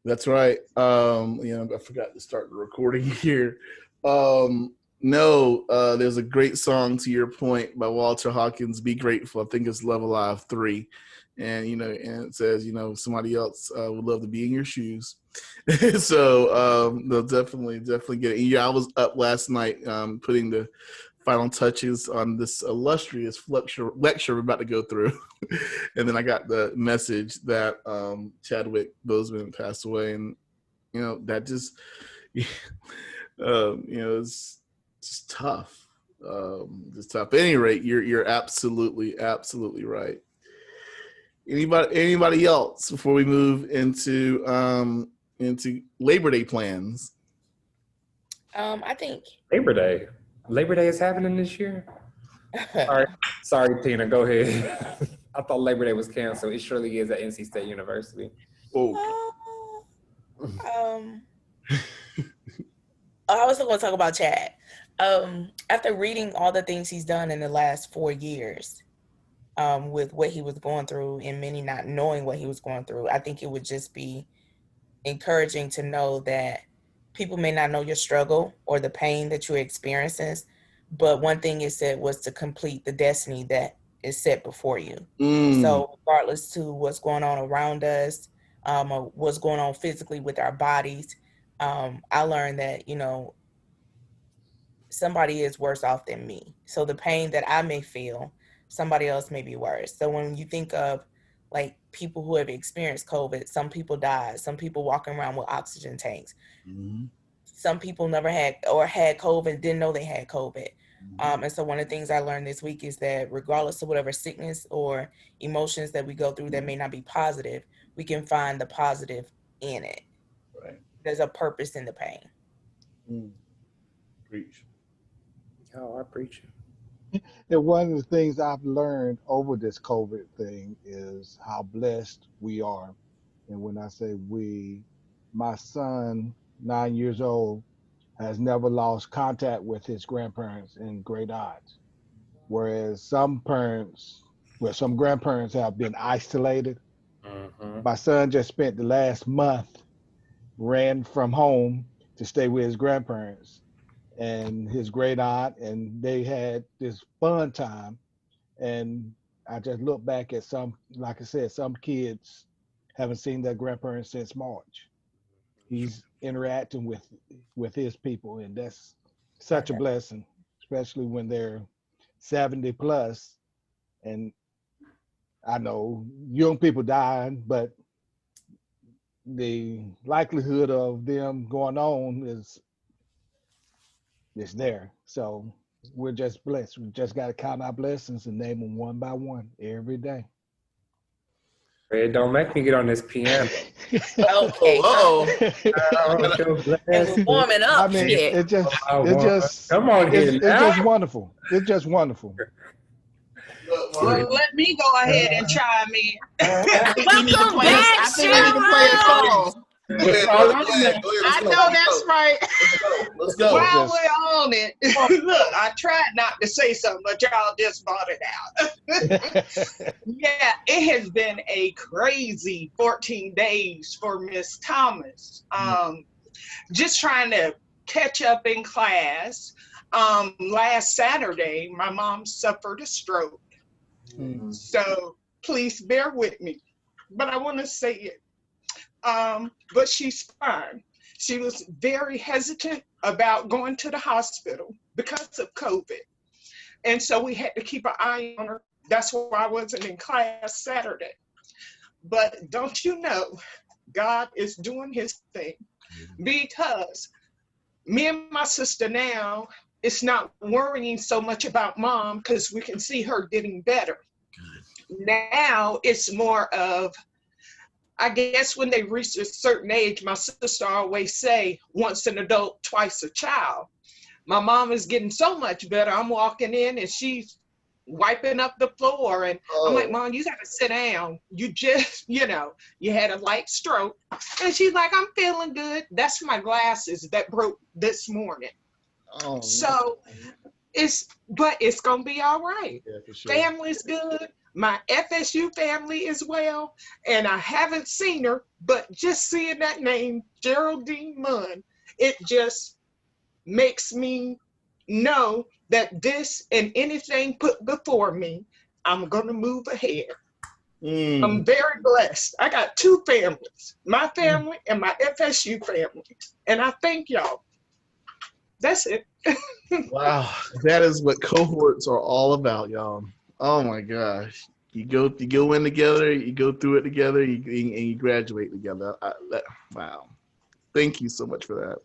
That's right. I forgot to start the recording here. No, there's a great song to your point by Walter Hawkins, "Be Grateful." I think it's Love Alive 3. And, and it says, somebody else would love to be in your shoes. So they'll definitely get it. Yeah, I was up last night putting the final touches on this illustrious lecture we're about to go through. And then I got the message that Chadwick Boseman passed away. And, that just, it's just tough. It's tough. At any rate, you're absolutely right. Anybody else before we move into Labor Day plans? I think Labor Day is happening this year. Sorry, Tina. Go ahead. I thought Labor Day was canceled. It surely is at NC State University. Oh. I was going to talk about Chad. After reading all the things he's done in the last 4 years, with what he was going through and many not knowing what he was going through, I think it would just be encouraging to know that people may not know your struggle or the pain that you're experiencing, but one thing it said was to complete the destiny that is set before you. So regardless to what's going on around us, or what's going on physically with our bodies, I learned that, somebody is worse off than me. So the pain that I may feel, somebody else may be worse. So when you think of like people who have experienced COVID, some people died, some people walking around with oxygen tanks. Mm-hmm. Some people never had COVID, didn't know they had COVID. Mm-hmm. And so one of the things I learned this week is that regardless of whatever sickness or emotions that we go through that may not be positive, we can find the positive in it. Right. There's a purpose in the pain. Preach. Oh, I preach. And one of the things I've learned over this COVID thing is how blessed we are. And when I say we, my son, 9 years old, has never lost contact with his grandparents and great aunts. Whereas some grandparents have been isolated. Mm-hmm. My son just spent the last month, ran from home to stay with his grandparents and his great aunt, and they had this fun time. And I just look back at some kids haven't seen their grandparents since March. He's interacting with his people, and that's such a blessing, especially when they're 70 plus. And I know young people dying, but the likelihood of them going on is there. So we're just blessed. We just got to count our blessings and name them one by one every day. Red, don't make me get on this piano. Okay. It's warming up. I mean, shit. it just come on here. It's just wonderful. It's just wonderful. Well, let me go ahead and chime in. Welcome back, Cheryl. I know that's right. Let's go. While we're on it, look, I tried not to say something, but y'all just brought it out. Yeah, it has been a crazy 14 days for Miss Thomas. Just trying to catch up in class. Last Saturday, my mom suffered a stroke. So please bear with me. But I want to say it. But she's fine. She was very hesitant about going to the hospital because of COVID. And so we had to keep an eye on her. That's why I wasn't in class Saturday. But don't you know, God is doing his thing, because me and my sister now, it's not worrying so much about mom because we can see her getting better. Now it's more of, I guess when they reach a certain age, my sister always say, once an adult, twice a child. My mom is getting so much better. I'm walking in and she's wiping up the floor. And I'm like, Mom, you got to sit down. You just, you had a light stroke. And she's like, I'm feeling good. That's my glasses that broke this morning. So it's going to be all right. Yeah, for sure. Family's good. my FSU family as well, and I haven't seen her, but just seeing that name, Geraldine Munn, it just makes me know that this and anything put before me, I'm going to move ahead. I'm very blessed. I got two families, my family and my FSU family, and I thank y'all. That's it. Wow, that is what cohorts are all about, y'all. Oh my gosh, you go in together, you go through it together, and you graduate together. Wow, thank you so much for that.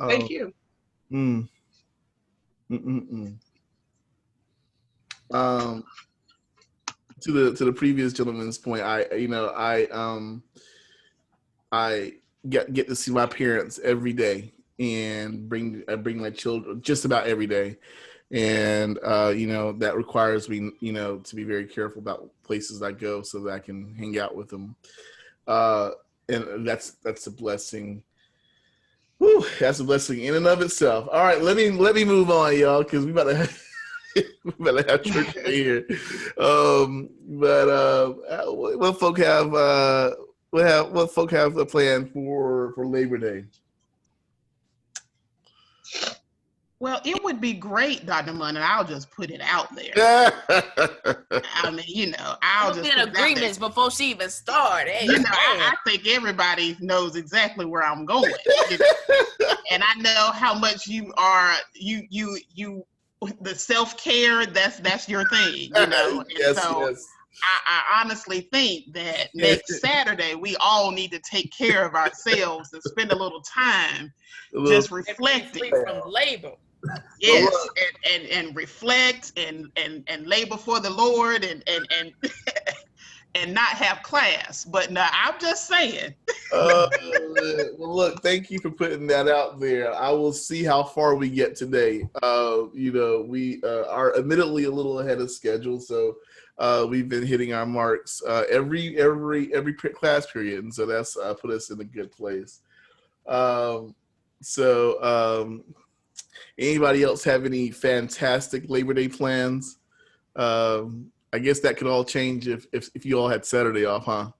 Thank you. Mm, mm, mm, mm. To the previous gentleman's point, I get to see my parents every day and I bring my children just about every day. And that requires me, to be very careful about places I go so that I can hang out with them. And that's a blessing. Whew, that's a blessing in and of itself. All right, let me move on, y'all, because we about to have church here. What folk have what folk have a plan for Labor Day? Well, it would be great, Dr. Munn, and I'll just put it out there. I mean, I'll just put agreements before she even started. Hey, I think everybody knows exactly where I'm going. And I know how much you are the self-care, that's your thing, And yes, so yes. I honestly think that next Saturday we all need to take care of ourselves and spend a little time just reflecting from labor. Yes, and reflect and lay before the Lord and and not have class. But no, I'm just saying. Well, look, thank you for putting that out there. I will see how far we get today. We are admittedly a little ahead of schedule, so we've been hitting our marks every class period, and so that's put us in a good place. Anybody else have any fantastic Labor Day plans? I guess that could all change if you all had Saturday off, huh?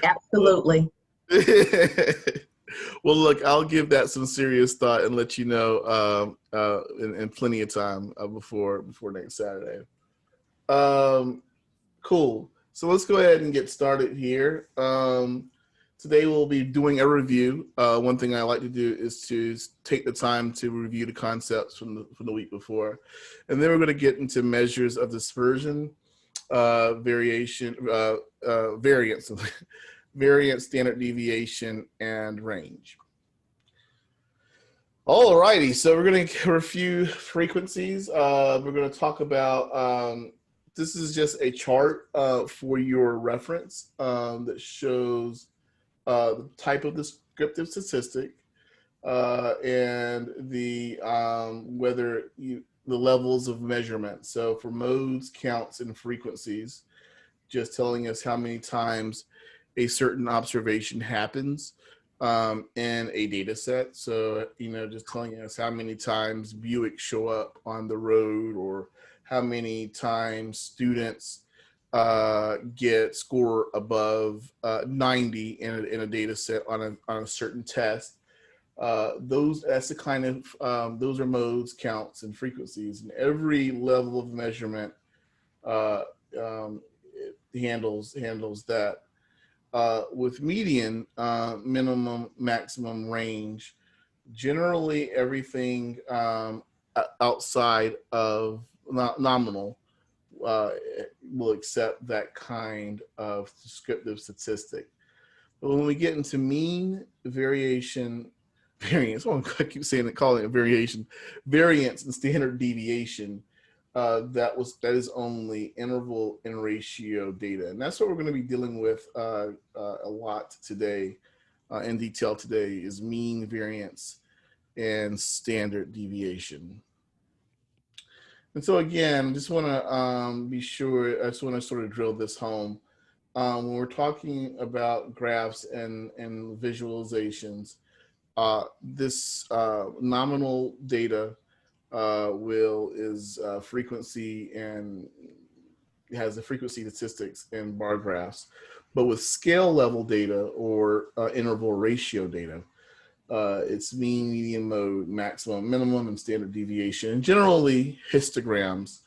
Absolutely. Well, look, I'll give that some serious thought and let you know in plenty of time before next Saturday. Cool. So let's go ahead and get started here. Today we'll be doing a review. One thing I like to do is to take the time to review the concepts from the week before. And then we're going to get into measures of dispersion, variance, standard deviation, and range. All righty, so we're going to review frequencies. We're going to talk about, this is just a chart for your reference that shows the type of descriptive statistic and the the levels of measurement. So for modes, counts, and frequencies, just telling us how many times a certain observation happens in a data set. So, just telling us how many times Buick show up on the road, or how many times students get score above 90 in a data set on a certain test. That's the kind of those are modes, counts, and frequencies, and every level of measurement handles that. With median, minimum, maximum, range, generally everything outside of nominal will accept that kind of descriptive statistic. But when we get into mean, variance, I keep saying it, calling it variation, variance and standard deviation, that is only interval and ratio data. And that's what we're going to be dealing with a lot today, in detail today, is mean, variance, and standard deviation. And so again, just want to be sure, I just want to sort of drill this home. When we're talking about graphs and visualizations, this nominal data is frequency and has the frequency statistics and bar graphs. But with scale level data or interval ratio data, it's mean, median, mode, maximum, minimum, and standard deviation, and generally histograms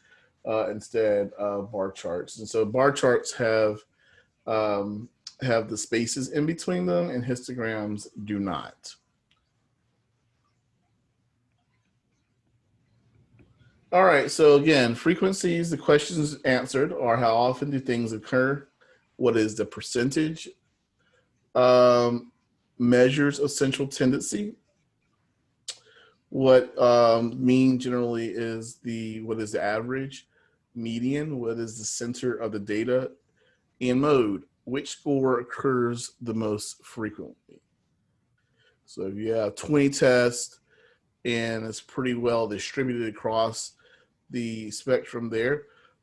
instead of bar charts. And so bar charts have the spaces in between them, and histograms do not. All right, so again, frequencies, the questions answered are how often do things occur? What is the percentage? Measures of central tendency. What mean generally is what is the average? Median, what is the center of the data? And mode, which score occurs the most frequently? So if you have 20 tests and it's pretty well distributed across the spectrum there,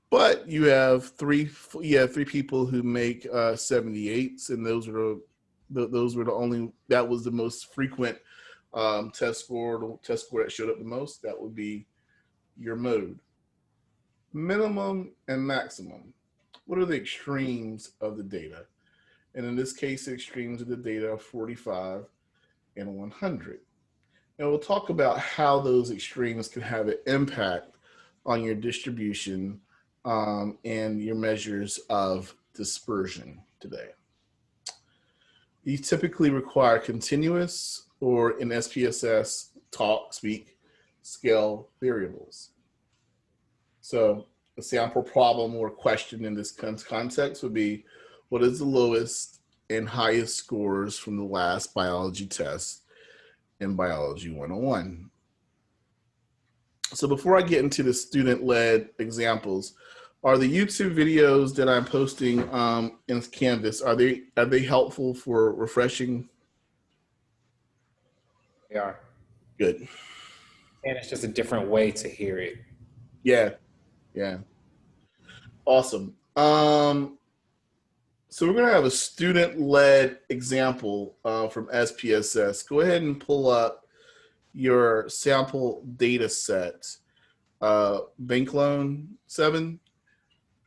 but you have three people who make 78s, and those were the only, that was the most frequent test score, the test score that showed up the most. That would be your mode. Minimum and maximum. What are the extremes of the data? And in this case, the extremes of the data are 45 and 100. And we'll talk about how those extremes can have an impact on your distribution and your measures of dispersion today. These typically require continuous, or in SPSS, speak, scale variables. So a sample problem or question in this context would be, what is the lowest and highest scores from the last biology test in Biology 101? So before I get into the student-led examples, are the YouTube videos that I'm posting in Canvas, are they helpful for refreshing? They are. Good. And it's just a different way to hear it. Yeah. Awesome. So we're going to have a student-led example from SPSS. Go ahead and pull up your sample data set, bank loan 7.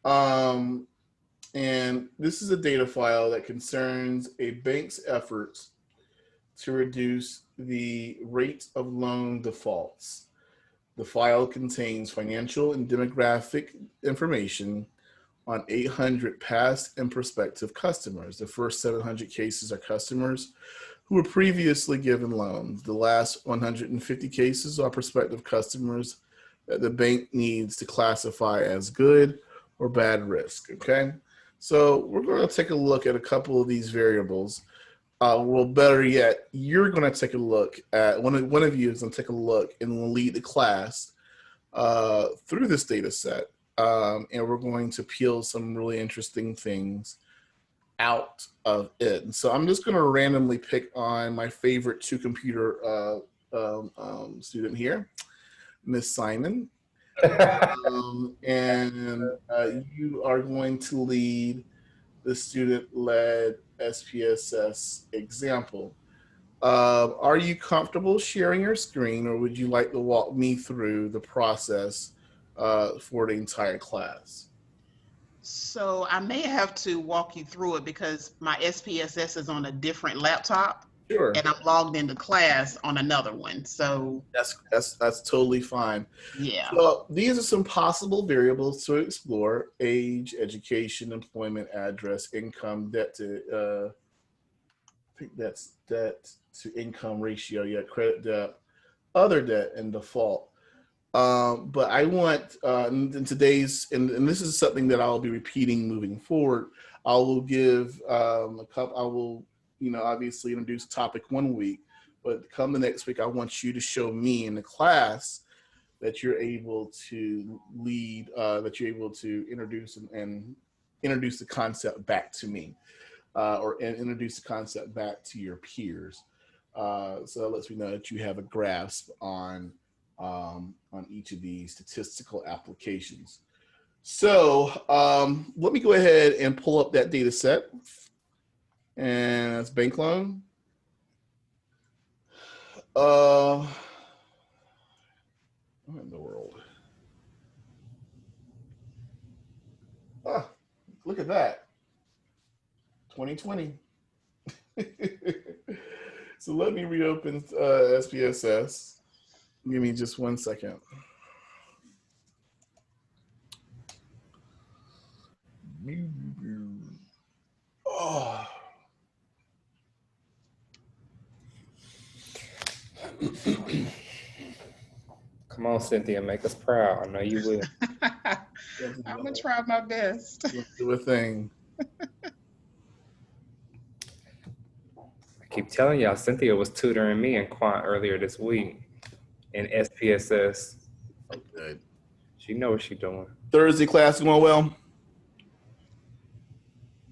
And this is a data file that concerns a bank's efforts to reduce the rate of loan defaults. The file contains financial and demographic information on 800 past and prospective customers. The first 700 cases are customers who were previously given loans. The last 150 cases are prospective customers that the bank needs to classify as good or bad risk, okay? So we're going to take a look at a couple of these variables. Well, better yet, you're going to take a look at, one of you is going to take a look and lead the class through this data set. And we're going to peel some really interesting things out of it. And so I'm just going to randomly pick on my favorite 2-computer student here, Miss Simon. And you are going to lead the student-led SPSS example. Are you comfortable sharing your screen, or would you like to walk me through the process for the entire class? So I may have to walk you through it because my SPSS is on a different laptop. Sure. And I'm logged into class on another one. So that's totally fine. Yeah. So these are some possible variables to explore: age, education, employment, address, income, debt to I think that's debt to income ratio, credit debt, other debt, and default. But I want in today's, and this is something that I'll be repeating moving forward. I will give I will, obviously introduce a topic one week, but come the next week, I want you to show me in the class that you're able to lead, that you're able to introduce and introduce the concept back to me, or introduce the concept back to your peers. So that lets me know that you have a grasp on each of these statistical applications. So let me go ahead and pull up that data set. And that's bank loan. What in the world? Oh, look at that. 2020. So let me reopen SPSS. Give me just 1 second. Oh. Come on, Cynthia, make us proud. I know you will. I'm gonna try my best. Let's do a thing. I keep telling y'all, Cynthia was tutoring me in quant earlier this week in SPSS. Oh, good. She knows what she's doing. Thursday class going well?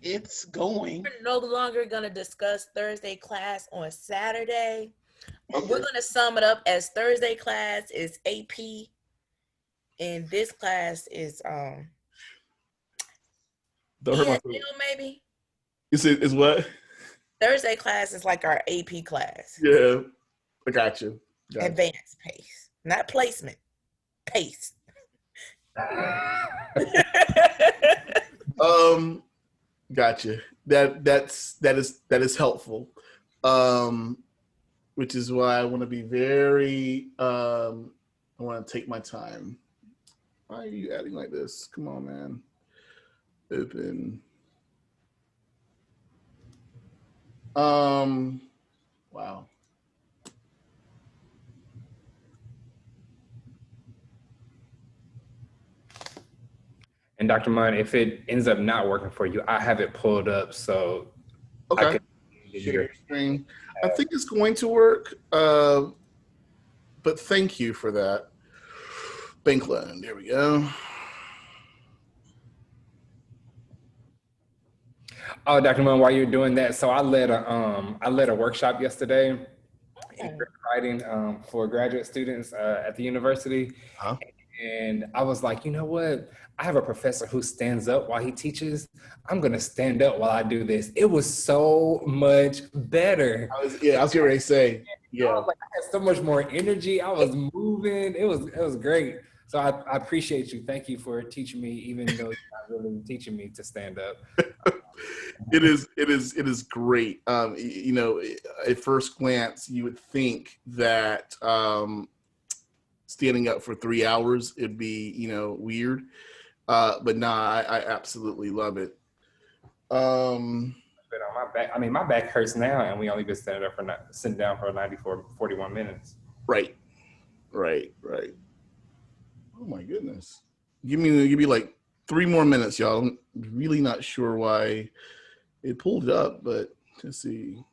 It's going. We're no longer going to discuss Thursday class on Saturday. Okay. We're going to sum it up as Thursday class is AP, and this class is EDLE maybe. You said is what? Thursday class is like our AP class. Yeah, I got you. Advanced pace, not placement. Pace. Gotcha. That is helpful. Which is why I want to be very I want to take my time. Why are you adding like this? Come on, man. Open. Wow. And Dr. Munn, if it ends up not working for you, I have it pulled up so Okay. I can Share your screen. I think it's going to work, but thank you for that. Bankline, there we go. Oh, Dr. Munn, while you're doing that, so I led a workshop yesterday in writing for graduate students at the university. Huh? And I was like, you know what? I have a professor who stands up while he teaches. I'm going to stand up while I do this. It was so much better. I was getting ready to say, yeah. I was like, I had so much more energy. I was moving. It was great. So I appreciate you. Thank you for teaching me, even though you're not really teaching me to stand up. It is great. You know, at first glance, you would think that standing up for 3 hours it'd be, you know, weird, but nah, I absolutely love it. But on my back, I mean, my back hurts now, and we only been sitting down for 41 minutes. Right. Oh my goodness! Give me like 3 more minutes, y'all. I'm really not sure why it pulled it up, but let's see.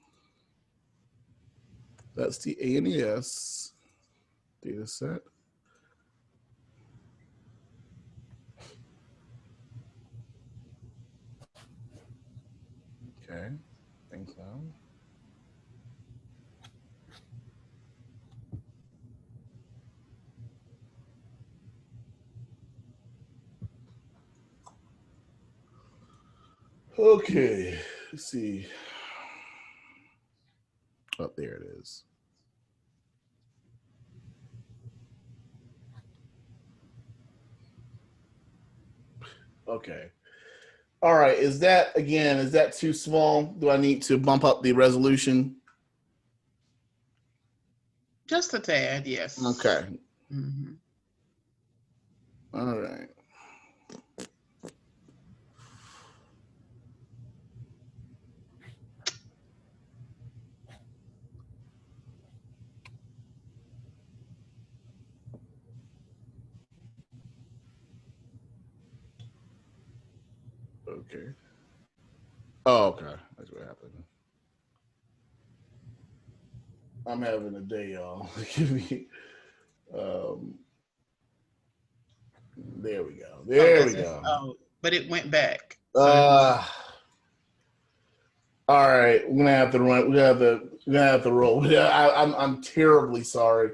That's the ANES data set. Okay, think so. Okay, let's see. Oh, there it is. Okay. All right. Is that too small? Do I need to bump up the resolution? Just a tad, yes. Okay. Mm-hmm. All right. Okay. Oh, okay. That's what happened. I'm having a day, y'all. Give me. There we go. There we go. Oh, but it went back. All right, we're gonna have to run. We're gonna have to roll. I'm terribly sorry.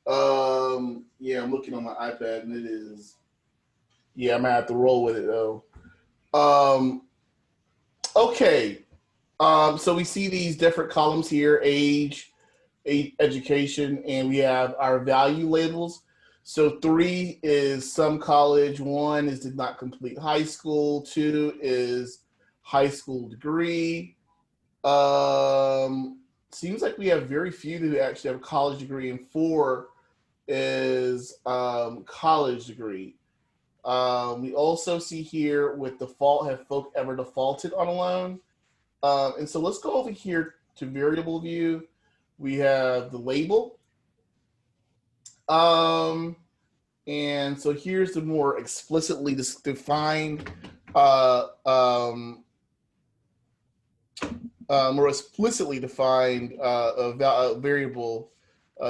Yeah, I'm looking on my iPad and it is. Yeah, I'm gonna have to roll with it though. Okay. So we see these different columns here: age, education, and we have our value labels. So 3 is some college. 1 is did not complete high school. 2 is high school degree. Seems like we have very few who actually have a college degree, and 4 is college degree. We also see here with default, have folk ever defaulted on a loan? And so let's go over here to variable view. We have the label. And so here's the more explicitly defined variable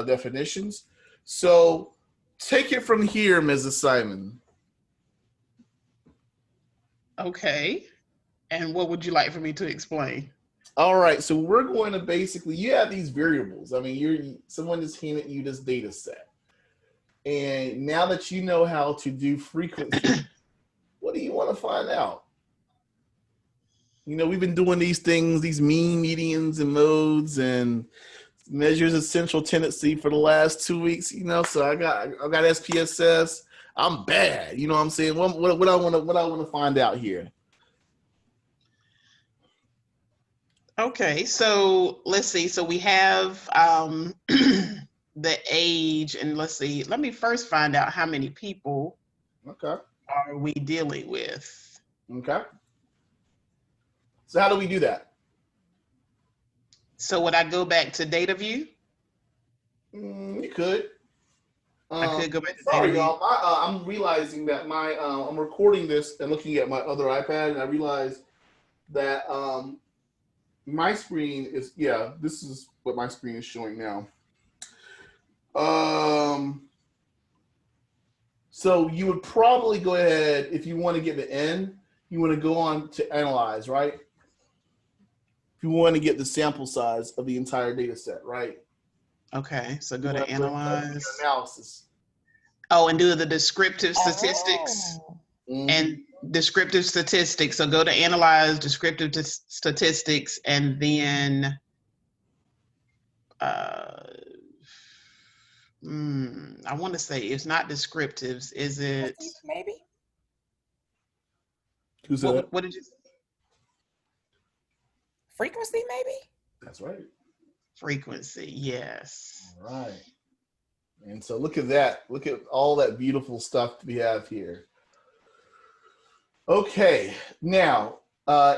definitions. So take it from here, Mrs. Simon. Okay. And what would you like for me to explain? All right, so we're going to basically, you have these variables. I mean, someone just handed you this data set. And now that you know how to do frequency, what do you want to find out? You know, we've been doing these things, these mean, medians, and modes, and measures of central tendency for the last 2 weeks. You know, so I got SPSS. I'm bad. You know what I'm saying? What I want to find out here. Okay, so let's see. So we have the age, and let's see. Let me first find out how many people are we dealing with. Okay. So how do we do that? So would I go back to data view? You could. I could go back to sorry, data y'all. I'm realizing that I'm recording this and looking at my other iPad, and I realized that my screen is, this is what my screen is showing now. So you would probably go ahead, if you want to get the N, you want to go on to analyze, right? If you want to get the sample size of the entire data set, right? Okay, so go to analyze. Analysis. Oh, and do the descriptive statistics. And descriptive statistics. So go to analyze descriptive statistics, and then I want to say it's not descriptives. Is it? Maybe. Who said that? What did you say? Frequency, maybe? That's right. Frequency, yes. All right. And so look at that. Look at all that beautiful stuff we have here. Okay. Now,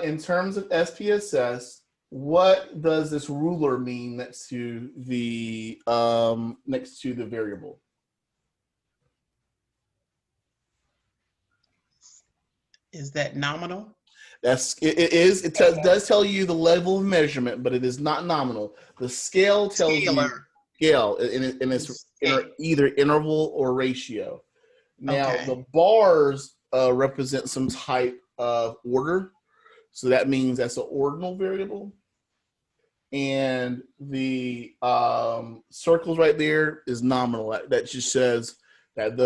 in terms of SPSS, what does this ruler mean next to the variable? Is that nominal? It is. It does tell you the level of measurement, but it is not nominal. The scale tells you scale, and it's either interval or ratio. Now the bars represent some type of order, so that means that's an ordinal variable. And the circles right there is nominal. That just says that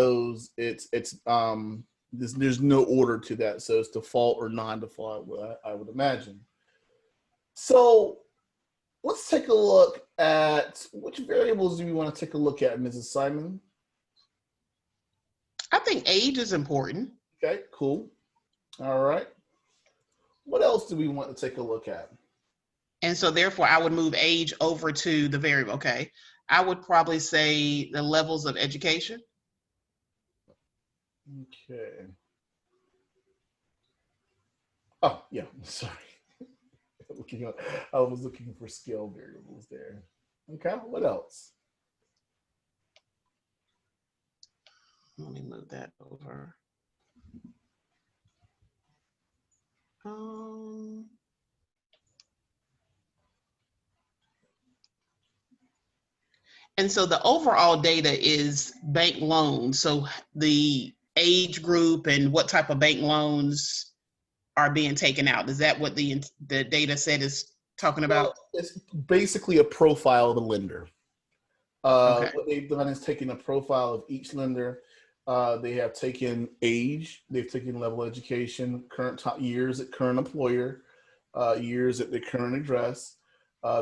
there's no order to that, so it's default or non-default, I would imagine. So let's take a look at which variables do we want to take a look at, Mrs. Simon? I think age is important. Okay, cool. All right. What else do we want to take a look at? And so therefore I would move age over to the variable. Okay. I would probably say the levels of education. Okay. Oh, yeah, sorry. I was looking for scale variables there. Okay, what else? Let me move that over. And so the overall data is bank loans. So the age group and what type of bank loans are being taken out. Is that what the data set is talking about? Well, it's basically a profile of the lender. What they've done is taken a profile of each lender. They have taken age, they've taken level of education, current years at current employer, years at the current address,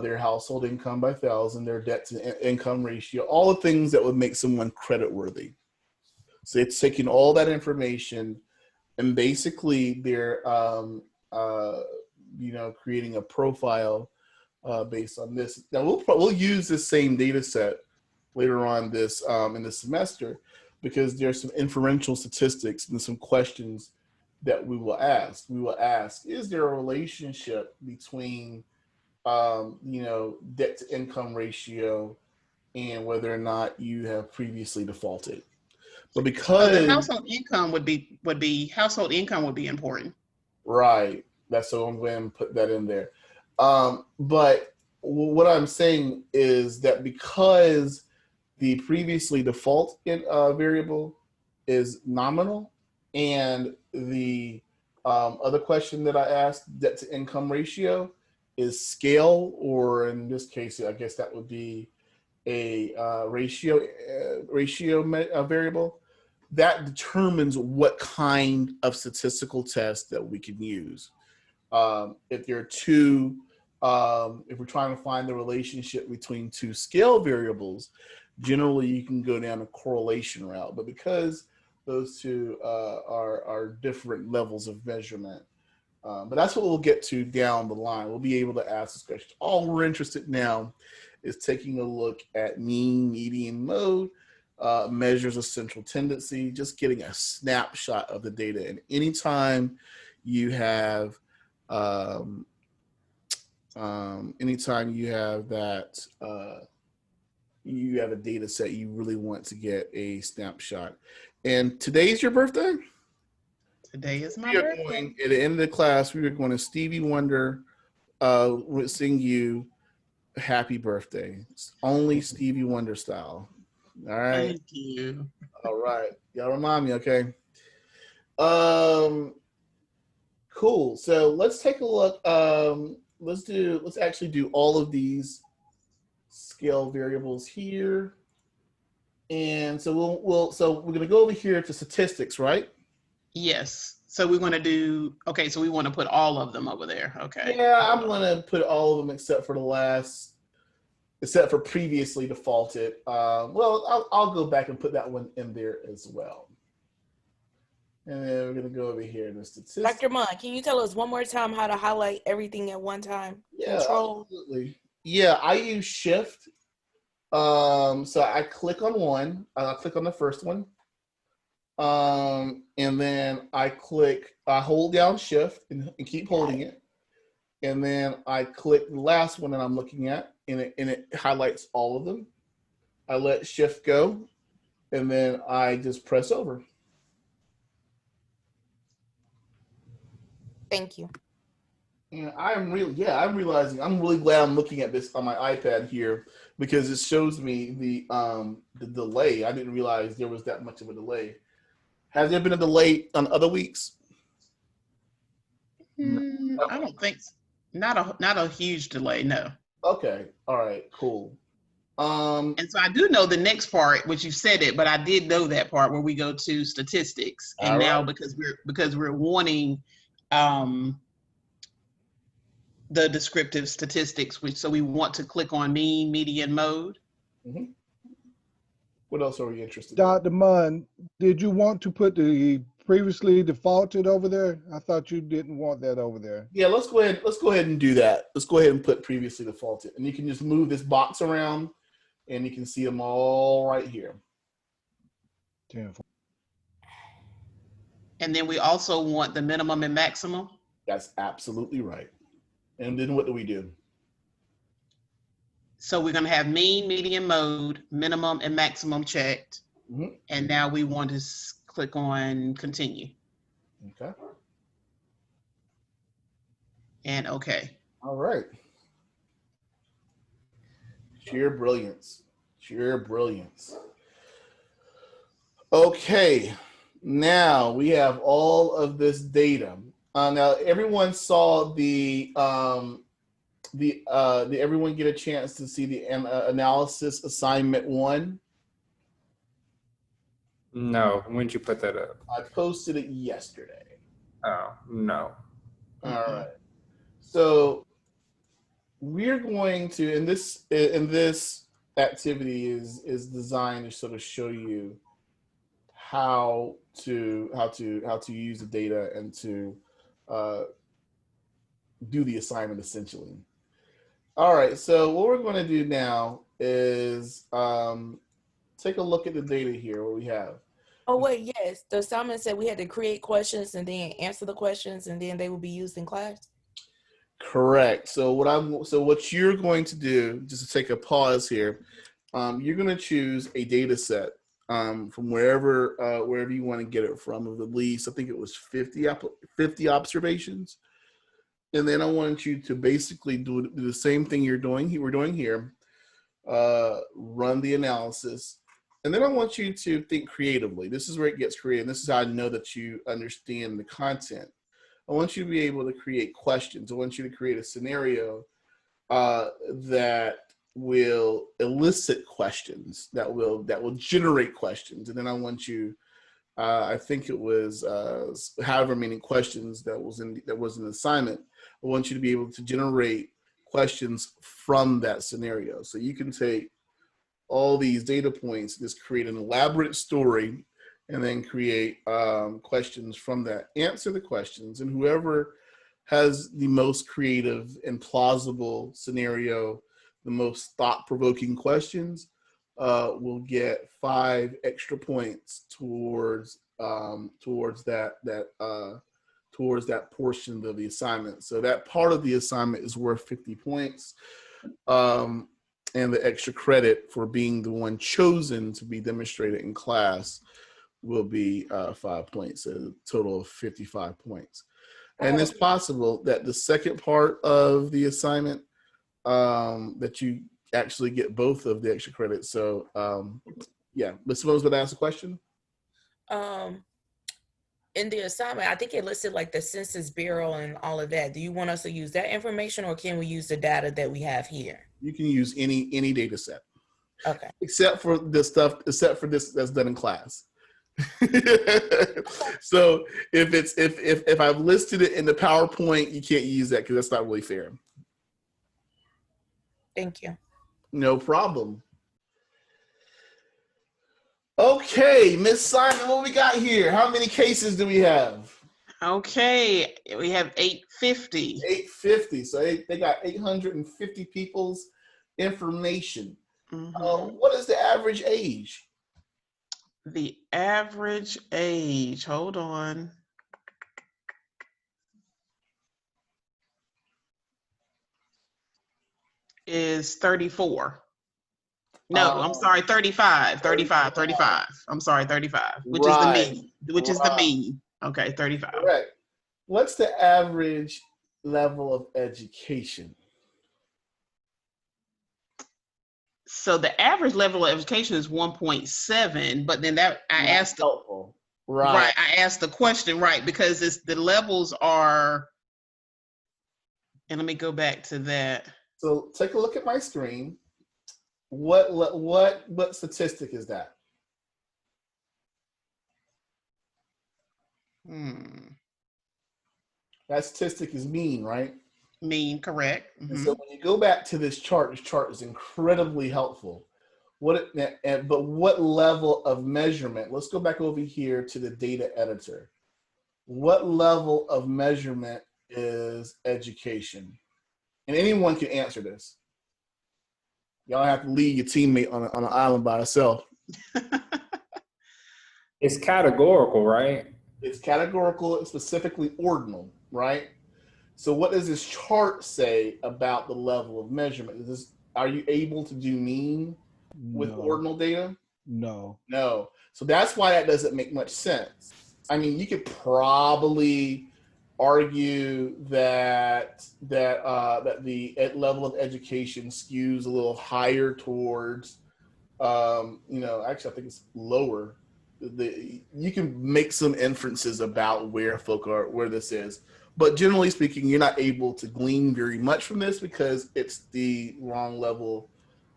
their household income by 1,000, their debt to income ratio, all the things that would make someone creditworthy. So it's taking all that information and basically they're, creating a profile based on this. Now we'll use this same data set later on this in the semester because there's some inferential statistics and some questions that we will ask. We will ask, is there a relationship between debt to income ratio and whether or not you have previously defaulted? But because the household income would be important. Right. That's so I'm going to put that in there. But what I'm saying is that because the previously default variable is nominal, and the other question that I asked, debt to income ratio, is scale, or in this case, I guess that would be a ratio variable. That determines what kind of statistical test that we can use. If there are two, if we're trying to find the relationship between two scale variables, generally you can go down a correlation route. But because those two are different levels of measurement, but that's what we'll get to down the line. We'll be able to ask this question. All we're interested in now is taking a look at mean, median, mode, measures of central tendency, just getting a snapshot of the data. And anytime you have that, you have a data set, you really want to get a snapshot. And today's your birthday? Today is my birthday. At the end of the class, we were going to Stevie Wonder would sing you happy birthday. It's only Stevie Wonder style. All right. Thank you. All right. Y'all remind me, okay? Cool. So let's take a look. Let's actually do all of these scale variables here. And so we're gonna go over here to statistics, right? Yes. So we're going to do, okay, so we want to put all of them over there. Okay. Yeah, I'm going to put all of them except for previously defaulted. Well, I'll go back and put that one in there as well. And then we're going to go over here in the statistics. Dr. Munn, can you tell us one more time how to highlight everything at one time? Yeah, Control. absolutely. Yeah, I use Shift. So I click on one. I click on the first one. And then I hold down Shift and keep holding it. And then I click the last one that I'm looking at, and it highlights all of them. I let Shift go, and then I just press over. Thank you. And I'm realizing I'm really glad I'm looking at this on my iPad here because it shows me the delay. I didn't realize there was that much of a delay. Has there been a delay on other weeks? I don't think so. Not a huge delay, no. Okay. All right, cool. And so I do know the next part, which you said it, but I did know that part where we go to statistics. And now because we're wanting the descriptive statistics, so we want to click on mean, median, mode. Mm-hmm. What else are we interested in? Dr. Munn, did you want to put the previously defaulted over there? I thought you didn't want that over there. Yeah, let's go ahead and do that. Let's go ahead and put previously defaulted. And you can just move this box around and you can see them all right here. And then we also want the minimum and maximum. That's absolutely right. And then what do we do? So we're going to have mean, median, mode, minimum, and maximum checked. Mm-hmm. And now we want to click on continue. Okay. And okay. All right. Sheer brilliance. Sheer brilliance. Okay. Now we have all of this data. Now everyone saw did everyone get a chance to see the analysis assignment 1? No. When did you put that up? I posted it yesterday. Oh, no. All right. So we're going to, in this activity is designed to sort of show you how to use the data and to do the assignment essentially. All right, so what we're going to do now is take a look at the data here, what we have. Oh wait, yes. The assignment said we had to create questions and then answer the questions, and then they will be used in class. Correct. So what you're going to do, just to take a pause here, you're going to choose a data set from wherever you want to get it from, of at least, I think it was 50 observations. And then I want you to basically do the same thing we're doing here, run the analysis. And then I want you to think creatively. This is where it gets creative. This is how I know that you understand the content. I want you to be able to create questions. I want you to create a scenario that will elicit questions, that will generate questions. And then I want you, I think it was however many questions that was an assignment. I want you to be able to generate questions from that scenario. So you can take all these data points, just create an elaborate story, and then create questions from that. Answer the questions, and whoever has the most creative and plausible scenario, the most thought-provoking questions, will get 5 extra points towards that portion of the assignment. So that part of the assignment is worth 50 points. And the extra credit for being the one chosen to be demonstrated in class will be 5 points, so a total of 55 points. And it's possible that the second part of the assignment, that you actually get both of the extra credits. So yeah, Ms. Simone was going to ask a question. In the assignment, I think it listed like the Census Bureau and all of that. Do you want us to use that information, or can we use the data that we have here? You can use any data set. Okay. Except for this that's done in class. So if I've listed it in the PowerPoint, you can't use that because that's not really fair. Thank you. No problem. Okay, Miss Simon, what we got here? How many cases do we have? Okay, we have 850. 850. So they got 850 people's information. Mm-hmm. What is the average age? The average age, hold on. Is 34. No, I'm sorry, 35. I'm sorry, 35, which is the mean. Is the mean. Okay, 35. Correct. What's the average level of education? So the average level of education is 1.7, but then I asked I asked the question, right, because it's the levels are, and let me go back to that. So take a look at my screen. What statistic is that? That statistic is mean, right? Mean, correct. Mm-hmm. And so when you go back to this chart is incredibly helpful. But what level of measurement? Let's go back over here to the data editor. What level of measurement is education? And anyone can answer this. Y'all have to leave your teammate on an island by herself. It's categorical, right? It's categorical, specifically ordinal, right? So what does this chart say about the level of measurement? Are you able to do mean with ordinal data? No. So that's why that doesn't make much sense. I mean, you could probably argue that the level of education skews a little higher towards, actually I think it's lower. You can make some inferences about where this is, but generally speaking, you're not able to glean very much from this because it's the wrong level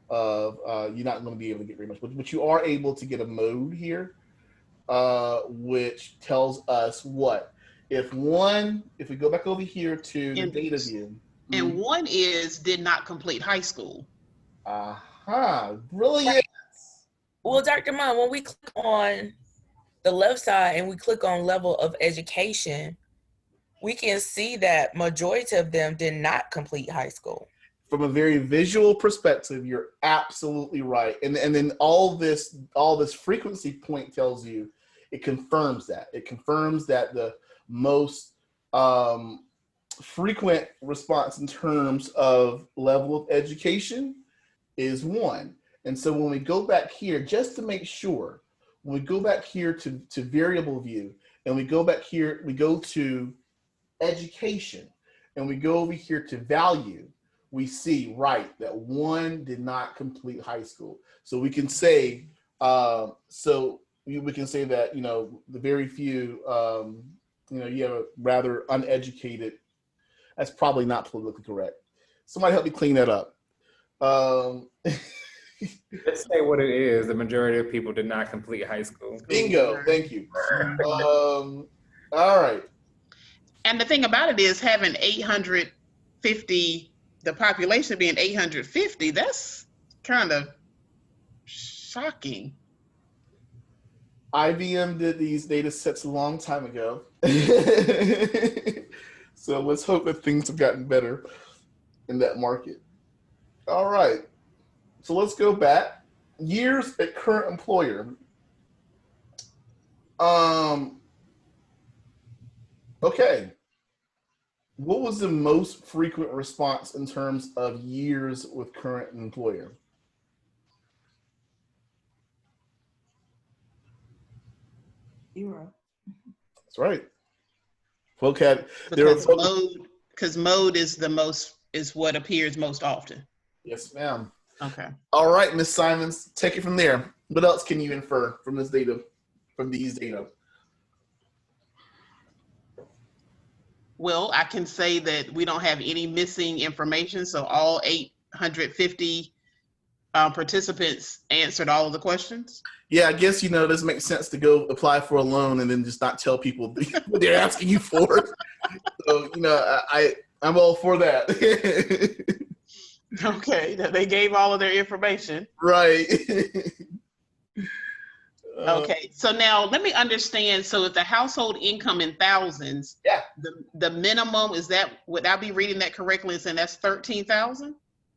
of, you're not going to be able to get very much, but you are able to get a mode here, which tells us what? If we go back over here to the data view. And one did not complete high school. Brilliant. Well, Dr. Mon, when we click on the left side and we click on level of education, we can see that majority of them did not complete high school. From a very visual perspective, you're absolutely right. And then all this frequency point tells you, it confirms that. It confirms that the most frequent response in terms of level of education is 1. And so when we go back here, just to make sure, when we go back here to variable view, and we go back here, we go to education, and we go over here to value, we see, right, that 1 did not complete high school. So we can say, we can say that, the very few, you have a rather uneducated, that's probably not politically correct. Somebody help me clean that up. Let's say what it is. The majority of people did not complete high school. Bingo, thank you. All right. And the thing about it is, having 850, the population being 850, that's kind of shocking. IBM did these data sets a long time ago. So let's hope that things have gotten better in that market. All right. So let's go back. Years at current employer. Okay. What was the most frequent response in terms of years with current employer? Zero. That's right. Folk had Because mode is what appears most often. Yes, ma'am. Okay. All right, Ms. Simons, take it from there. What else can you infer from this data, from these data? Well, I can say that we don't have any missing information. So all 850 participants answered all of the questions. Yeah, I guess, this makes sense to go apply for a loan and then just not tell people what they're asking you for. So, I'm all for that. Okay, they gave all of their information. Right. Okay, so now let me understand. So if the household income in thousands, yeah, the minimum would I be reading that correctly and saying that's 13,000?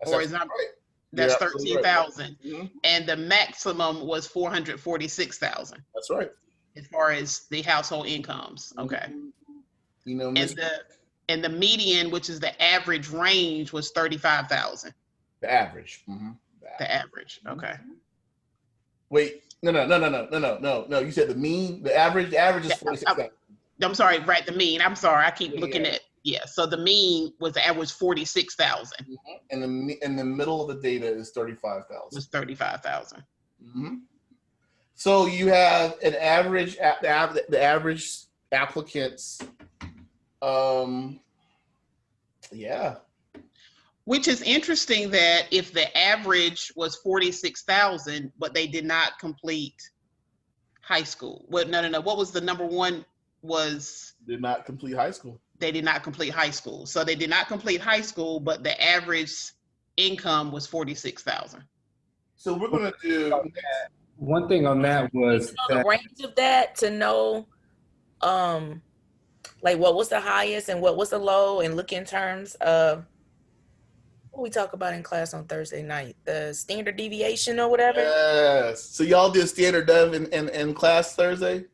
Or is that right? That's 13,000. Right. Mm-hmm. And the maximum was 446,000. That's right. As far as the household incomes. Okay. And the median, which is the average range, was 35,000. The average. Mm-hmm. The average. Okay. Wait. No. You said the mean. The average. The average is 46,000. I'm sorry. Right. The mean. I'm sorry. I keep looking at. Yeah. So the mean was the average 46,000. Mm-hmm. And in the middle of the data is 35,000. Was 35,000. Mm-hmm. So you have an average. The average applicants. Yeah. Which is interesting that if the average was 46,000, but they did not complete high school. Well, no. What was the number one was? Did not complete high school. They did not complete high school. So they did not complete high school, but the average income was 46,000. So we're going to do. One thing on that was the range of that to know, like what was the highest and what was the low, and look in terms of what we talk about in class on Thursday night, the standard deviation or whatever. Yes. So y'all did standard dev in class Thursday?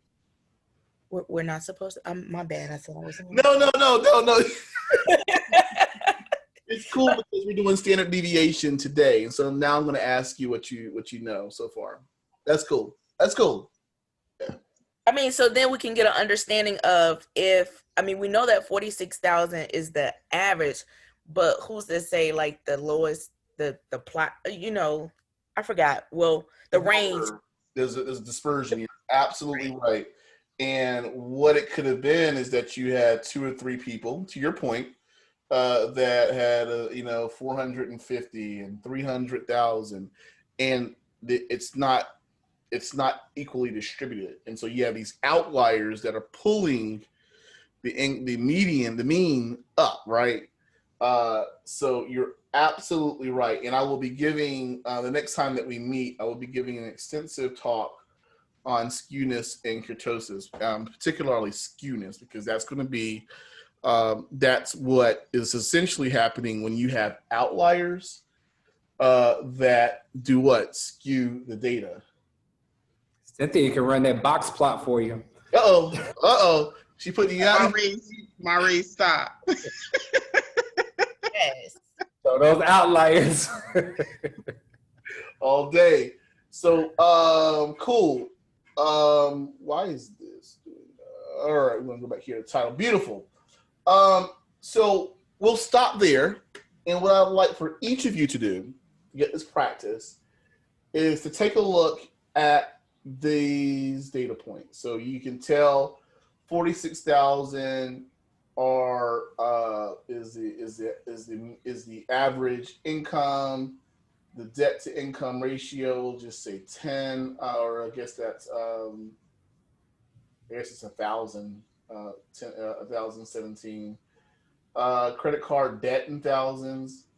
We're not supposed to. My bad. I thought I was. No. It's cool because we're doing standard deviation today, and so now I'm going to ask you what you know so far. That's cool. Yeah. I mean, so then we can get an understanding of we know that 46,000 is the average, but who's to say like the lowest, the plot, I forgot. Well, the range. There's a dispersion. You're absolutely right. And what it could have been is that you had 2 or 3 people, to your point, that had 450 and 300,000, and it's not equally distributed. And so you have these outliers that are pulling the median, the mean up, right? So you're absolutely right. And I will be giving, the next time that we meet, I will be giving an extensive talk on skewness and kurtosis, particularly skewness, because that's going to be that's what is essentially happening when you have outliers that do what? Skew the data. Cynthia can run that box plot for you. Uh-oh. She put you out. Maurice, stop. Yes. So those outliers. All day. So, cool. Why is this? All right, we're going to go back here to the title. Beautiful. So we'll stop there. And what I'd like for each of you to do, to get this practice, is to take a look at these data points. So you can tell 46,000 is the average income. The debt to income ratio, we'll just say 10, or I guess that's it's 1,000, 1,017. Credit card debt in thousands.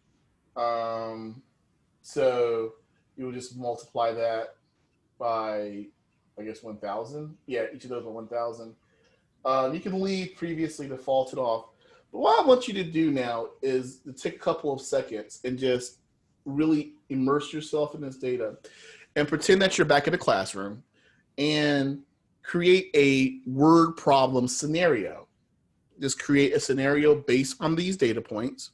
So you would just multiply that by, I guess, 1,000. Yeah, each of those are 1,000. You can leave previously defaulted off. But what I want you to do now is to take a couple of seconds and just really immerse yourself in this data and pretend that you're back in the classroom and create a word problem scenario. Just create a scenario based on these data points,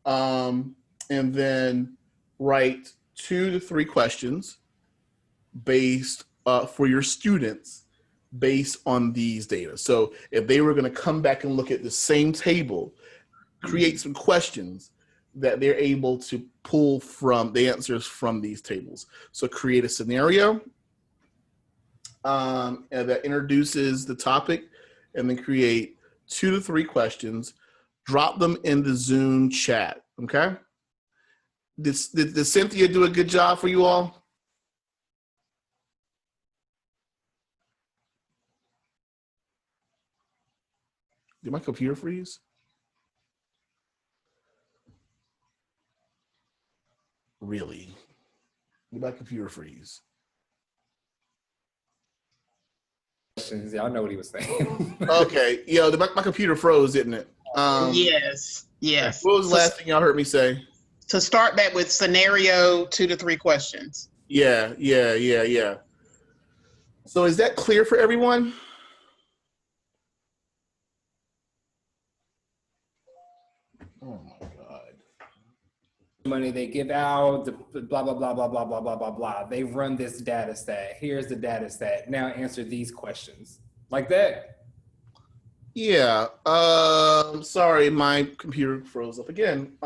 and then write 2 to 3 questions based for your students based on these data. So if they were going to come back and look at the same table, create some questions that they're able to pull from the answers from these tables. So create a scenario and that introduces the topic, and then create 2 to 3 questions, drop them in the Zoom chat, okay? Did Cynthia do a good job for you all? Did my computer freeze? Really? Did my computer freeze? Y'all know what he was saying. Okay, my computer froze, didn't it? Yes. What was the last thing y'all heard me say? To start back with scenario 2 to 3 questions. Yeah. So is that clear for everyone? Oh my God. Money they give out, the blah, blah, blah, blah, blah, blah, blah, blah, blah. They run this data set. Here's the data set. Now answer these questions. Like that. Yeah. Sorry, my computer froze up again.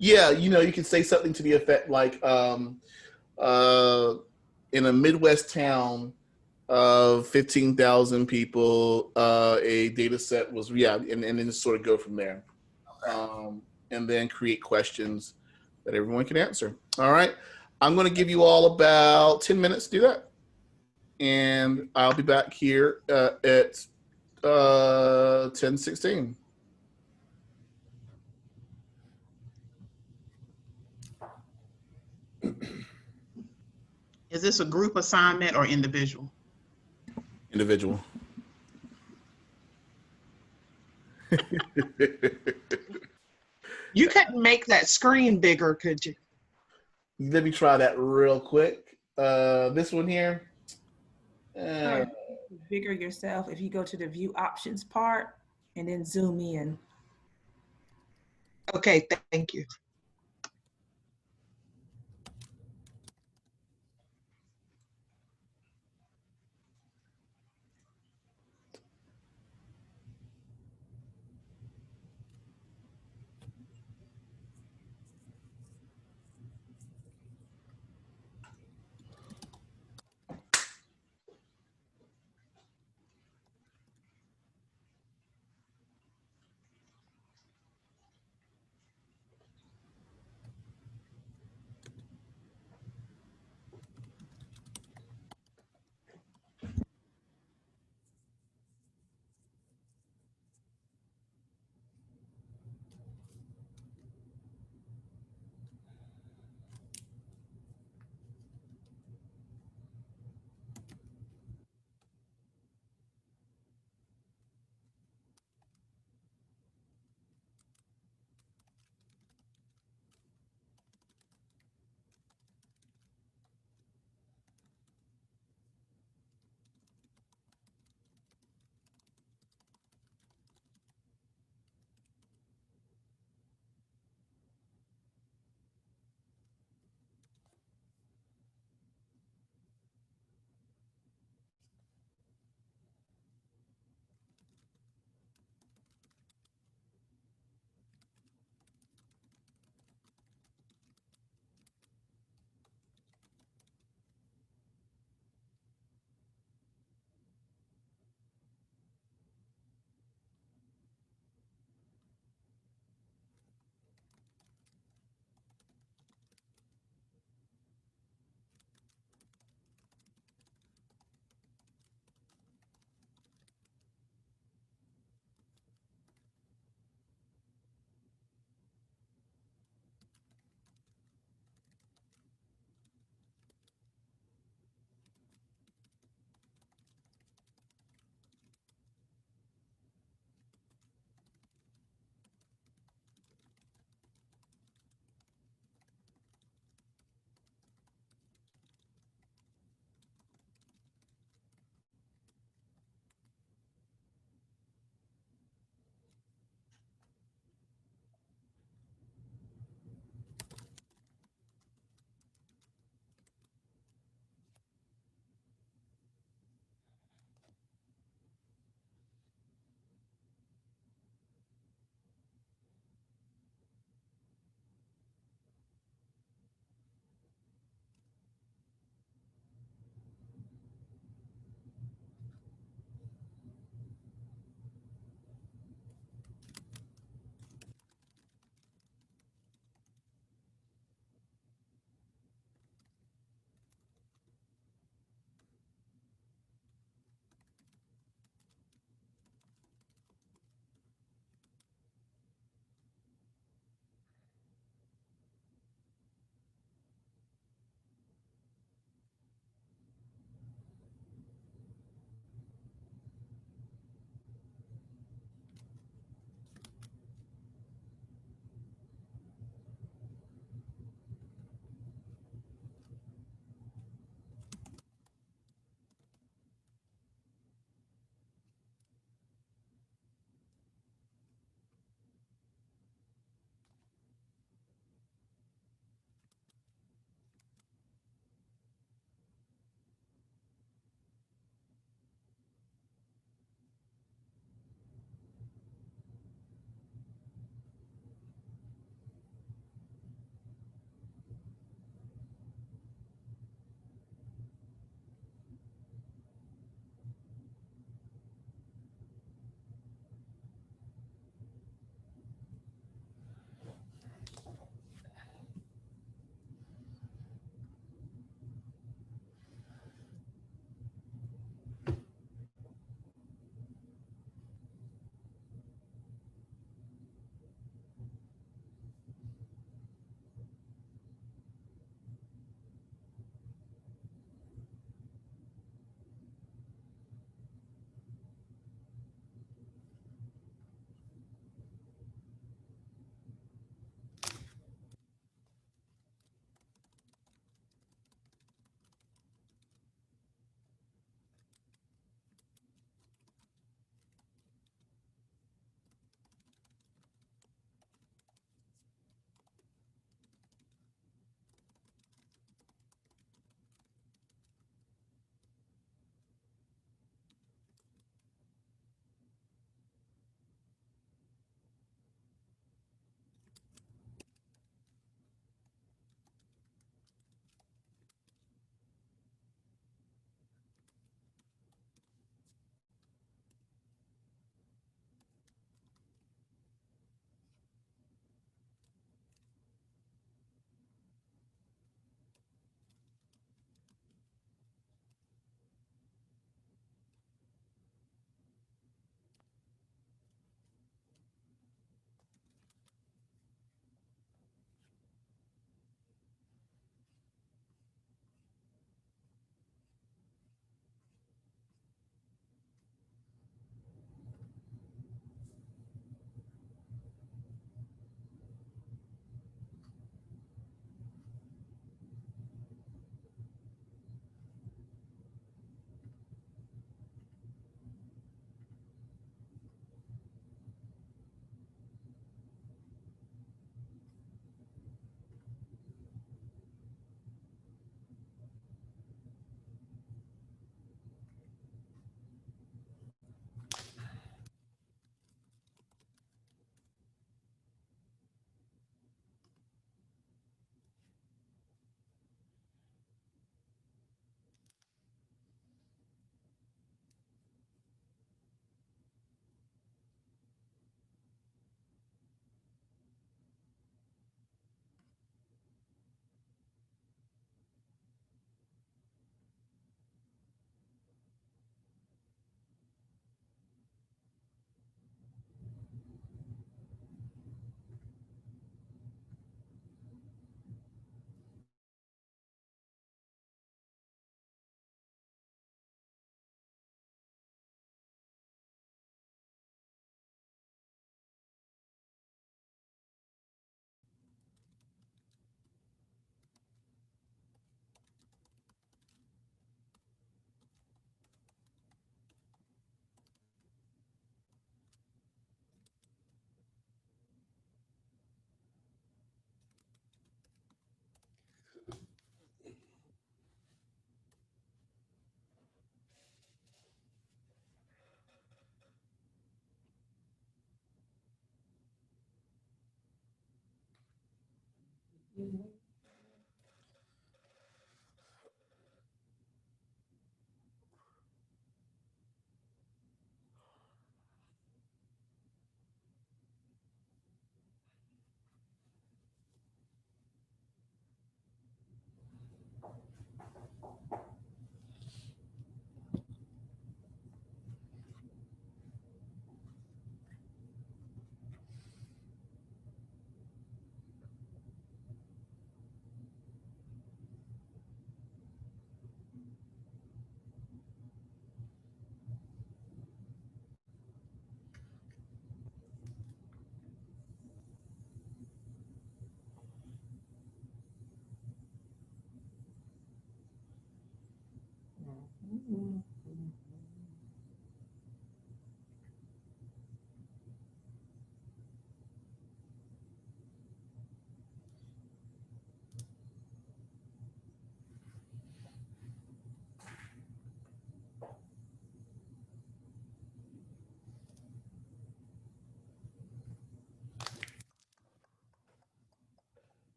Yeah, you can say something to the effect like, in a Midwest town of 15,000 people, a data set was, and then just sort of go from there. And then create questions that everyone can answer. All right. I'm going to give you all about 10 minutes to do that. And I'll be back here at 10:16. Is this a group assignment or individual? Individual. You couldn't make that screen bigger, could you? Let me try that real quick. This one here. Bigger yourself if you go to the view options part and then zoom in. Okay, thank you.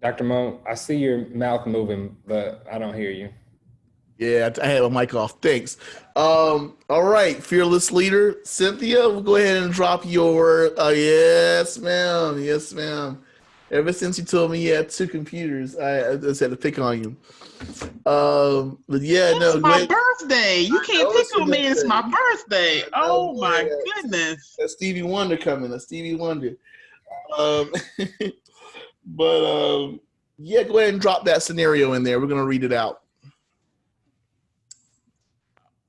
Dr. Mo, I see your mouth moving, but I don't hear you. Yeah, I had my mic off. Thanks. All right, fearless leader Cynthia, we'll go ahead and drop your. Yes, ma'am. Yes, ma'am. Ever since you told me you had two computers, I just had to pick on you. But yeah, It's no, my great. birthday. You can't pick on me. It's my birthday. Oh Oh, my yeah. goodness. That's Stevie Wonder coming. That's Stevie Wonder. Um, but yeah, go ahead and drop that scenario in there. We're gonna read it out.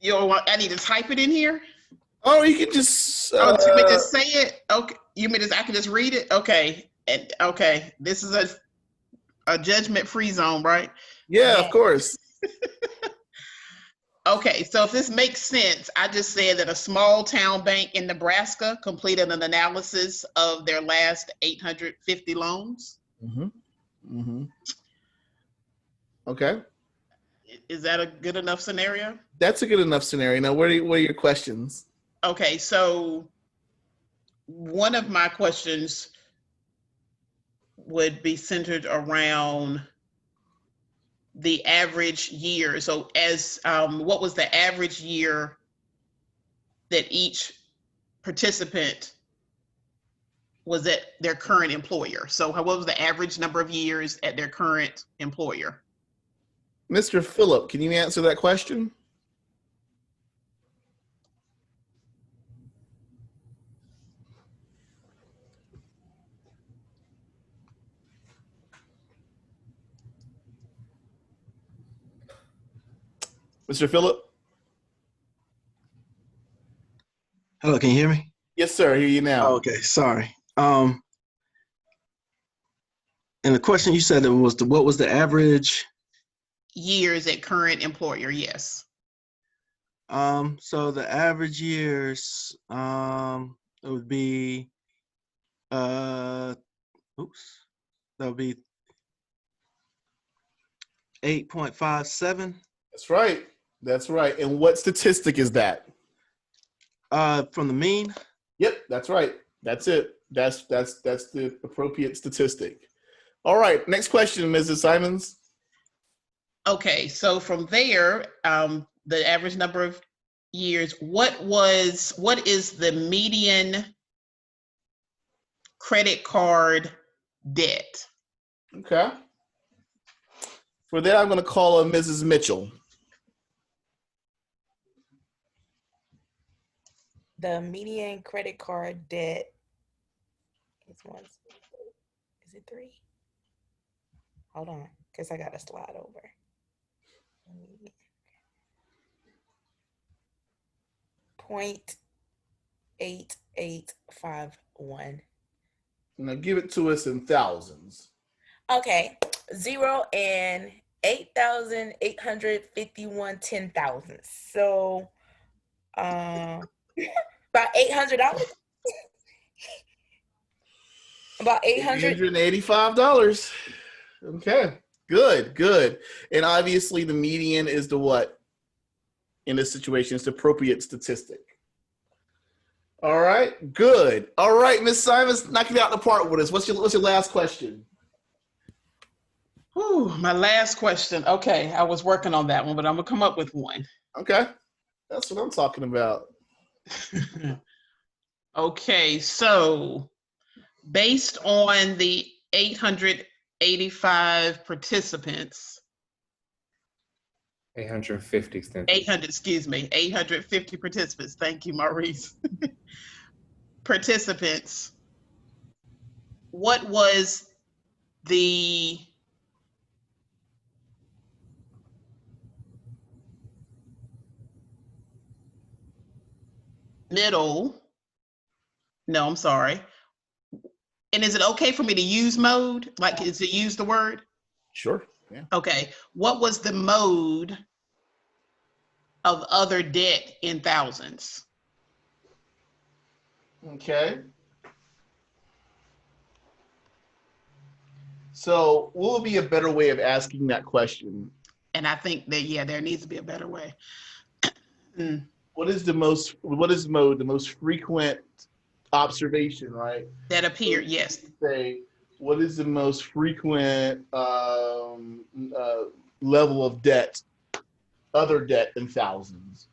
You know what? I need to type it in here. Oh, you can just. Oh, you may just say it. Okay, I can just read it. Okay, and okay, this is a judgment-free zone, right? Yeah, of course. Okay, so if this makes sense, I just said that a small town bank in Nebraska completed an analysis of their last 850 loans. Mm-hmm. Mm-hmm. Okay. Is that a good enough scenario? That's a good enough scenario. Now, what are your questions? Okay, so one of my questions would be centered around the average year. So as what was the average year that each participant was at their current employer? So what was the average number of years at their current employer? Mr. Phillip, can you answer that question? Mr. Phillip? Hello, can you hear me? Yes, sir. I hear you now. Oh, okay, sorry. And the question you said was what was the average? Years at current employer, yes. So the average years, it would be, that would be 8.57. That's right. That's right. And what statistic is that? From the mean. Yep, that's right. That's it. That's the appropriate statistic. All right. Next question, Mrs. Simons. Okay, so from there, the average number of years, what is the median credit card debt? Okay. For that, I'm going to call on Mrs. Mitchell. The median credit card debt is is it 3? Hold on, because I got to slide over. 0.8851. Now give it to us in thousands. Okay, 0 and 8,851 10,000. So, about $800. About $885. Okay. Good, good. And obviously the median is the what? In this situation, it's the appropriate statistic. All right, good. All right, Miss Simons, knocking it out the park with us. What's your last question? Whew, my last question. Okay, I was working on that one, but I'm gonna come up with one. Okay, that's what I'm talking about. Okay, so based on the 885 participants, 850 850 participants. Thank you, Maurice. Participants. What was the middle? No, I'm sorry. And is it okay for me to use mode? Like, is it use the word? Sure. Yeah. Okay. What was the mode of other debt in thousands? Okay. So what would be a better way of asking that question? And I think that, yeah, there needs to be a better way. What is the most frequent observation, right? That appeared, yes. Say, what is the most frequent level of debt, other debt in thousands?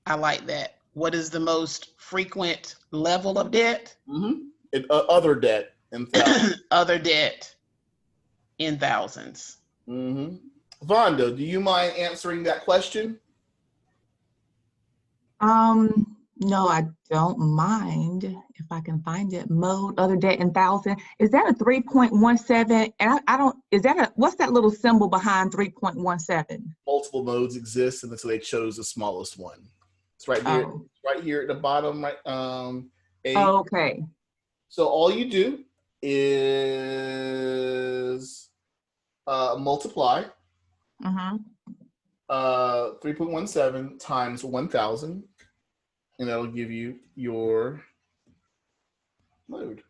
I like that. What is the most frequent level of debt? Mm-hmm. Other debt in thousands. Other debt in thousands. Mm-hmm. Vonda, do you mind answering that question? No, I don't mind if I can find it. Mode, other debt in thousand. Is that a 3.17? And I don't, is that a, what's that little symbol behind 3.17? Multiple modes exist, and so they chose the smallest one. It's right there, right here at the bottom, right? Okay. So all you do is multiply 3.17 times 1,000, and that'll give you your mode.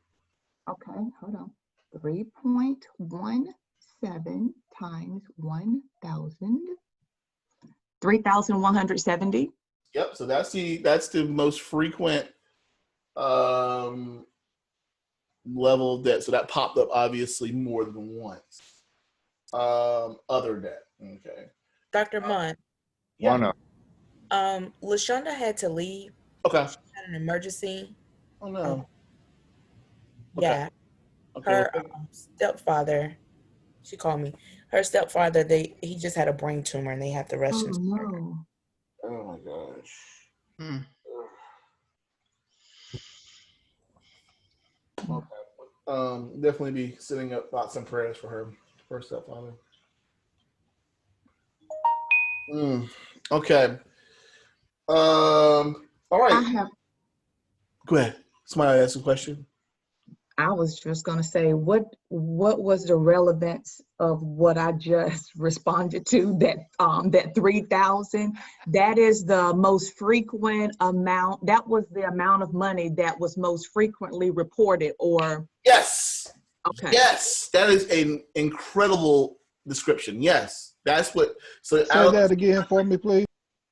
Okay, hold on. 3.17 times 1,000. 3,170. Yep. So that's the most frequent level of debt. So that popped up obviously more than once. Other debt. Okay. Dr. Munn. Yeah. LaShonda had to leave. Okay. She had an emergency. Oh no. Yeah. Okay. Her stepfather, she called me. Her stepfather, he just had a brain tumor and they have to rush him. No. Oh my gosh. Okay. Definitely be sending up thoughts and prayers for her stepfather. Okay. All right. Go ahead. Somebody ask a question. I was just going to say, what was the relevance of what I just responded to, that 3,000? That is the most frequent amount. That was the amount of money that was most frequently reported, or? Yes. Okay. Yes, that is an incredible description. Yes, that's what. So say that again for me, please.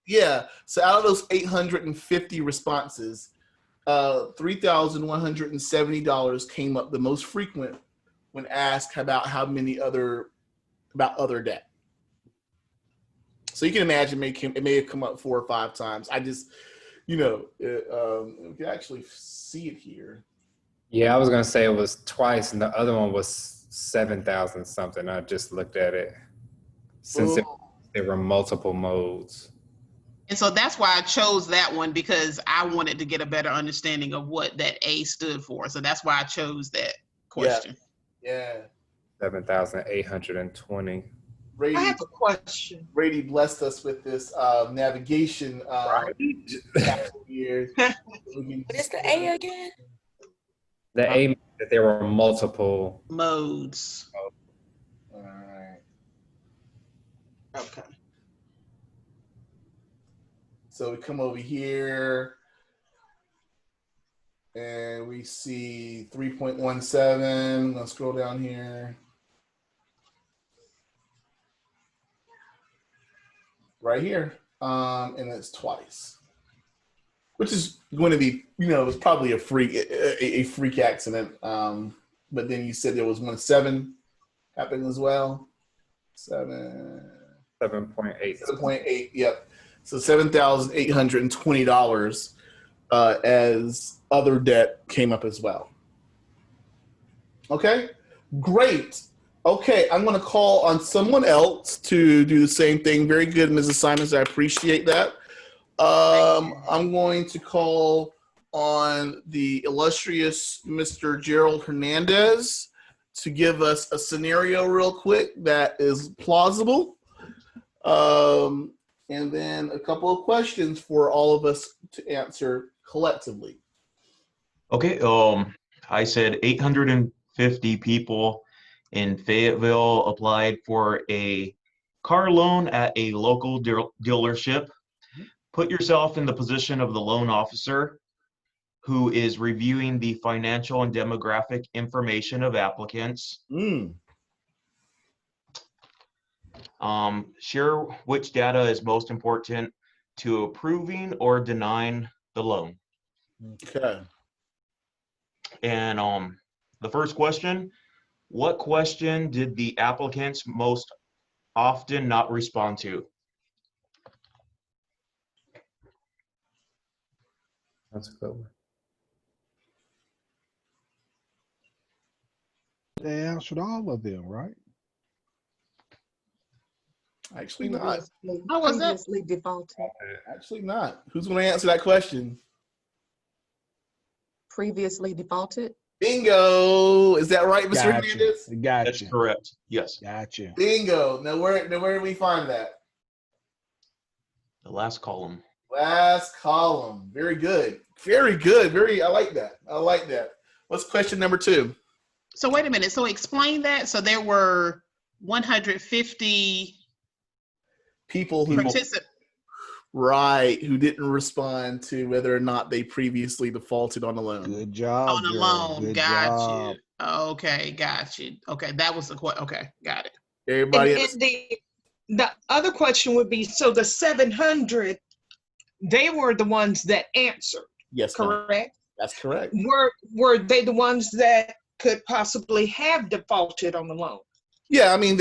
Yeah. So out of those 850 responses, $3,170 came up the most frequent when asked about how many other debt. So you can imagine it may have come up 4 or 5 times. I just, we can actually see it here. Yeah, I was gonna say it was twice, and the other one was 7,000 something. I just looked at it since there were multiple modes. And so that's why I chose that one, because I wanted to get a better understanding of what that A stood for. So that's why I chose that question. Yeah. 7,820. I have a question. Brady blessed us with this navigation years. What is the A again? The A means that there were multiple modes. All right. Okay. So we come over here and we see 3.17. Let's scroll down here. right here, and it's twice, which is going to be, it's probably a freak accident. But then you said there was 1.7 happened as well. 7.8. 7.8. Yep. So $7,820 as other debt came up as well. Okay, great. Okay, I'm going to call on someone else to do the same thing. Very good, Mrs. Simons. I appreciate that. I'm going to call on the illustrious Mr. Gerald Hernandez to give us a scenario real quick that is plausible. And then a couple of questions for all of us to answer collectively. Okay, I said 850 people in Fayetteville applied for a car loan at a local dealership. Put yourself in the position of the loan officer who is reviewing the financial and demographic information of applicants. Share which data is most important to approving or denying the loan. Okay. And the first question, what question did the applicants most often not respond to? That's a good one. They answered all of them, right? Actually not. How was that? Previously defaulted. Actually not. Who's going to answer that question? Previously defaulted. Bingo. Is that right, Mr. Gotcha. Hernandez? That's Gotcha. correct. Yes. Gotcha. Bingo. Now where do we find that? The last column. Last column. Very good. Very good. I like that. I like that. What's question number 2? So wait a minute. So explain that. So there were 150 People who participants. right, who didn't respond to whether or not they previously defaulted on the loan. Good job. On the Gerald. loan. Good Got job. you. Okay, got you. Okay, that was the question. Okay, got it. Everybody And, else? and the other question would be, so the 700, they were the ones that answered, Yes, ma'am. correct? That's correct. Were they the ones that could possibly have defaulted on the loan? Yeah, I mean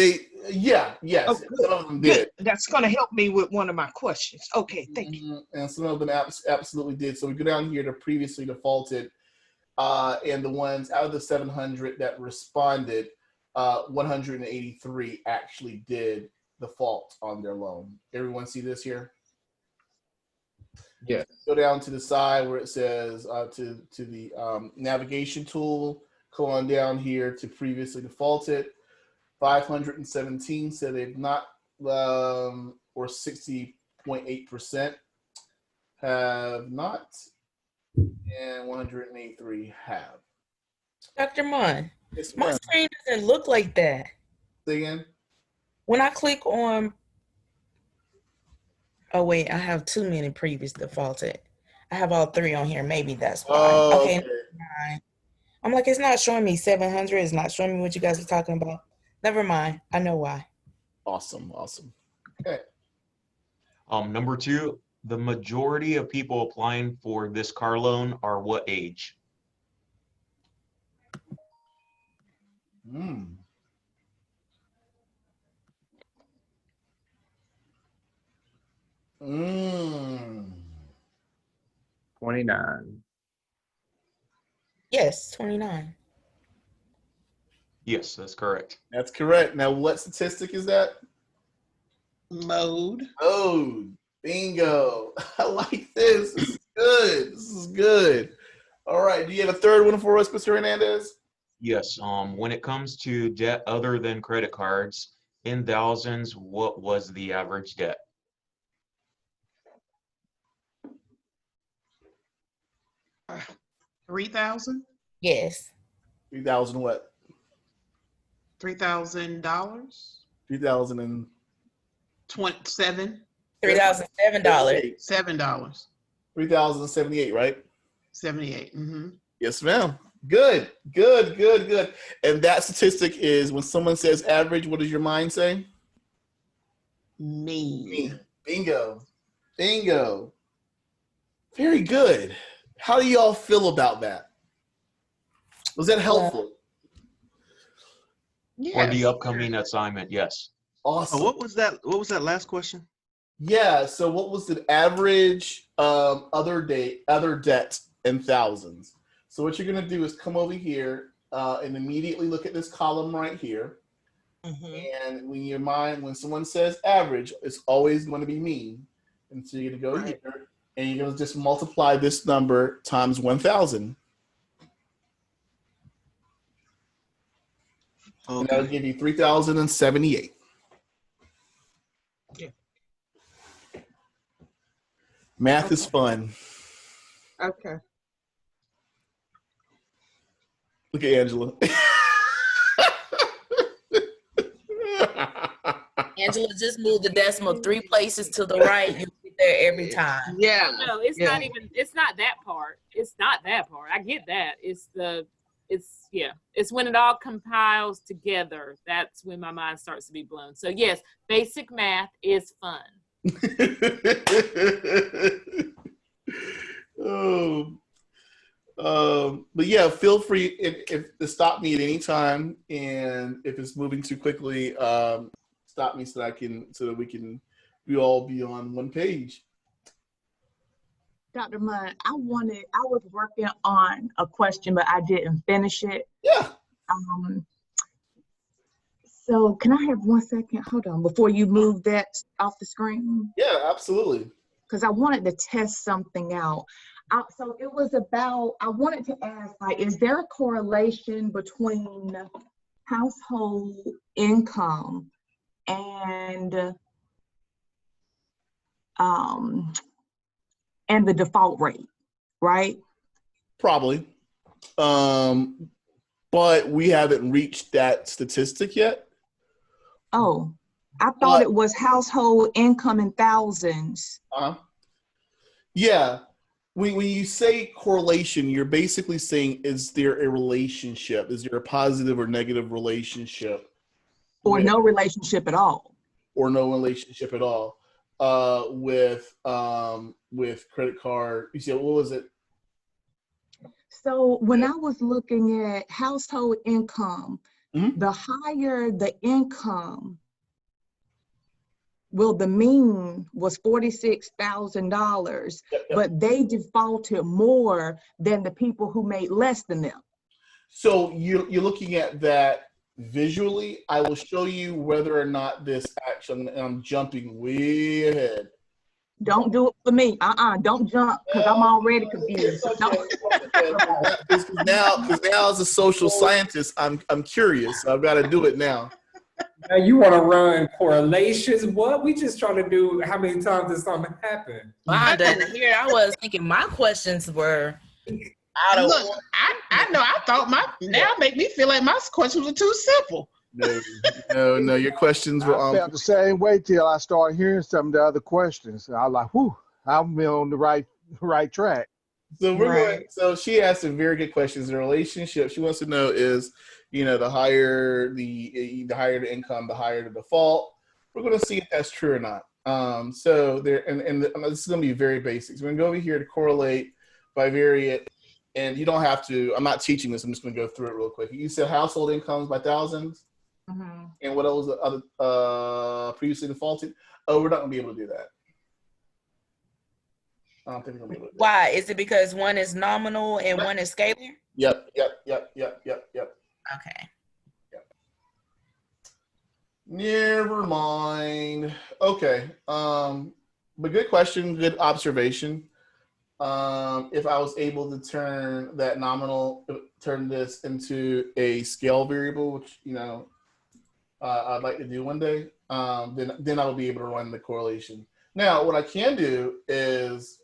yes. Oh, Some of them did. Good. That's going to help me with one of my questions. Okay, thank you. And some of them absolutely did. So we go down here to previously defaulted, and the ones out of the 700 that responded, 183 actually did default on their loan. Everyone see this here? Yeah. Go down to the side where it says to the navigation tool. Go on down here to previously defaulted. 517 said they've not, or 60.8% have not, and 183 have. Dr. Munn, Yes, my ma'am. screen doesn't look like that. Say again? When I click on, oh wait, I have too many previous defaulted. I have all 3 on here. Maybe that's why. Oh, Okay. Fine. I'm like, it's not showing me 700. It's not showing me what you guys are talking about. Never mind. I know why. Awesome. Okay. Number 2, the majority of people applying for this car loan are what age? Hmm. Mm. 29. Yes, 29. Yes, that's correct. That's correct. Now, what statistic is that? Mode. Oh, bingo. I like this. This is good. This is good. All right. Do you have a third one for us, Mr. Hernandez? Yes. When it comes to debt other than credit cards, in thousands, what was the average debt? $3,000? Yes. 3,000 what? $3,000? 3,000 and $27? $3,007. $7. 3,078, right? 78. Mm-hmm. Yes, ma'am. Good. And that statistic is when someone says average, what does your mind say? Mean. Bingo. Bingo. Very good. How do y'all feel about that? Was that helpful? For the Yes. upcoming assignment, yes. Awesome. What was that? What was that last question? Yeah. So, what was the average other debt in thousands? So, what you're gonna do is come over here and immediately look at this column right here. And when someone says average, it's always going to be mean. And so you're gonna go here and you're gonna just multiply this number times 1,000. Okay. And that'll give you 3,078. Yeah. Math is fun. Okay. Look at Angela. Angela, just move the decimal 3 places to the right. You'll be there every time. Yeah. No, it's not even. It's not that part. It's not that part. I get that. It's when it all compiles together. That's when my mind starts to be blown. So yes, basic math is fun. But yeah, feel free if to stop me at any time, and if it's moving too quickly, stop me so that we all be on one page. Dr. Munn, I was working on a question, but I didn't finish it. Yeah. So can I have 1 second? Hold on, before you move that off the screen. Yeah, absolutely. Because I wanted to test something out. So it was about, I wanted to ask, like, is there a correlation between household income and the default rate, right? Probably. But we haven't reached that statistic yet. Oh, I thought it was household income in thousands. Yeah. When you say correlation, you're basically saying, is there a relationship? Is there a positive or negative relationship? Or no relationship at all. Or no relationship at all with credit card. You see, what was it? So when I was looking at household income, the higher the income, well, the mean was $46,000, but they defaulted more than the people who made less than them. So you're looking at that visually. I will show you whether or not this actually, and I'm jumping way ahead. Don't do it for me. Don't jump, because I'm already confused. Because now as a social scientist, I'm curious. So I've got to do it now. Now you want to run correlations? What? We just trying to do how many times did something happen? Wanda, here I was thinking my questions were out of Look, I know. I thought now make me feel like my questions were too simple. No. Your questions were I felt the same way till I started hearing some of the other questions. I was like, whew, I'm on the right track. So so she asked some very good questions. The relationship she wants to know is, the higher the income, the higher the default. We're going to see if that's true or not. So there, and this is going to be very basic. So we're going to go over here to correlate, bivariate, and you don't have to. I'm not teaching this. I'm just going to go through it real quick. You said household incomes by thousands, and what else? The other previously defaulted. Oh, we're not going to be able to do that. I don't think we're going to be able to do that. Why? Is it because one is nominal and one is scalar? Yep. Okay. Yep. Never mind. Okay. But good question, good observation. If I was able to turn this into a scale variable, which I'd like to do one day, then I will be able to run the correlation. Now, what I can do is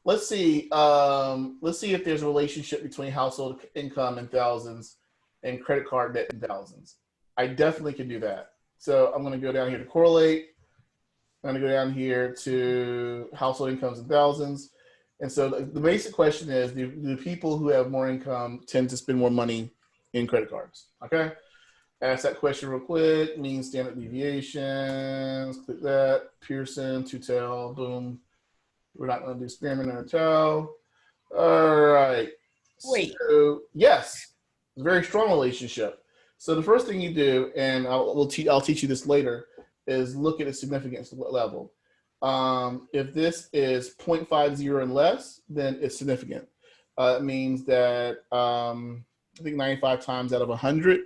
let's see if there's a relationship between household income in thousands and credit card debt in thousands. I definitely can do that. So I'm going to go down here to correlate. I'm going to go down here to household incomes in thousands. And so the basic question is, do people who have more income tend to spend more money in credit cards? Okay. Ask that question real quick. Mean standard deviations. Click that. Pearson, two-tail, boom. We're not going to do Spearman or Tau. All right. Wait. So, yes, very strong relationship. So the first thing you do, and I'll teach you this later, is look at a significance level. If this is 0.50 and less, then it's significant. It means that I think 95 times out of 100,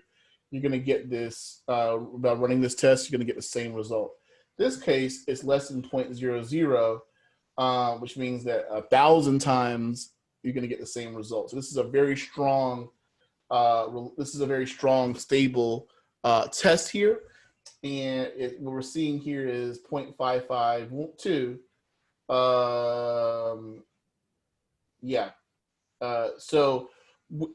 you're going to get this, by running this test, you're going to get the same result. This case is less than 0.00, which means that 1,000 times you're going to get the same result. So this is a very strong, stable test here. And what we're seeing here is 0.5512. Yeah. So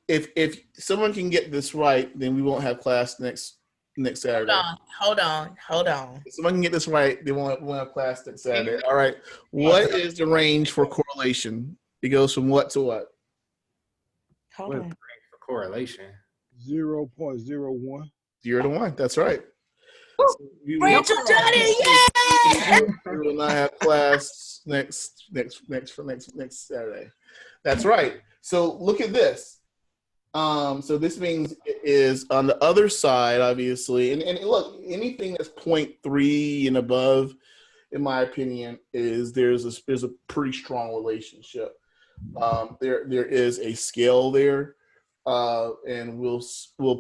if someone can get this right, then we won't have class next Saturday. Hold on. If someone can get this right, they won't have class next Saturday. All right. What is the range for correlation? It goes from what to what? Hold on. For correlation. 0.01. 0 to 1. That's right. Rachel done it! Yay! We will not have class next Saturday. That's right. So look at this. So this means it is on the other side, obviously, and look, anything that's 0.3 and above, in my opinion, there's a pretty strong relationship. There is a scale there, and we'll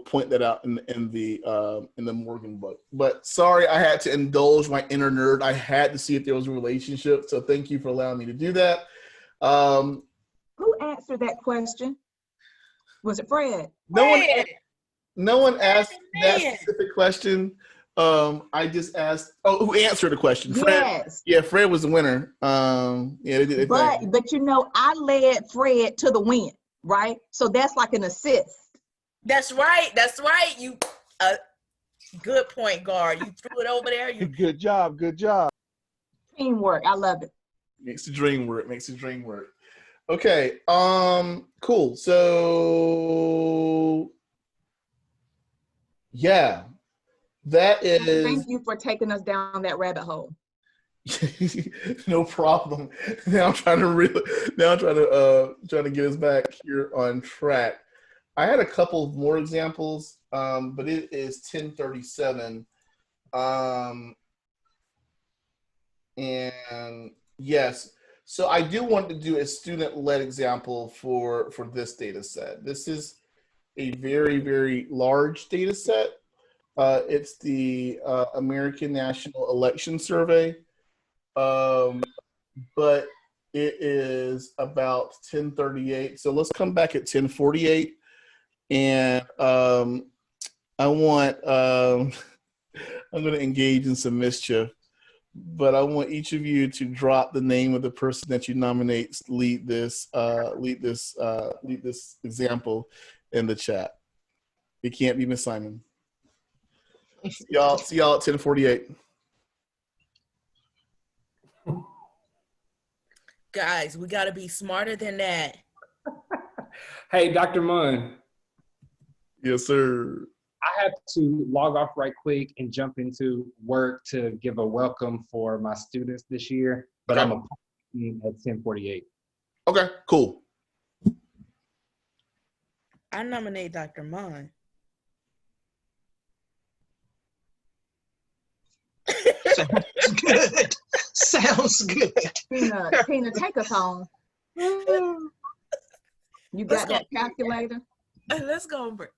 point that out in the Morgan book. But sorry, I had to indulge my inner nerd. I had to see if there was a relationship. So thank you for allowing me to do that. Who answered that question? Was it Fred? No one asked that specific question. I just asked. Oh, who answered the question? Fred. Yes. Yeah, Fred was the winner. Yeah, they did. But you know, I led Fred to the win, right? So that's like an assist. That's right. You, good point, guard. You threw it over there. Good job. Teamwork. I love it. Makes the dream work. Okay. Cool. So yeah, that is. Thank you for taking us down that rabbit hole. No problem. Now I'm trying to get us back here on track. I had a couple more examples, but it is 10:37. And yes, so I do want to do a student-led example for this data set. This is a very, very large data set. It's the American National Election Survey, but it is about 10:38. So let's come back at 10:48, and I want I'm going to engage in some mischief. But I want each of you to drop the name of the person that you nominate lead this example in the chat. It can't be Miss Simon. See y'all at 10:48. Guys, we got to be smarter than that. Hey, Dr. Munn. Yes, sir. I have to log off right quick and jump into work to give a welcome for my students this year, but okay. I'm at 10:48. Okay, cool. I nominate Dr. Munn. Sounds good. Tina, take us home. You got that calculator? Let's go on break.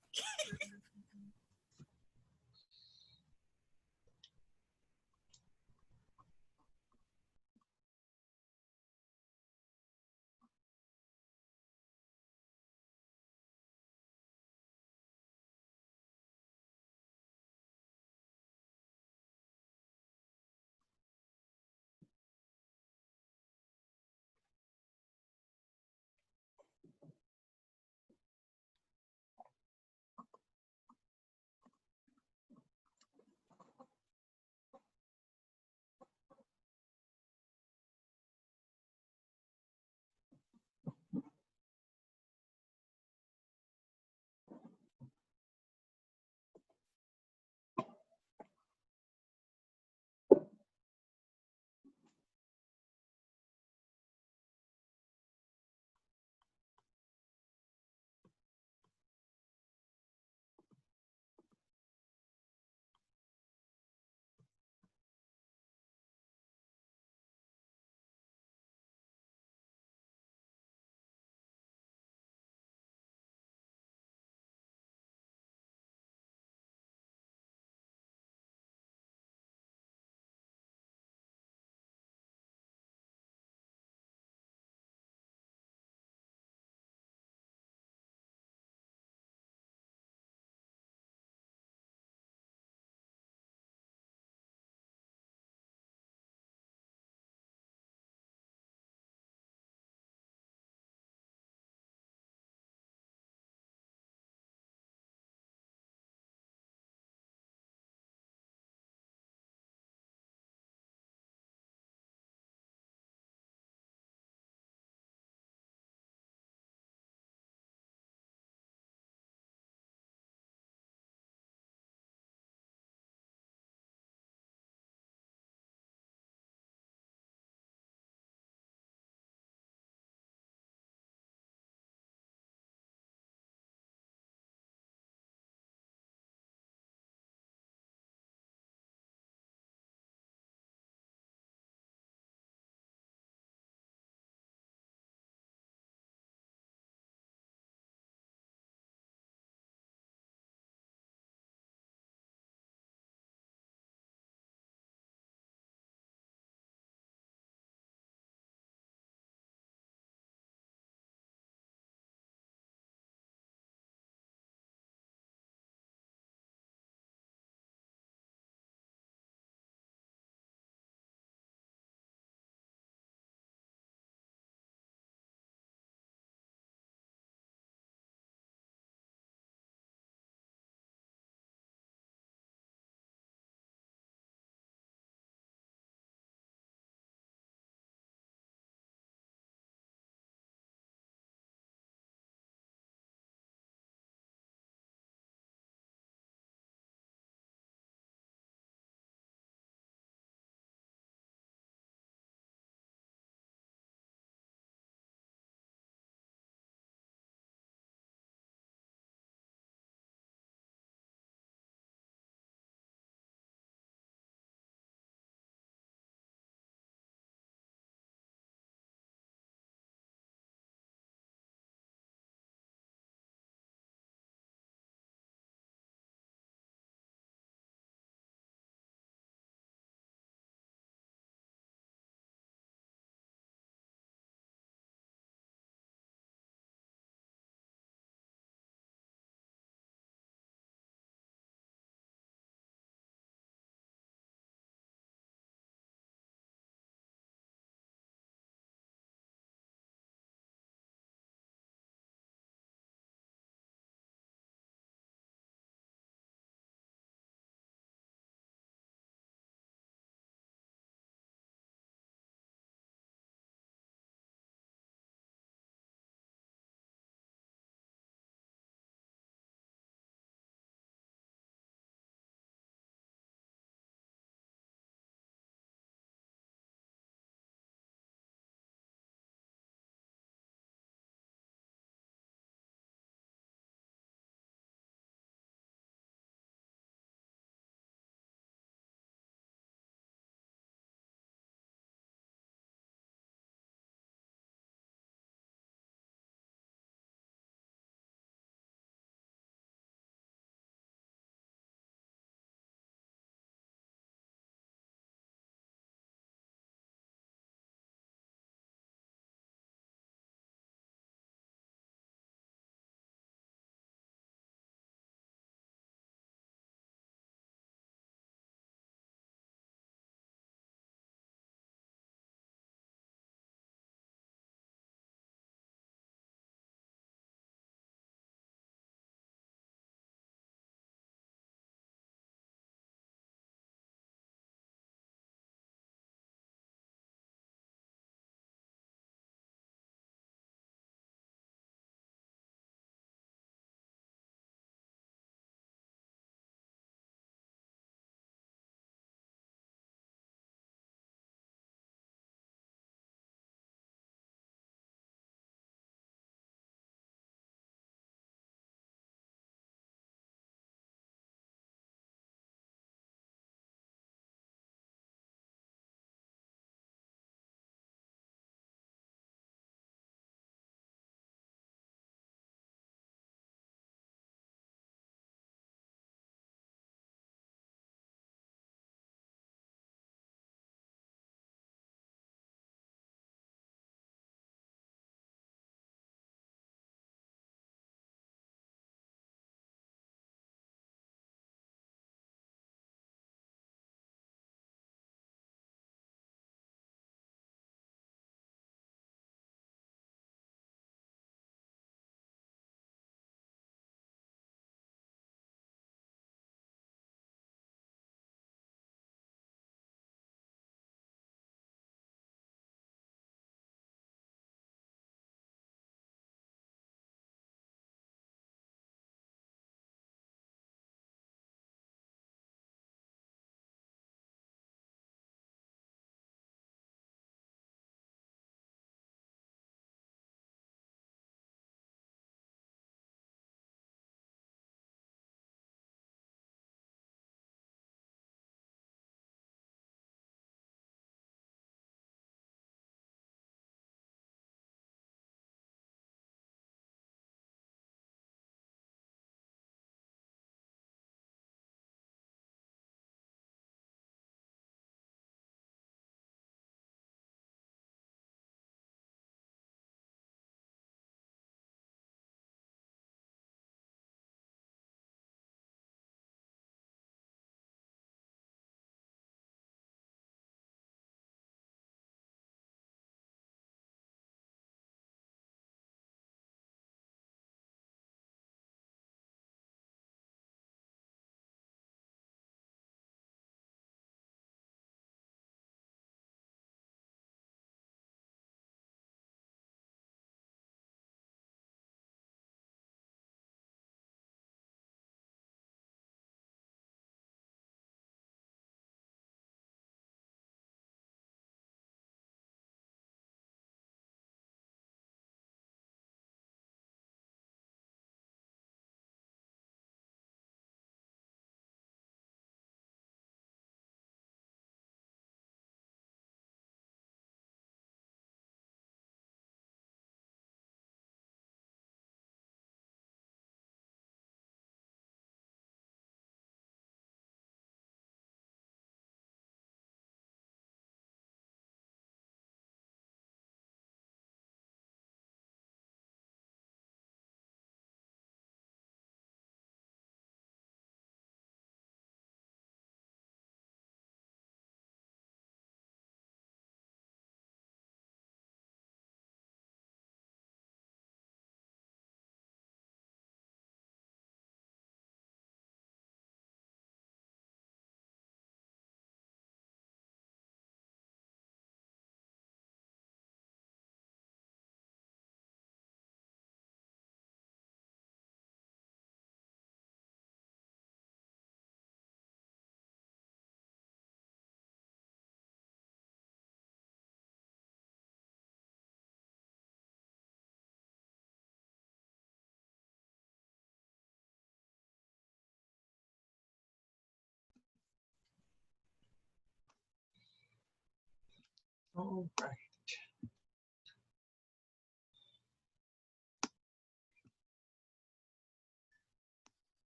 All right.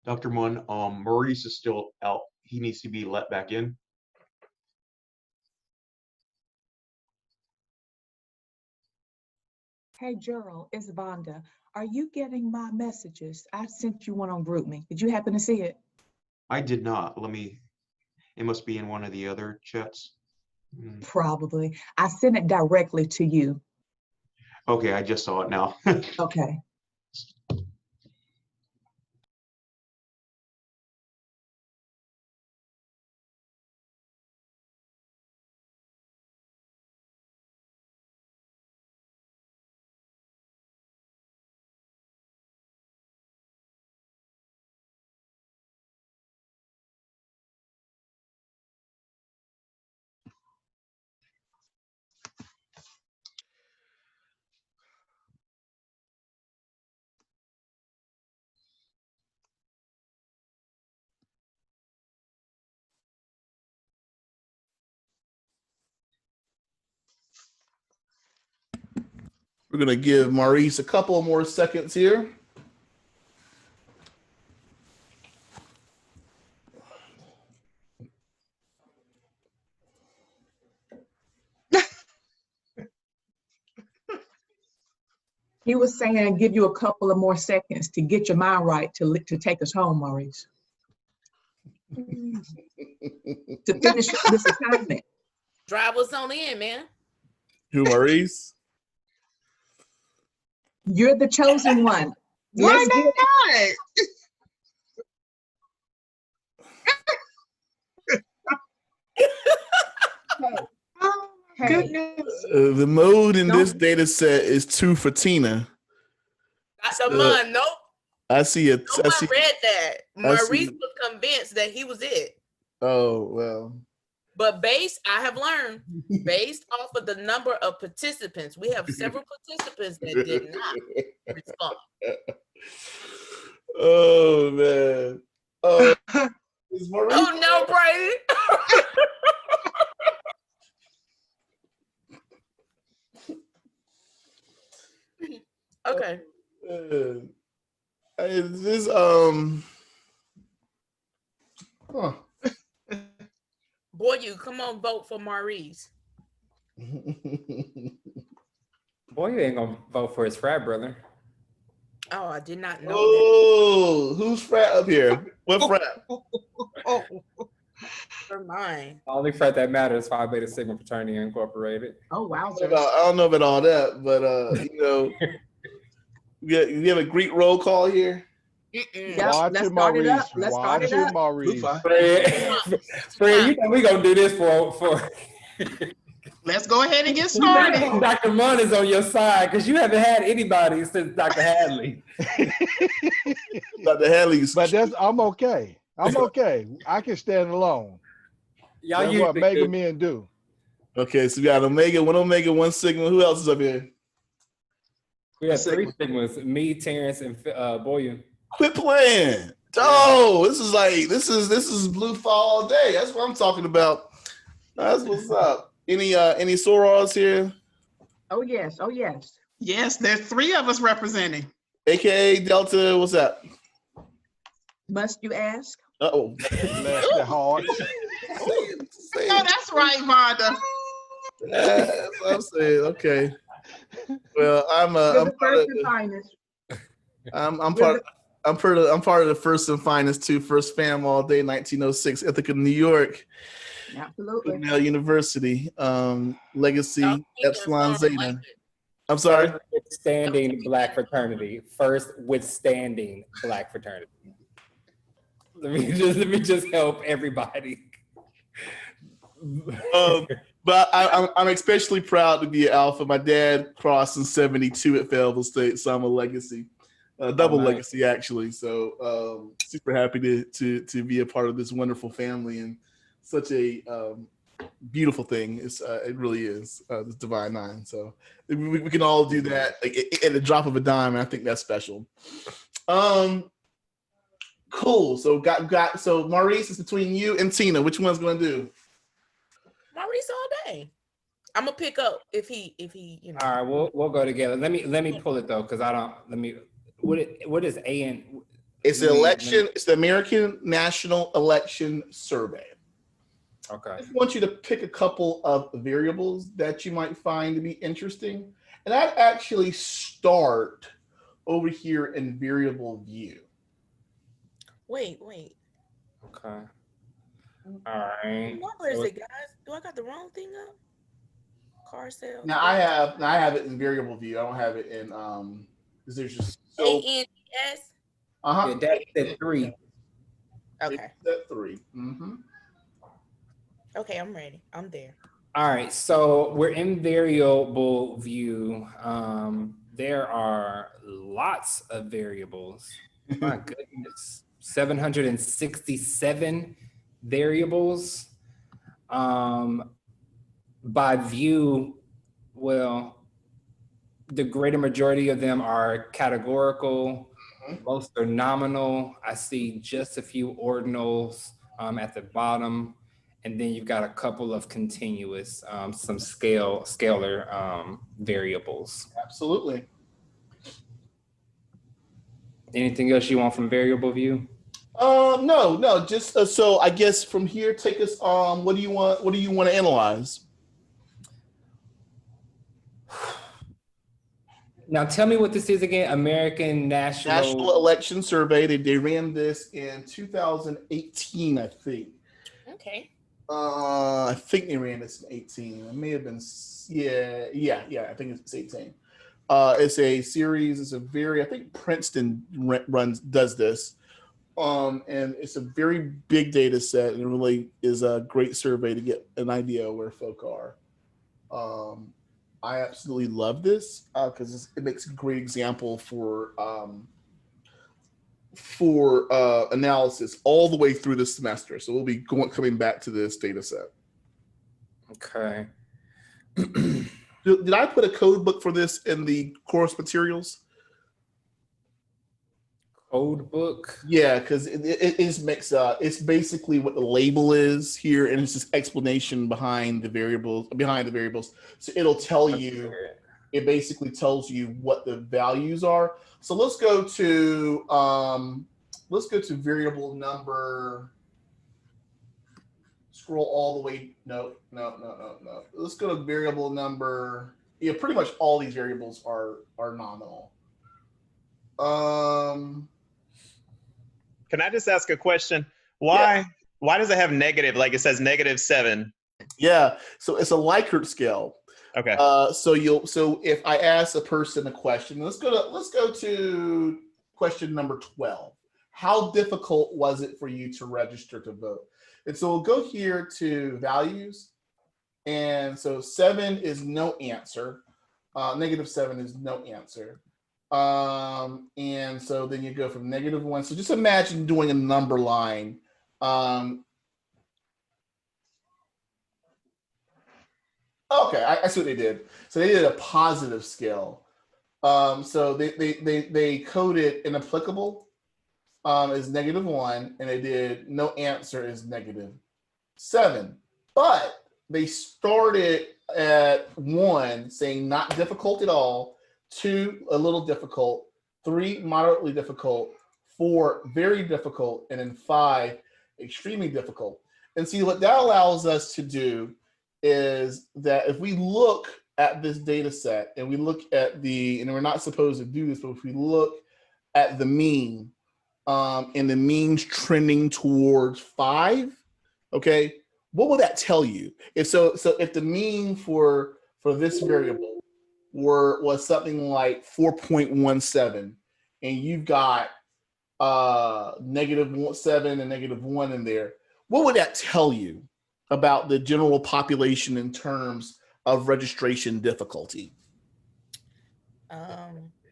Dr. Munn, Maurice is still out. He needs to be let back in. Hey, Gerald, it's Vonda. Are you getting my messages? I sent you one on GroupMe. Did you happen to see it? I did not. It must be in one of the other chats. Probably. I sent it directly to you. Okay, I just saw it now. Okay. We're going to give Maurice a couple more seconds here. He was saying give you a couple of more seconds to get your mind right to take us home, Maurice. To finish this assignment. Drive us on in, man. Who, Maurice? You're the chosen one. Why not? Oh my goodness. The mode in this data set is 2 for Tina. Dr. Munn, nope. I see it. No one read that. Maurice was convinced that he was it. Oh, well. But I have learned, based off of the number of participants, we have several participants that did not respond. Oh, man. Oh, is Maurice oh no, Brady. Okay. Is this, huh. Boy, you come on, vote for Maurice. Boy, you ain't gonna vote for his frat brother. Oh, I did not know that. Who's frat up here? What frat? For mine. The only frat that matters is Phi Beta Sigma Fraternity Incorporated. Oh, wow. I don't know about all that, but, you know, you have a Greek roll call here? Yep, let's start it up. Let's start it up. Fred, you know we gonna do this for. Let's go ahead and get started. Dr. Munn is on your side because you haven't had anybody since Dr. Hadley. Dr. Hadley's. But I'm okay. I'm okay. I can stand alone. Y'all That's what Mega Men do. Okay, so we got Omega, one Sigma. Who else is up here? We have 3 Sigmas: me, Terrence, and Boyu. Quit playing. Oh, this is blue fall all day. That's what I'm talking about. That's what's up. Any sorors here? Oh yes, oh yes. Yes, there's 3 of us representing. AKA Delta, what's that? Must you ask? Uh-oh. Bless the heart. No, that's right, Vonda. That's what I'm saying. Okay. Well, I'm part I'm part of the first and finest two, first fam all day, 1906, Ithaca, New York, Absolutely. Yale University, Legacy, Epsilon Zeta. I'm sorry. First withstanding black fraternity. First withstanding black fraternity. Let me just help everybody. But I'm especially proud to be an Alpha. My dad crossed in '72 at Fayetteville State, so I'm a Legacy, double nice. Legacy actually. So super happy to be a part of this wonderful family and such a beautiful thing. It really is this Divine Nine. So we can all do that like, at the drop of a dime, and I think that's special. Cool. So so Maurice, it's between you and Tina. Which one's going to do? Maurice all day. I'm gonna pick up if he you know. All right, we'll go together. Let me pull it though, because I don't. What is AN? It's an election. It's the American National Election Survey. Okay. I just want you to pick a couple of variables that you might find to be interesting, and I'd actually start over here in variable view. Wait. Okay. All right. What is it, guys? Do I got the wrong thing up? Car sales. Now I have it in variable view. I don't have it in because there's just so ANS. Yeah, that's at 3. Okay. At 3. Mm-hmm. Okay, I'm ready. I'm there. All right, so we're in variable view. There are lots of variables. My goodness, 767 variables. By view, well, the greater majority of them are categorical. Most are nominal. I see just a few ordinals at the bottom. And then you've got a couple of continuous, some scalar variables. Absolutely. Anything else you want from variable view? No. Just so I guess from here, take us on. What do you want to analyze? Now tell me what this is again. American National Election Survey. They ran this in 2018, I think. Okay. I think they ran this in 18. It may have been, yeah. I think it's 18. It's a series. It's a very, I think Princeton does this, and it's a very big data set, and it really is a great survey to get an idea of where folk are. I absolutely love this because it makes a great example for analysis all the way through the semester. So we'll be coming back to this data set. Okay. Did I put a code book for this in the course materials? Code book? Yeah, because it makes it's basically what the label is here, and it's just explanation behind the variables. So it'll tell you. It basically tells you what the values are. So let's go to variable number. Scroll all the way. No. Let's go to variable number. Yeah, pretty much all these variables are nominal. Can I just ask a question? Why does it have negative? Like it says -7. Yeah, so it's a Likert scale. Okay. So if I ask a person a question, let's go to question number 12. How difficult was it for you to register to vote? And so we'll go here to values, and so 7 is no answer. -7 is no answer. And so then you go from -1. So just imagine doing a number line. Okay, I see what they did. So they did a positive scale. So they coded inapplicable as -1, and they did no answer as -7. But they started at 1 saying not difficult at all, 2 a little difficult, 3 moderately difficult, 4 very difficult, and then 5 extremely difficult. And see what that allows us to do is that if we look at this data set and we look at and we're not supposed to do this, but if we look at the mean, and the mean's trending towards 5, okay, what will that tell you? If if the mean for this variable was something like 4.17, and you've got -7 and -1 in there, what would that tell you about the general population in terms of registration difficulty?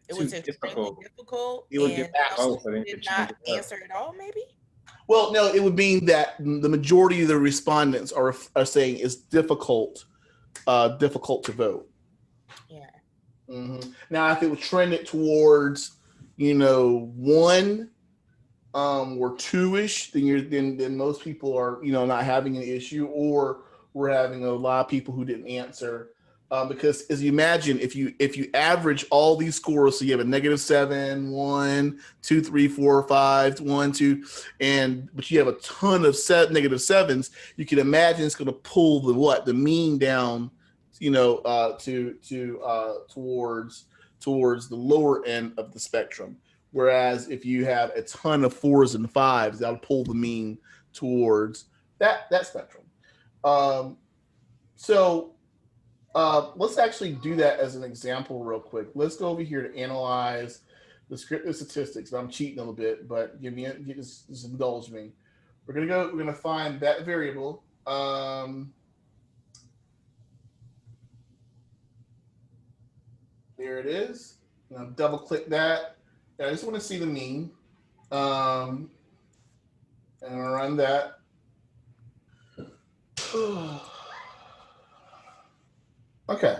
It was extremely difficult, It would and so did not answer at all, maybe? Well, no, it would mean that the majority of the respondents are saying it's difficult to vote. Yeah. Mm-hmm. Now, if it was trended towards, 1 or 2-ish, then most people are not having an issue, or we're having a lot of people who didn't answer. Because as you imagine, if you average all these scores, so you have a -7, 1, 2, 3, 4, 5, 1, 2, but you have a ton of -7s, you can imagine it's going to pull the mean down, towards the lower end of the spectrum. Whereas if you have a ton of 4s and 5s, that'll pull the mean towards that spectrum. Let's actually do that as an example real quick. Let's go over here to analyze descriptive statistics. I'm cheating a little bit, but just indulge me. We're gonna find that variable. There it is. I'm gonna double click that. I just want to see the mean. And I'm gonna run that. Okay.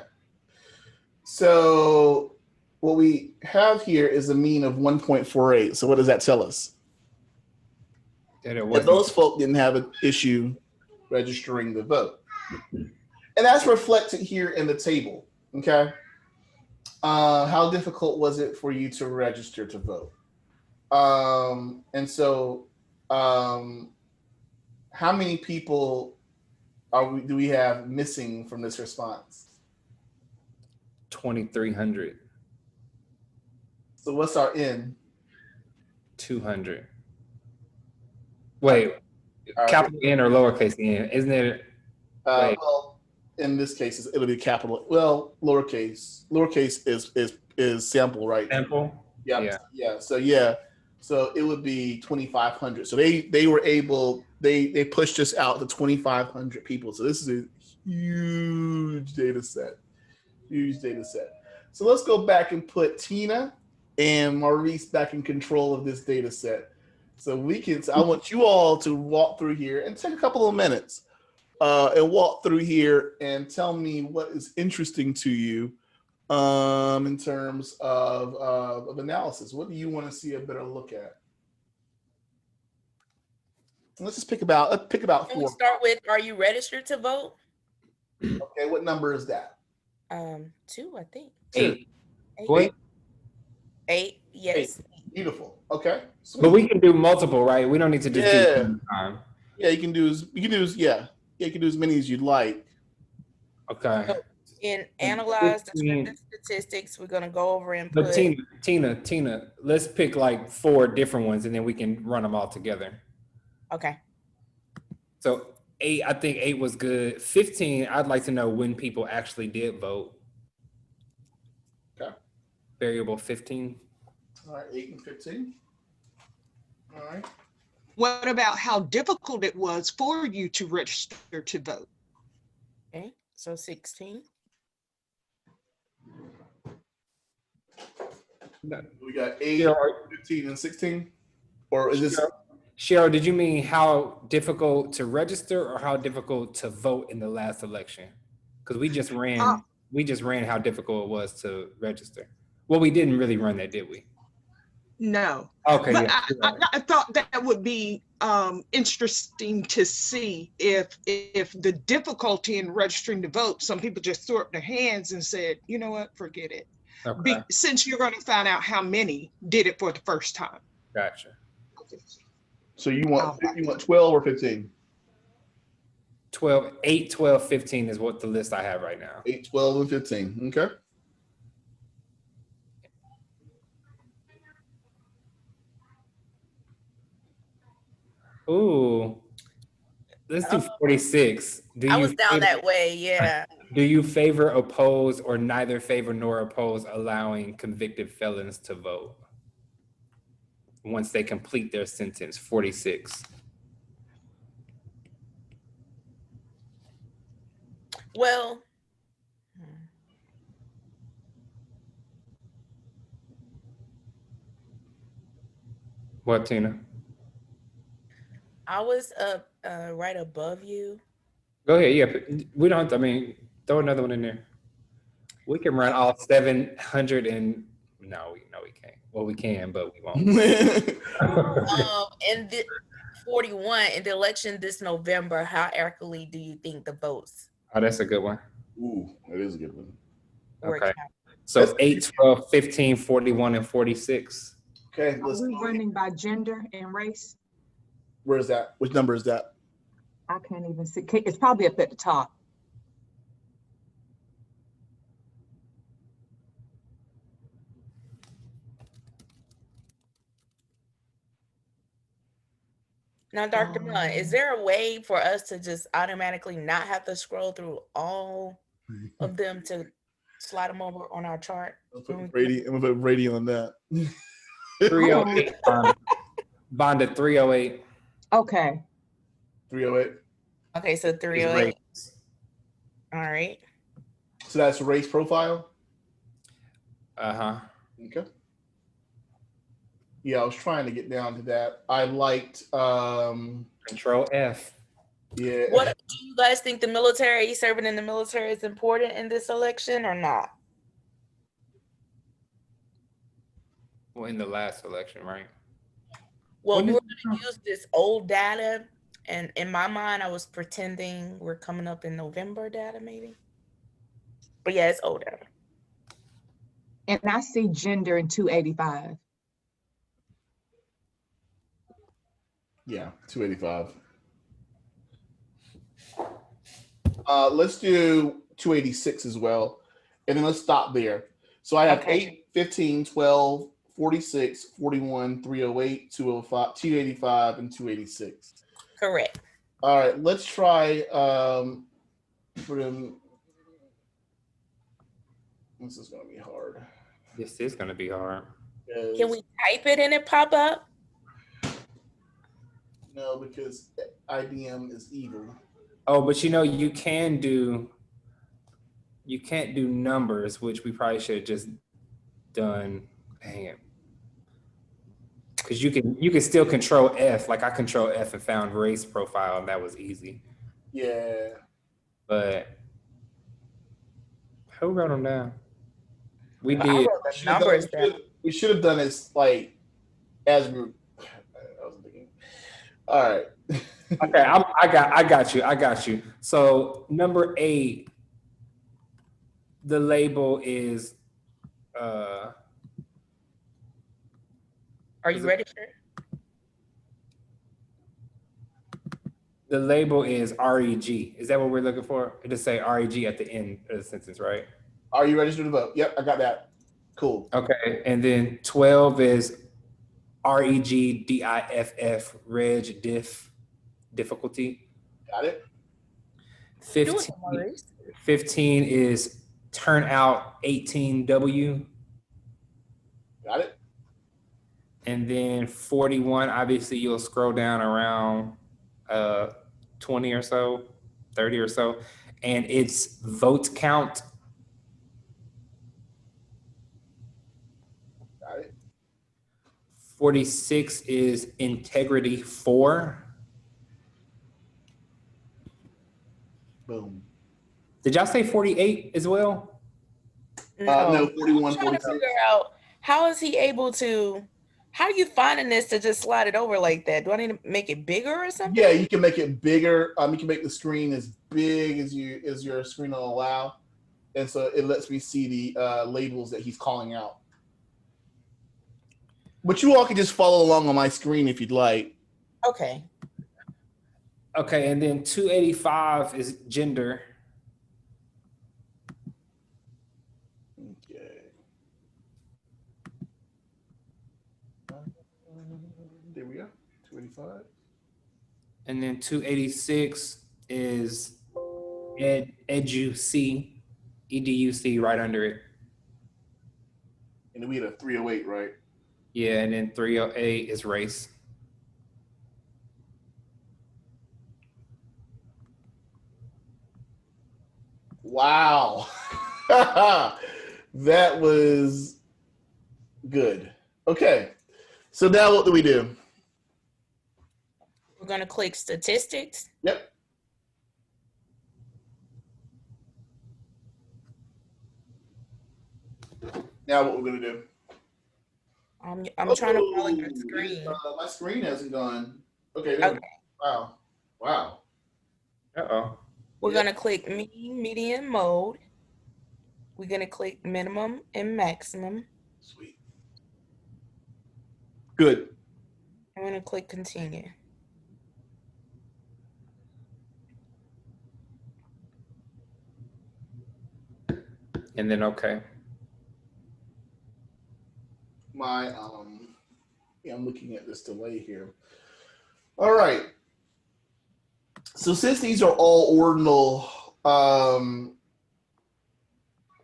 So what we have here is a mean of 1.48. So what does that tell us? That those folk didn't have an issue registering the vote. And that's reflected here in the table, okay? How difficult was it for you to register to vote? How many people do we have missing from this response? 2,300. So what's our N? 200. Wait, capital N or lowercase n? Isn't it? Well, in this case, it'll be capital. Well, lowercase. Lowercase is sample, right? Sample. Yep. Yeah. So it would be 2,500. So they were able. They pushed us out to 2,500 people. So this is a huge data set. So let's go back and put Tina and Maurice back in control of this data set. So I want you all to walk through here and take a couple of minutes and walk through here and tell me what is interesting to you in terms of analysis. What do you want to see a better look at? Let's just pick about Can 4. we start with, are you registered to vote? Okay, what number is that? 2, I think. 8. 8. What? 8, yes. 8. Beautiful. Okay. Sweet. But we can do multiple, right? We don't need to just do one time. Yeah, you can do as many as you'd like. Okay. So in analyze descriptive statistics, we're gonna go over and put. But Tina, let's pick like 4 different ones and then we can run them all together. Okay. So 8, I think 8 was good. 15, I'd like to know when people actually did vote. Okay. Variable 15. All right, 8 and 15. All right. What about how difficult it was for you to register to vote? Okay, so 16. We got 8, 15, and 16? Or is this? Cheryl, did you mean how difficult to register or how difficult to vote in the last election? Because we just ran how difficult it was to register. Well, we didn't really run that, did we? No. Okay. But Yeah. I thought that would be interesting to see if the difficulty in registering to vote, some people just threw up their hands and said, you know what, forget it. Okay. Since you're going to find out how many did it for the first time. Gotcha. So you want 12 or 15? 12, 8, 12, 15 is what the list I have right now. 8, 12, and 15. Okay. Ooh. Let's do 46. I was down that way, yeah. Do you favor, oppose, or neither favor nor oppose allowing convicted felons to vote once they complete their sentence? 46. Well, What, Tina? I was up right above you. Go ahead. Yeah, we don't. I mean, throw another one in there. We can run all 700 and no, we can't. Well, we can, but we won't. In the 41 in the election this November, how accurately do you think the votes? Oh, that's a good one. Ooh, that is a good one. Okay. So 8, 12, 15, 41, and 46. Okay. Are we running by gender and race? Where is that? Which number is that? I can't even see. It's probably up at the top. Now, Dr. Munn, is there a way for us to just automatically not have to scroll through all of them to slide them over on our chart? I'm gonna put Brady on that. 308. Bonded 308. Okay. 308. Okay, so 308. All right. So that's race profile? Uh-huh. Okay. Yeah, I was trying to get down to that. I liked Control F. Yeah. What do you guys think the military, serving in the military is important in this election or not? Well, in the last election, right? Well, we're going to use this old data, and in my mind, I was pretending we're coming up in November data, maybe. But yeah, it's old data. And I see gender in 285. Yeah, 285. Let's do 286 as well. And then let's stop there. So I have 8, 15, 12, 46, 41, 308, 205, 285, and 286. Correct. All right, let's try for them. This is going to be hard. This is going to be hard. Can we type it and it pop up? No, because IBM is evil. Oh, but you know, you can't do numbers, which we probably should have just done. Dang it. Because you can still control F. Like I control F and found race profile, and that was easy. Yeah. But who wrote them down? We I did. wrote the numbers down. We should have done this like as we. I was thinking. All right. Okay, I got you. So number 8, the label is. Are you ready, sir? The label is REG. Is that what we're looking for? It just say REG at the end of the sentence, right? Are you registered to vote? Yep, I got that. Cool. Okay, and then 12 is REGDIFF, reg diff, difficulty. Got it. 15 is turnout 18W. Got it. And then 41, obviously you'll scroll down around 20 or so, 30 or so, and it's vote count. Got it. 46 is integrity 4. Boom. Did y'all say 48 as well? No, 41, I'm trying 46. to figure out how is he able to. How are you finding this to just slide it over like that? Do I need to make it bigger or something? Yeah, you can make it bigger. You can make the screen as big as your screen will allow, and so it lets me see the labels that he's calling out. But you all can just follow along on my screen if you'd like. Okay. Okay, and then 285 is gender. Okay. There we go. 285. And then 286 is EDUC, EDUC right under it. And then we had a 308, right? Yeah, and then 308 is race. Wow. That was good. Okay. So now what do we do? We're going to click statistics. Yep. Now what we're going to do? I'm trying to follow your screen. My screen hasn't gone. Okay. There we go. Wow. Uh-oh. We're going to click mean, median, mode. We're going to click minimum and maximum. Sweet. Good. I'm going to click continue. And then okay. I'm looking at this delay here. All right. So since these are all ordinal or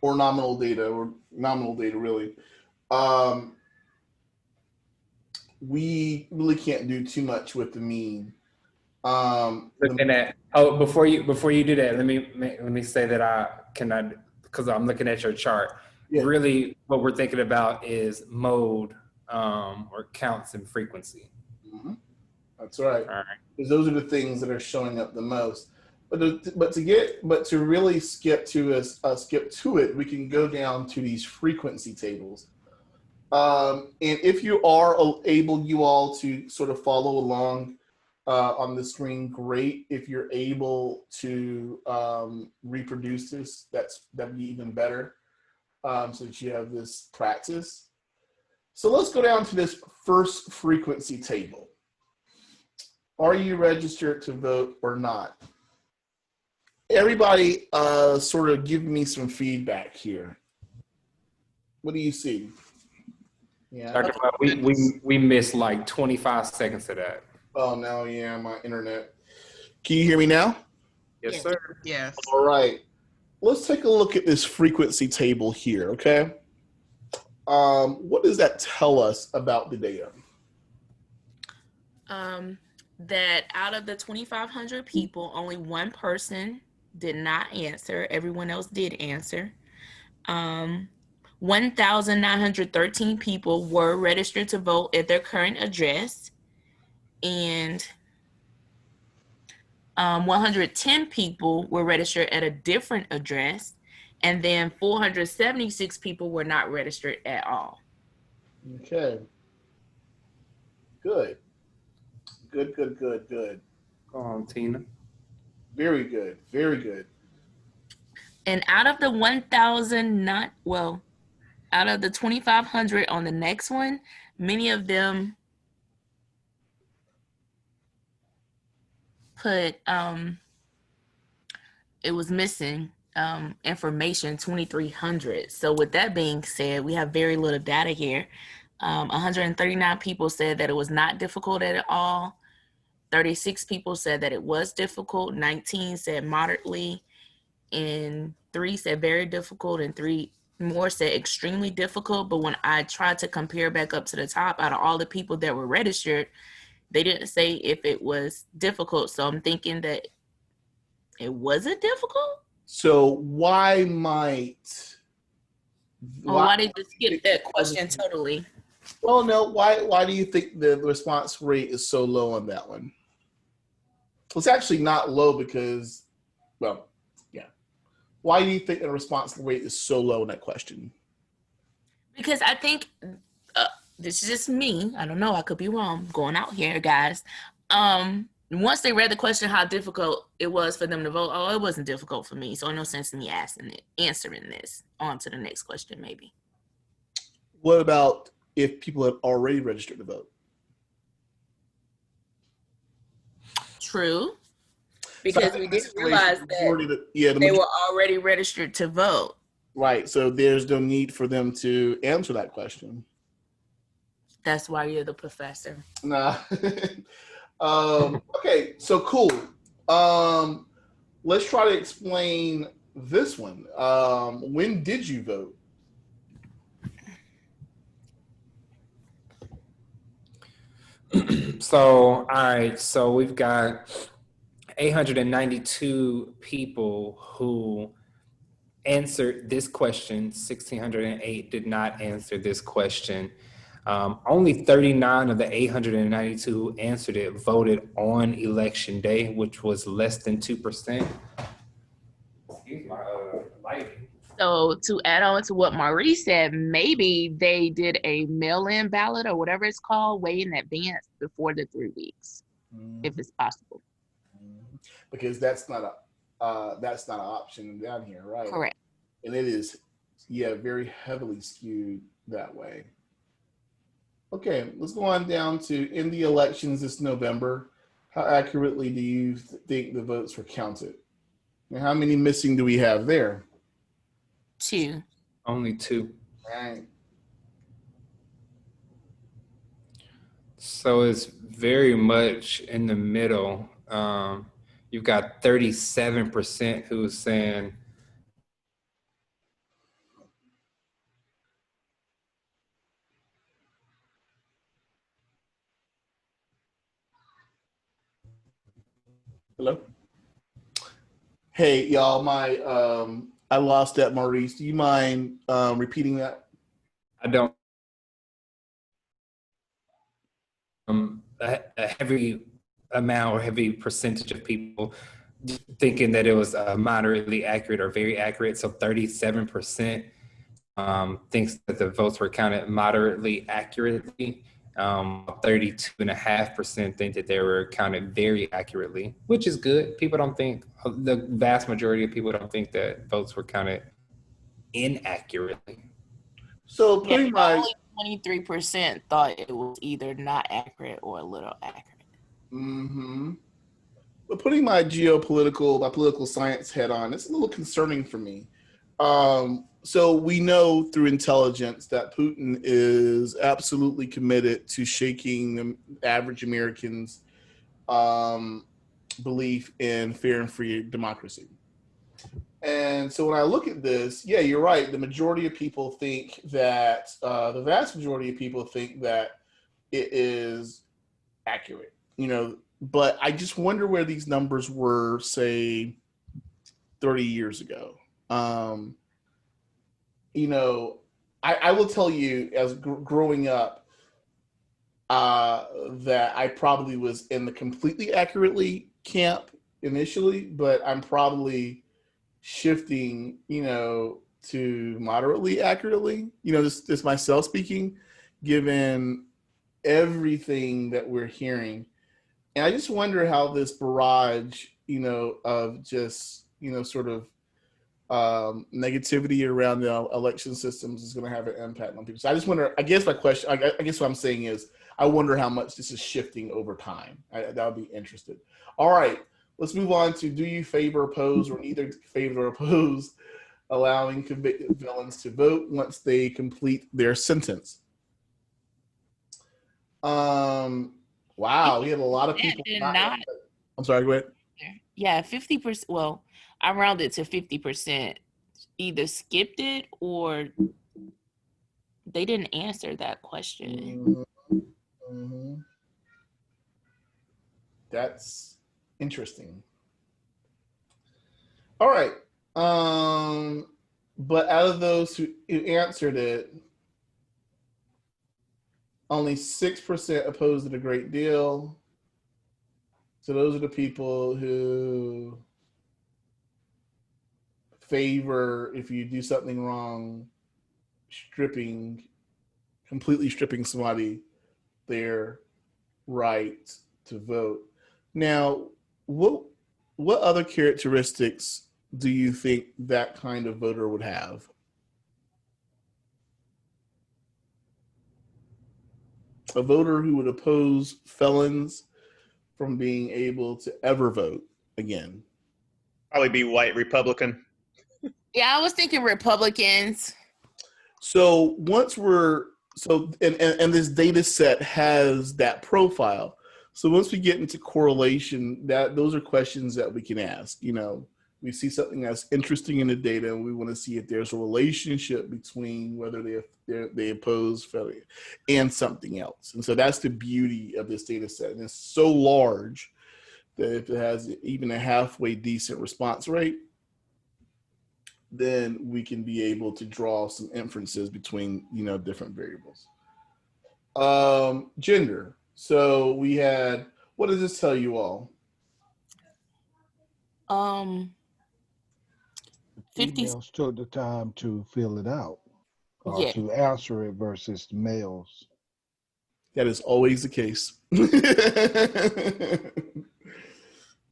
nominal data really, we really can't do too much with the mean. Before you do that, let me say that I cannot, because I'm looking at your chart. Yeah. Really, what we're thinking about is mode or counts and frequency. Mm-hmm. That's right. All right. Because those are the things that are showing up the most. But to really skip to it, we can go down to these frequency tables. And if you are able, you all, to sort of follow along on the screen, great. If you're able to reproduce this, that'd be even better, so that you have this practice. So let's go down to this first frequency table. Are you registered to vote or not? Everybody sort of give me some feedback here. What do you see? Yeah. Dr. Bob, we missed like 25 seconds of that. Oh, no, yeah, my internet. Can you hear me now? Yes, sir. Yes. All right. Let's take a look at this frequency table here, okay? What does that tell us about the data? That out of the 2,500 people, only one person did not answer. Everyone else did answer. 1,913 people were registered to vote at their current address, and 110 people were registered at a different address, and then 476 people were not registered at all. Okay. Good. Good. Go on, Tina. Very good. Very good. And out of the 2,500 on the next one, many of them put it was missing information, 2,300. So with that being said, we have very little data here. 139 people said that it was not difficult at all. 36 people said that it was difficult. 19 said moderately, and 3 said very difficult, and 3 more said extremely difficult. But when I tried to compare back up to the top, out of all the people that were registered, they didn't say if it was difficult. So I'm thinking that it wasn't difficult. So why did you skip that question totally? Well, no. Why do you think the response rate is so low on that one? It's actually not low because, well, yeah. Why do you think the response rate is so low in that question? Because I think, this is just me. I don't know. I could be wrong. I'm going out here, guys. Once they read the question, how difficult it was for them to vote, it wasn't difficult for me. So no sense in me answering this. On to the next question, maybe. What about if people have already registered to vote? True. Because we didn't realize that they were already registered to vote. Right. So there's no need for them to answer that question. That's why you're the professor. Nah. Okay, so cool. Let's try to explain this one. When did you vote? So, all right. So we've got 892 people who answered this question. 1,608 did not answer this question. Only 39 of the 892 who answered it voted on election day, which was less than 2%. Excuse my lighting. So to add on to what Maurice said, maybe they did a mail-in ballot or whatever it's called way in advance before the 3 weeks, if it's possible. Because that's not an option down here, right? Correct. And it is, very heavily skewed that way. Okay, let's go on down to in the elections this November. How accurately do you think the votes were counted? And how many missing do we have there? 2. Only 2. Right. So it's very much in the middle. You've got 37% who's saying Hello? Hey, y'all, I lost that, Maurice. Do you mind repeating that? I don't. A heavy amount or heavy percentage of people thinking that it was moderately accurate or very accurate. So 37% thinks that the votes were counted moderately accurately. 32.5% think that they were counted very accurately, which is good. People don't think, the vast majority of people don't think that votes were counted inaccurately. So putting only 23% thought it was either not accurate or a little accurate. Mm-hmm. But putting my political science head on, it's a little concerning for me. So we know through intelligence that Putin is absolutely committed to shaking the average American's belief in fair and free democracy. And so when I look at this, you're right. The majority of people think that, the vast majority of people think that it is accurate, but I just wonder where these numbers were, say, 30 years ago. I will tell you, as growing up, that I probably was in the completely accurately camp initially, but I'm probably shifting, to moderately accurately. This myself speaking, given everything that we're hearing. And I just wonder how this barrage, of just, sort of negativity around the election systems is going to have an impact on people. So I just wonder, I guess what I'm saying is, I wonder how much this is shifting over time. That would be interested. All right, let's move on to, do you favor, oppose, or neither favor or oppose allowing convicted felons to vote once they complete their sentence? Wow, we have a lot of people. I'm sorry, go ahead. Yeah, 50%. Well, I rounded to 50%. Either skipped it or they didn't answer that question. Mm-hmm. That's interesting. All right. But out of those who answered it, only 6% opposed it a great deal. So those are the people who favor, if you do something wrong, completely stripping somebody their right to vote. Now, what other characteristics do you think that kind of voter would have? A voter who would oppose felons from being able to ever vote again. Probably be white Republican. Yeah, I was thinking Republicans. So once and this data set has that profile. So once we get into correlation, those are questions that we can ask. We see something that's interesting in the data, and we want to see if there's a relationship between whether they oppose failure and something else. And so that's the beauty of this data set. And it's so large that if it has even a halfway decent response rate, then we can be able to draw some inferences between different variables. Gender. So we had, what does this tell you all? 50. Females took the time to fill it out or Yeah. to answer it versus males. That is always the case.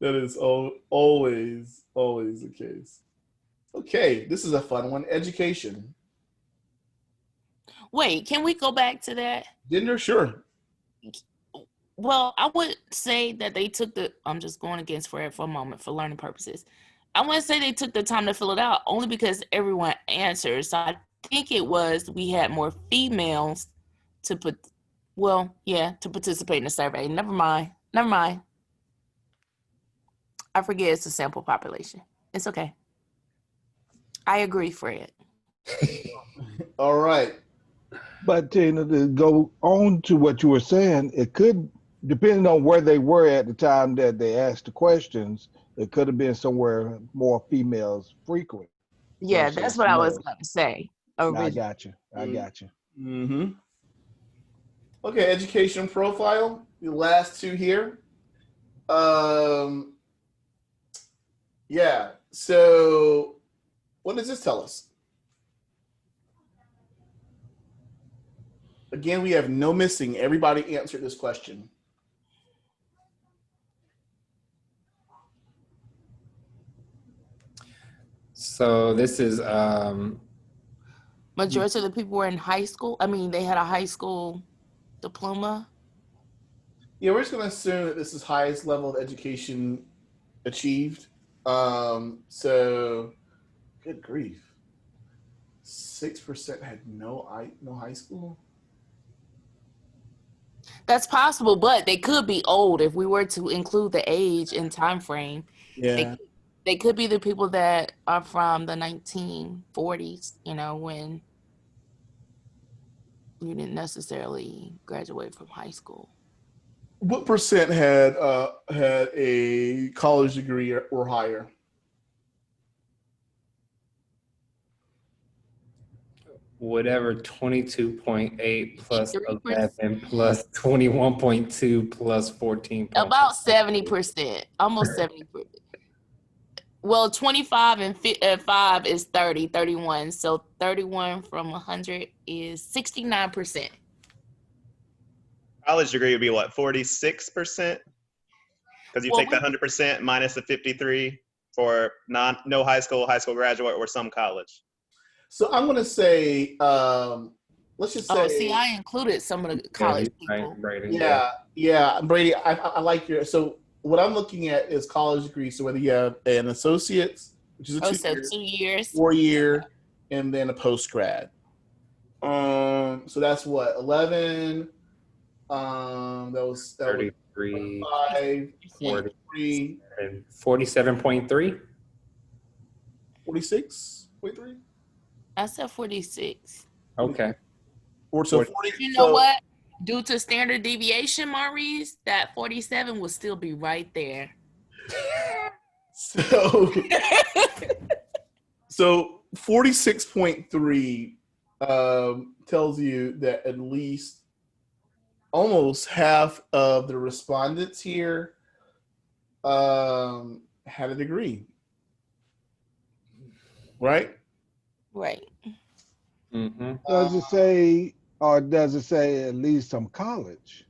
That is always the case. Okay, this is a fun one. Education. Wait, can we go back to that? Gender, sure. Well, I would say that they took I'm just going against for it for a moment for learning purposes. I want to say they took the time to fill it out only because everyone answered. So I think it was we had more females to participate in the survey. Never mind. I forget it's a sample population. It's okay. I agree, Fred. All right. But Tina, to go on to what you were saying, it could, depending on where they were at the time that they asked the questions, it could have been somewhere more females frequent. Yeah, that's what I was going to say. I got you. Mm-hmm. Okay, education profile. The last two here. Yeah. So, what does this tell us? Again, we have no missing. Everybody answered this question. So this is majority of the people were in high school. I mean, they had a high school diploma. Yeah, we're just going to assume that this is highest level of education achieved. So, good grief. 6% had no high school. That's possible, but they could be old if we were to include the age and time frame. Yeah. They could be the people that are from the 1940s, when you didn't necessarily graduate from high school. What percent had a college degree or higher? Whatever 22.8 plus 11 plus 21.2 plus 14. About 70%, almost 70%. Well, 25 and 5 is 30, 31. So 31 from 100 is 69%. College degree would be what, 46%? Because you take the 100% minus the 53 for no high school graduate, or some college. So I'm going to say, let's just say. Oh, see, I included some of the college people. Brady, yeah, Brady. I like your. So what I'm looking at is college degree. So whether you have an associate's, which is a 2 years, 4 year, and then a post grad. So that's what 11. That was 33, 43, 47.3, 46.3. I said 46. Okay. Or so 40. You know what? Due to standard deviation, Maurice, that 47 will still be right there. So 46.3 tells you that at least almost half of the respondents here had a degree. Right? Right. Mm-hmm. Does it say, or does it say at least some college?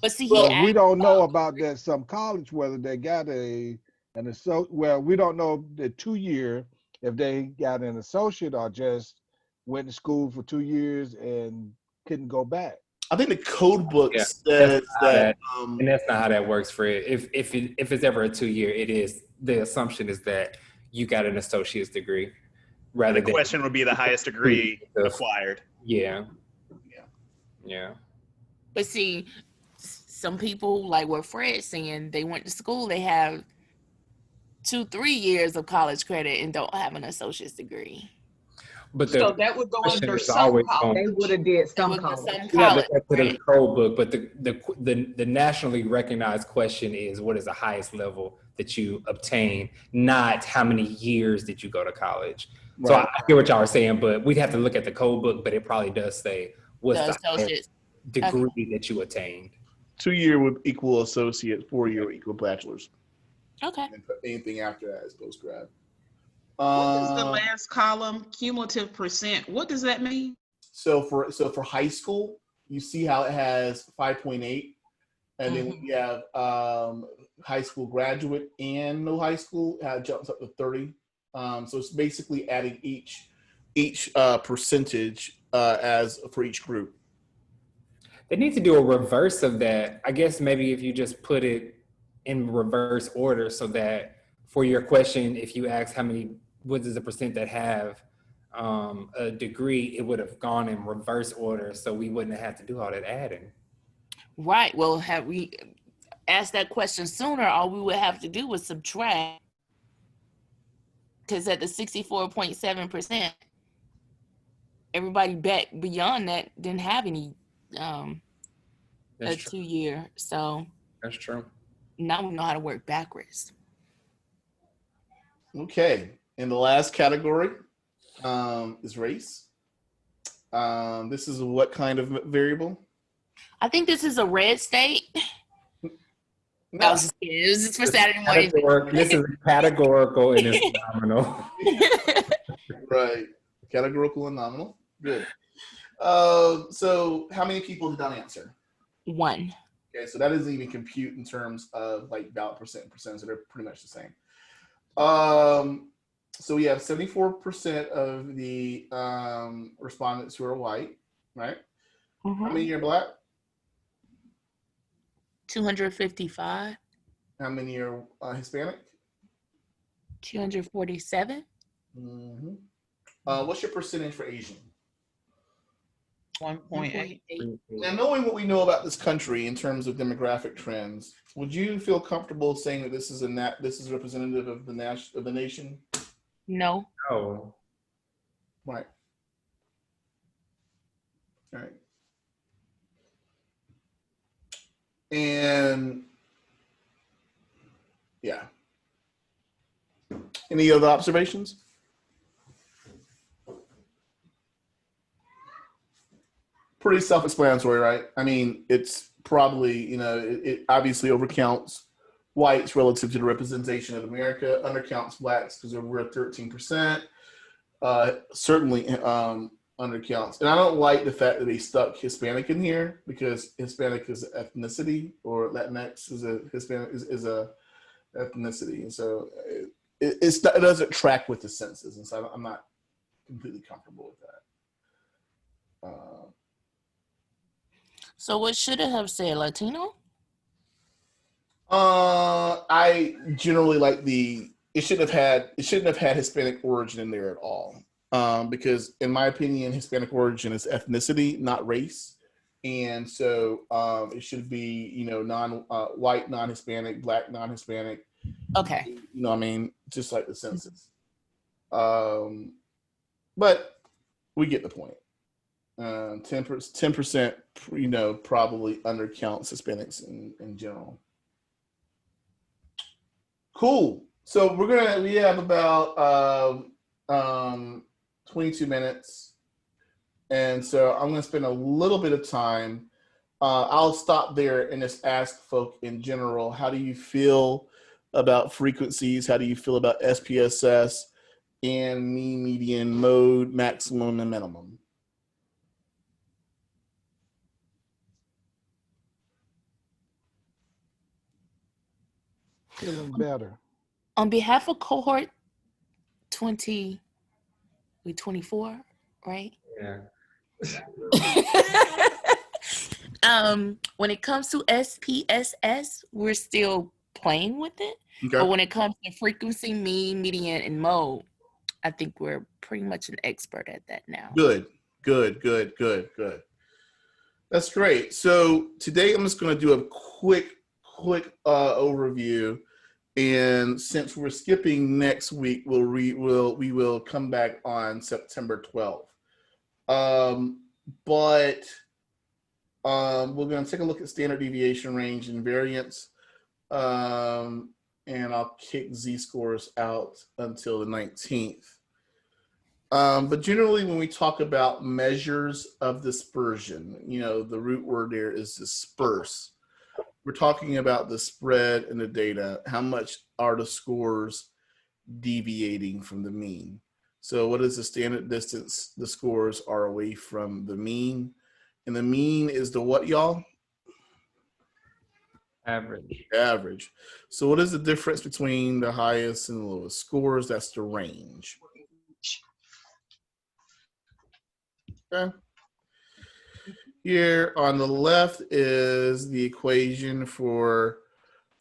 But see, we don't know about that some college, whether they got we don't know the 2 year, if they got an associate or just went to school for 2 years and couldn't go back. I think the code book says that, and that's not how that works, Fred. If it's ever a 2 year, it is, the assumption is that you got an associate's degree. Rather the question would be the highest degree acquired. Yeah. But see, some people, like what Fred's saying, they went to school, they have 2-3 years of college credit and don't have an associate's degree. But So the that would go question under is some always college. going. They would have did It some would go college. some You have college, to go to the right? code book, but the nationally recognized question is, what is the highest level that you obtain, not how many years did you go to college. So Right. I hear what y'all are saying, but we'd have to look at the code book, but it probably does say what's The the highest associates. degree that you attained. 2-year would equal associate, 4-year would equal bachelor's. Okay. And anything after that is post grad. What is the last column? Cumulative percent. What does that mean? So for high school, you see how it has 5.8, and then we have high school graduate and no high school, it jumps up to 30. So it's basically adding each percentage as for each group. They need to do a reverse of that. I guess maybe if you just put it in reverse order, so that for your question, if you ask what is the percent that have a degree, it would have gone in reverse order, so we wouldn't have had to do all that adding. Right. Well, have we asked that question sooner, all we would have to do was subtract. Because at the 64.7%, everybody back beyond that didn't have any That's true. 2-year. So That's true. now we know how to work backwards. Okay. And the last category is race. This is what kind of variable? I think this is a red state. No. I was just kidding. It was just for Saturday morning. This is categorical and it's nominal. Right. Categorical and nominal. Good. So how many people did not answer? 1. Okay, so that doesn't even compute in terms of like ballot percentage, so they're pretty much the same. So we have 74% of the respondents who are white, right? How many are black? 255. How many are Hispanic? 247. What's your percentage for Asian? 1.8. Now, knowing what we know about this country in terms of demographic trends, would you feel comfortable saying that this is representative of the nation? No. No. Right. All right. And yeah. Any other observations? Pretty self-explanatory, right? I mean, it's probably, it obviously overcounts whites relative to the representation of America, undercounts blacks because we're at 13%. Certainly undercounts. And I don't like the fact that they stuck Hispanic in here because Hispanic is ethnicity, or Latinx is a Hispanic is a ethnicity, and so it doesn't track with the census, and so I'm not completely comfortable with that. So what should it have said? Latino? I generally like it shouldn't have had Hispanic origin in there at all. Because in my opinion, Hispanic origin is ethnicity, not race. And so it should be, white, non-Hispanic, black, non-Hispanic. Okay. What I mean? Just like the census. But we get the point. 10%, probably undercounts Hispanics in general. Cool. So we have about 22 minutes. And so I'm going to spend a little bit of time. I'll stop there and just ask folk in general, how do you feel about frequencies? How do you feel about SPSS and mean, median, mode, maximum, and minimum? Feeling better. On behalf of cohort 24, right? Yeah. When it comes to SPSS, we're still playing with it. Okay. But when it comes to frequency, mean, median, and mode, I think we're pretty much an expert at that now. Good. That's great. So today I'm just going to do a quick overview, and since we're skipping next week, we will come back on September 12th. But we're going to take a look at standard deviation, range, and variance, and I'll kick z-scores out until the 19th. But generally, when we talk about measures of dispersion, the root word there is disperse. We're talking about the spread in the data. How much are the scores deviating from the mean? So what is the standard distance the scores are away from the mean? And the mean is the what, y'all? Average. So what is the difference between the highest and the lowest scores? That's the range. Okay. Here on the left is the equation for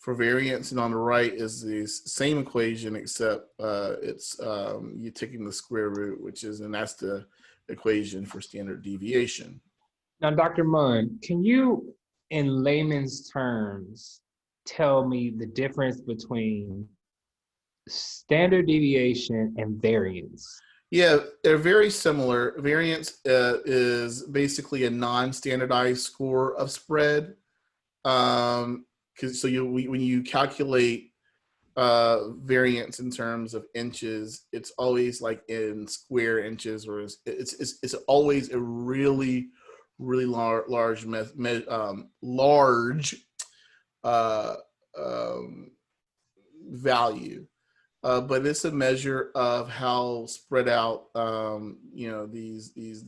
variance, and on the right is the same equation, except it's you're taking the square root, and that's the equation for standard deviation. Now, Dr. Munn, can you, in layman's terms, tell me the difference between standard deviation and variance? Yeah, they're very similar. Variance is basically a non-standardized score of spread. When you calculate variance in terms of inches, it's always like in square inches, or it's always a really large value. But it's a measure of how spread out these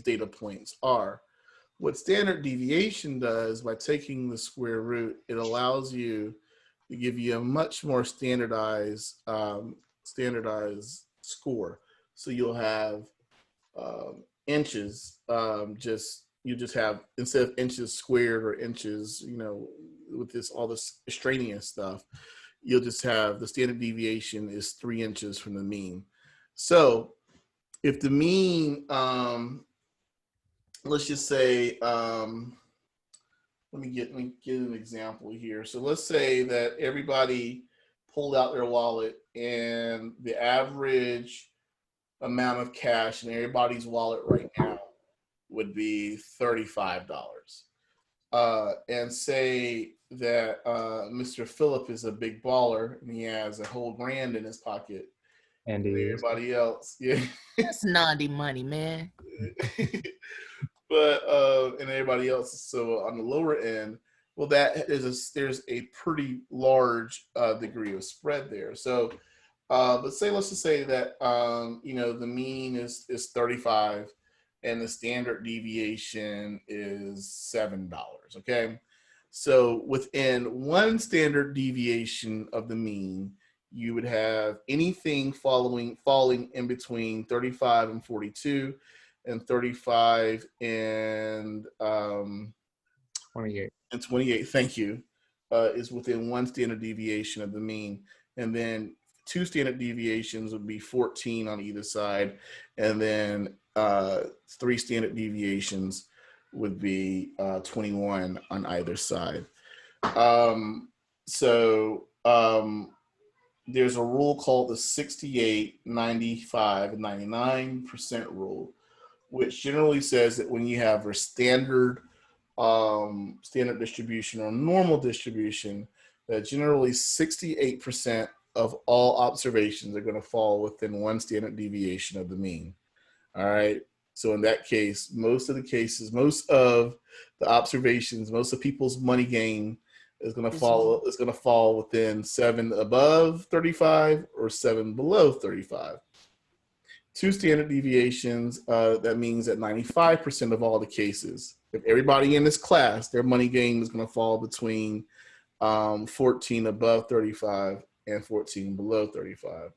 data points are. What standard deviation does, by taking the square root, it allows you to give you a much more standardized score. So you'll have inches. You just have, instead of inches squared or inches, with all this extraneous stuff, you'll just have the standard deviation is 3 inches from the mean. So if the mean, let's just say, let me get an example here. So let's say that everybody pulled out their wallet, and the average amount of cash in everybody's wallet right now would be $35. And say that Mr. Phillip is a big baller and he has a whole grand in his pocket. And everybody else, yeah. That's naughty money, man. But and everybody else, so on the lower end, well, there's a pretty large degree of spread there. So but let's just say that the mean is 35 and the standard deviation is $7. Okay, so within one standard deviation of the mean, you would have anything falling in between 35 and 42, and 35 and 28. And 28, thank you, is within one standard deviation of the mean. And then 2 standard deviations would be 14 on either side, and then 3 standard deviations would be 21 on either side. There's a rule called the 68, 95, and 99% rule, which generally says that when you have a standard distribution or normal distribution, that generally 68% of all observations are going to fall within one standard deviation of the mean. All right. So in that case, most of the observations, most of people's money gain is going to fall within 7 above 35 or 7 below 35. 2 standard deviations, that means that 95% of all the cases, if everybody in this class, their money gain is going to fall between 14 above 35 and 14 below 35.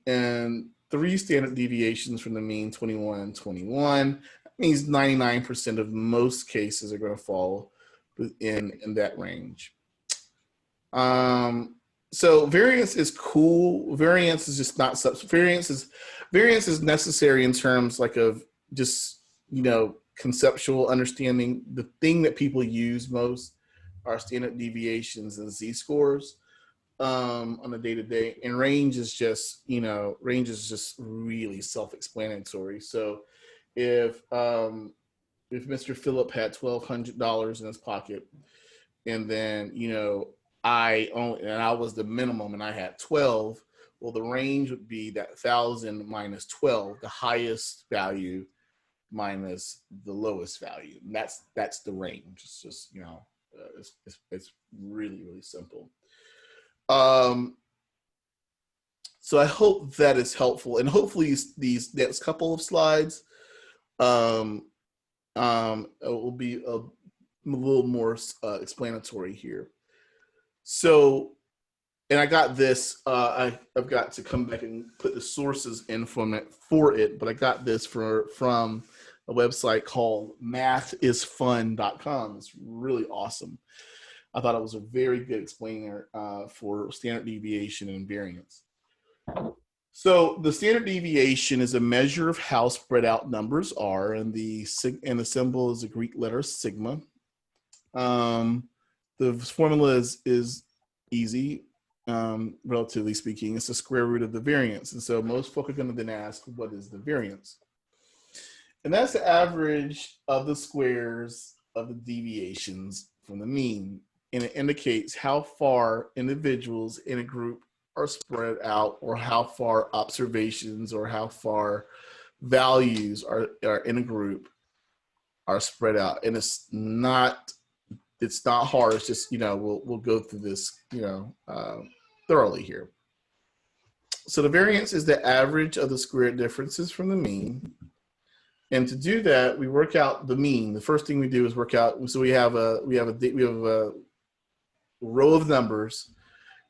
And 3 standard deviations from the mean, 21 and 21, that means 99% of most cases are going to fall in that range. So variance is cool. Variance is just not variance is necessary in terms of just conceptual understanding. The thing that people use most are standard deviations and z-scores on a day-to-day, and range is just really self-explanatory. So if Mr. Phillip had $1,200 in his pocket, and then I was the minimum and I had 12, well, the range would be that 1,000 minus 12, the highest value minus the lowest value. And that's the range. It's just it's really, really simple. So I hope that is helpful, and hopefully these next couple of slides it will be a little more explanatory here. So, and I got this, I've got to come back and put the sources in for it, but I got this from a website called mathisfun.com. It's really awesome. I thought it was a very good explainer for standard deviation and variance. So the standard deviation is a measure of how spread out numbers are, and the symbol is the Greek letter sigma. The formula is easy, relatively speaking. It's the square root of the variance. And so most folk are going to then ask, what is the variance? And that's the average of the squares of the deviations from the mean. And it indicates how far individuals in a group are spread out, or how far observations or how far values are in a group are spread out. And it's not hard. It's just, we'll go through this, thoroughly here. So the variance is the average of the squared differences from the mean. And to do that, we work out the mean. The first thing we do is work out. So we have a row of numbers,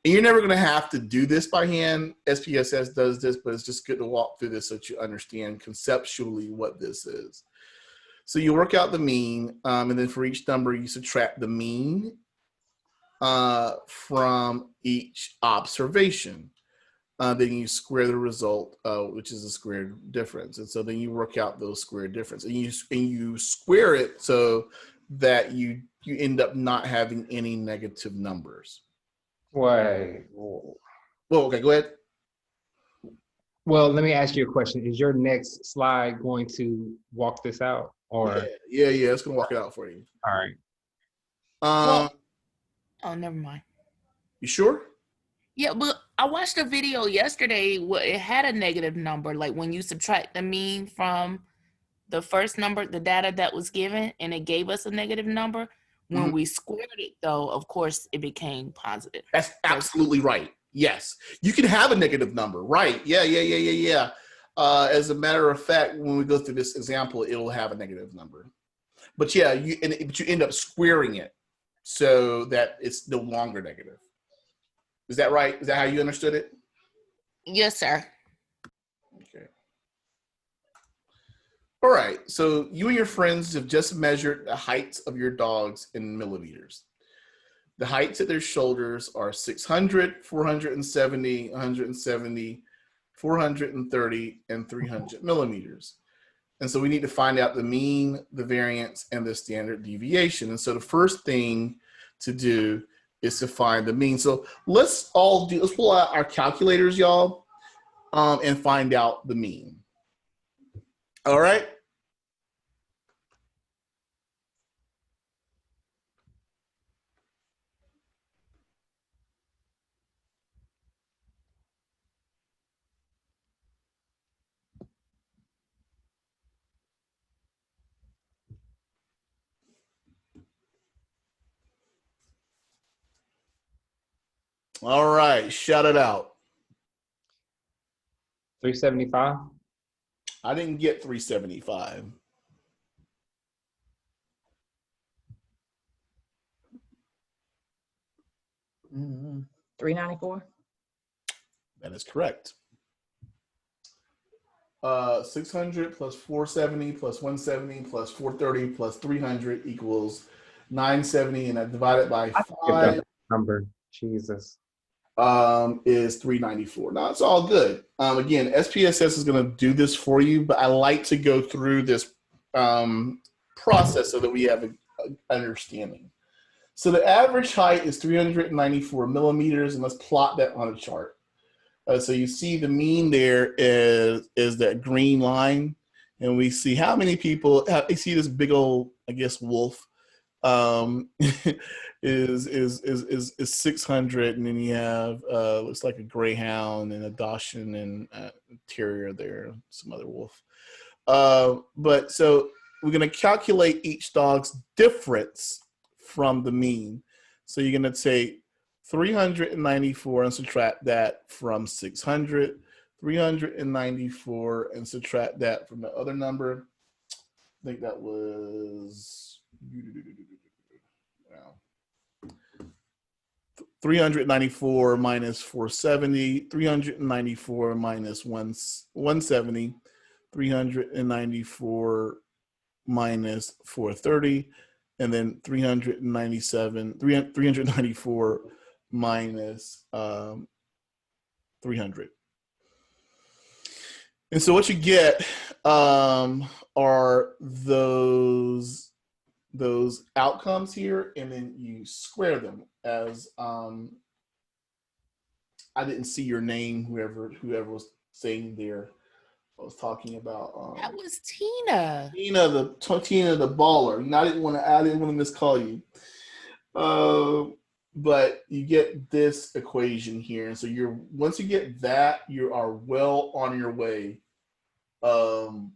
and you're never going to have to do this by hand. SPSS does this, but it's just good to walk through this so that you understand conceptually what this is. So you work out the mean, and then for each number, you subtract the mean from each observation. Then you square the result, which is a squared difference. And so then you work out those squared differences, and you square it so that you end up not having any negative numbers. Wait. Well, okay, go ahead. Well, let me ask you a question. Is your next slide going to walk this out? Or yeah, it's gonna walk it out for you. All right. Oh, never mind. You sure? Yeah, but I watched a video yesterday where it had a negative number, like when you subtract the mean from the first number, the data that was given, and it gave us a negative number. When we squared it, though, of course, it became positive. That's absolutely right. Yes, you can have a negative number, right? Yeah. As a matter of fact, when we go through this example, it'll have a negative number. But yeah, but you end up squaring it so that it's no longer negative. Is that right? Is that how you understood it? Yes, sir. Okay. All right. So you and your friends have just measured the heights of your dogs in millimeters. The heights at their shoulders are 600, 470, 170, 430, and 300 millimeters. And so we need to find out the mean, the variance, and the standard deviation. And so the first thing to do is to find the mean. So let's pull out our calculators, y'all, and find out the mean. All right. All right, shout it out. 375. I didn't get 375. Mm-hmm. 394. That is correct. 600 plus 470 plus 170 plus 430 plus 300 equals 970, and I divide it by 5. Number, Jesus. Is 394. Now it's all good. Again, SPSS is going to do this for you, but I like to go through this process so that we have an understanding. So the average height is 394 millimeters, and let's plot that on a chart. So you see the mean there is that green line, and we see how many people. You see this big old, I guess, wolf is 600, and then you have looks like a greyhound and a Dachshund and a terrier there, some other wolf. But so we're going to calculate each dog's difference from the mean. So you're going to take 394 and subtract that from 600, 394 and subtract that from the other number. I think that was 394 minus 470, 394 minus 170, 394 minus 430, and then 394 minus 300. And so what you get are those outcomes here, and then you square them as I didn't see your name, whoever was saying there. I was talking about that was Tina. Tina the baller. I didn't want to miscall you. But you get this equation here, and so once you get that, you are well on your way to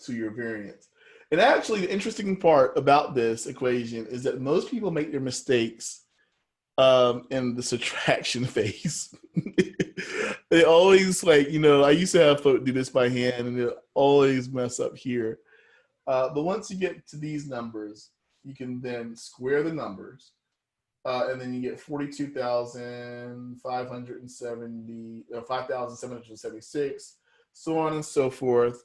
your variance. And actually, the interesting part about this equation is that most people make their mistakes in the subtraction phase. They always I used to have folks do this by hand, and they always mess up here. But once you get to these numbers, you can then square the numbers, and then you get 42,570, 5,776, so on and so forth.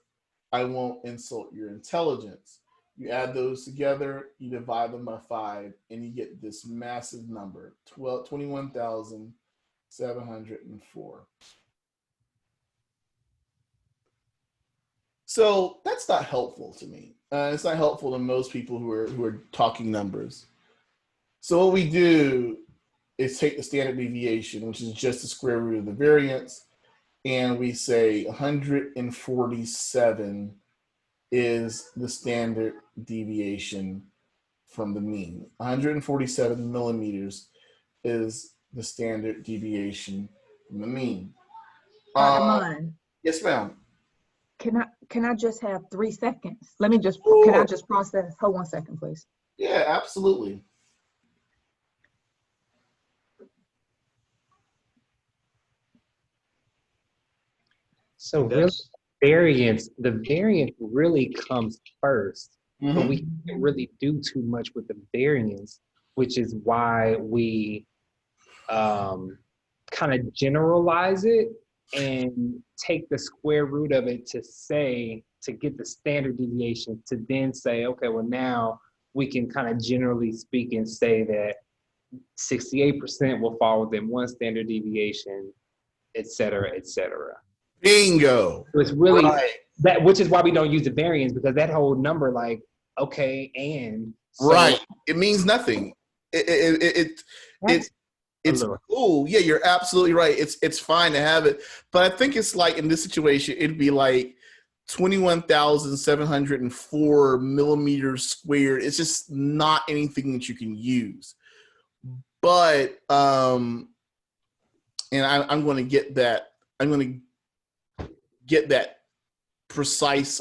I won't insult your intelligence. You add those together, you divide them by 5, and you get this massive number, 21,704. So that's not helpful to me. It's not helpful to most people who are talking numbers. So what we do is take the standard deviation, which is just the square root of the variance, and we say 147 is the standard deviation from the mean. 147 millimeters is the standard deviation from the mean. Dr. Munn, Yes, ma'am. Can I just have 3 seconds? Can I just process? Hold 1 second, please. Yeah, absolutely. So really, the variance really comes first, but we can't really do too much with the variance, which is why we kind of generalize it and take the square root of it to get the standard deviation, to then say, okay, well now we can kind of generally speak and say that 68% will fall within one standard deviation, et cetera, et cetera. Bingo. So it's really right. that, which is why we don't use the variance, because that whole number, okay, and so, right, it means nothing. It's cool. Yeah, you're absolutely right. It's fine to have it, but I think it's like in this situation, it'd be like 21,704 millimeters squared. It's just not anything that you can use. But and I'm going to get that. I'm going to get that precise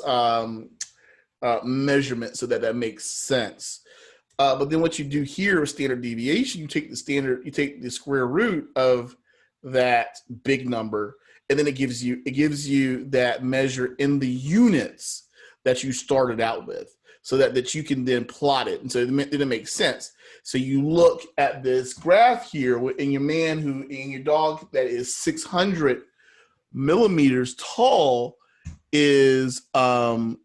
measurement so that makes sense. But then what you do here with standard deviation, you take the square root of that big number, and then it gives you that measure in the units that you started out with, so that you can then plot it. And so it makes sense. So you look at this graph here, and your dog that is 600 millimeters tall is 2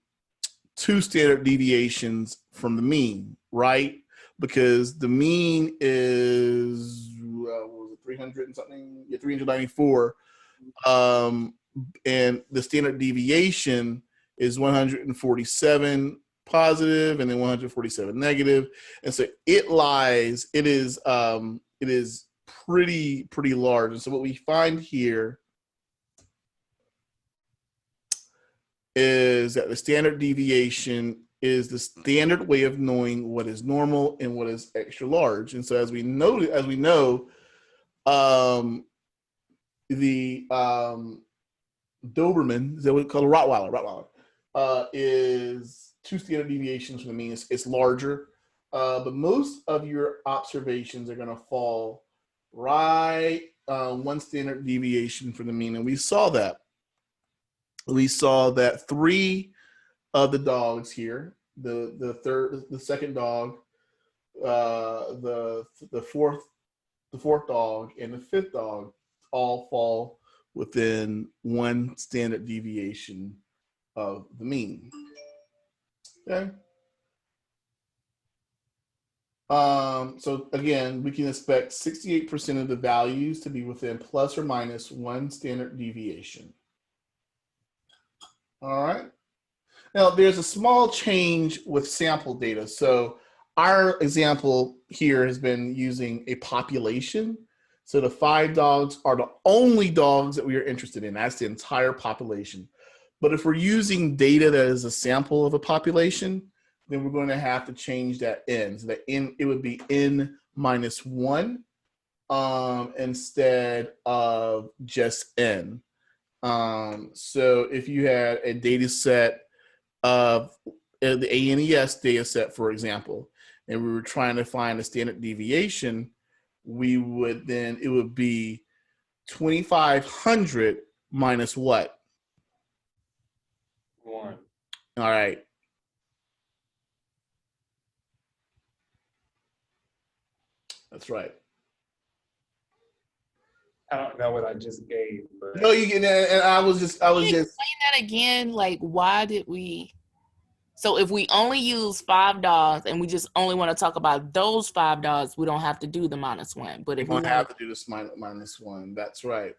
standard deviations from the mean, right? Because the mean is what was it, 300 and something? Yeah, 394. And the standard deviation is 147 positive and then 147 negative. And so it is pretty large. And so what we find here is that the standard deviation is the standard way of knowing what is normal and what is extra large. And so as we know, the Doberman, is that what we call a Rottweiler, is 2 standard deviations from the mean. It's larger, but most of your observations are going to fall right 1 standard deviation from the mean, and we saw that. We saw that 3 of the dogs here, the second dog, the fourth dog, and the 5th dog all fall within 1 standard deviation of the mean. Okay. So again, we can expect 68% of the values to be within plus or minus 1 standard deviation. All right. Now there's a small change with sample data. So our example here has been using a population. So the 5 dogs are the only dogs that we are interested in. That's the entire population. But if we're using data that is a sample of a population, then we're going to have to change that n. So that n, it would be n minus 1 instead of just n. So if you had a data set of the ANES data set, for example, and we were trying to find a standard deviation, we would then, it would be 2,500 minus what? 1. All right. That's right. I don't know what I just gave, but No, you get that. And I was just Explain that again. Like, why did we? So if we only use 5 dogs and we just only want to talk about those 5 dogs, we don't have to do the -1. But if we don't have to do this -1, that's right.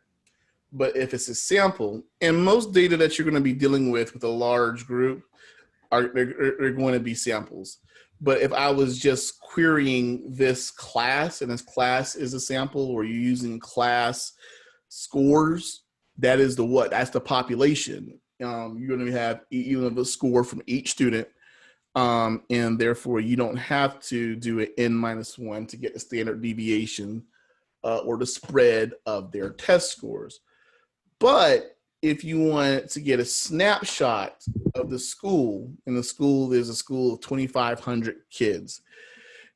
But if it's a sample, and most data that you're going to be dealing with a large group, they're going to be samples. But if I was just querying this class, and this class is a sample, or you're using class scores, that is the what? That's the population. You're going to have a score from each student, and therefore you don't have to do an n-1 to get the standard deviation or the spread of their test scores. But if you want to get a snapshot of the school, in the school, there's a school of 2,500 kids,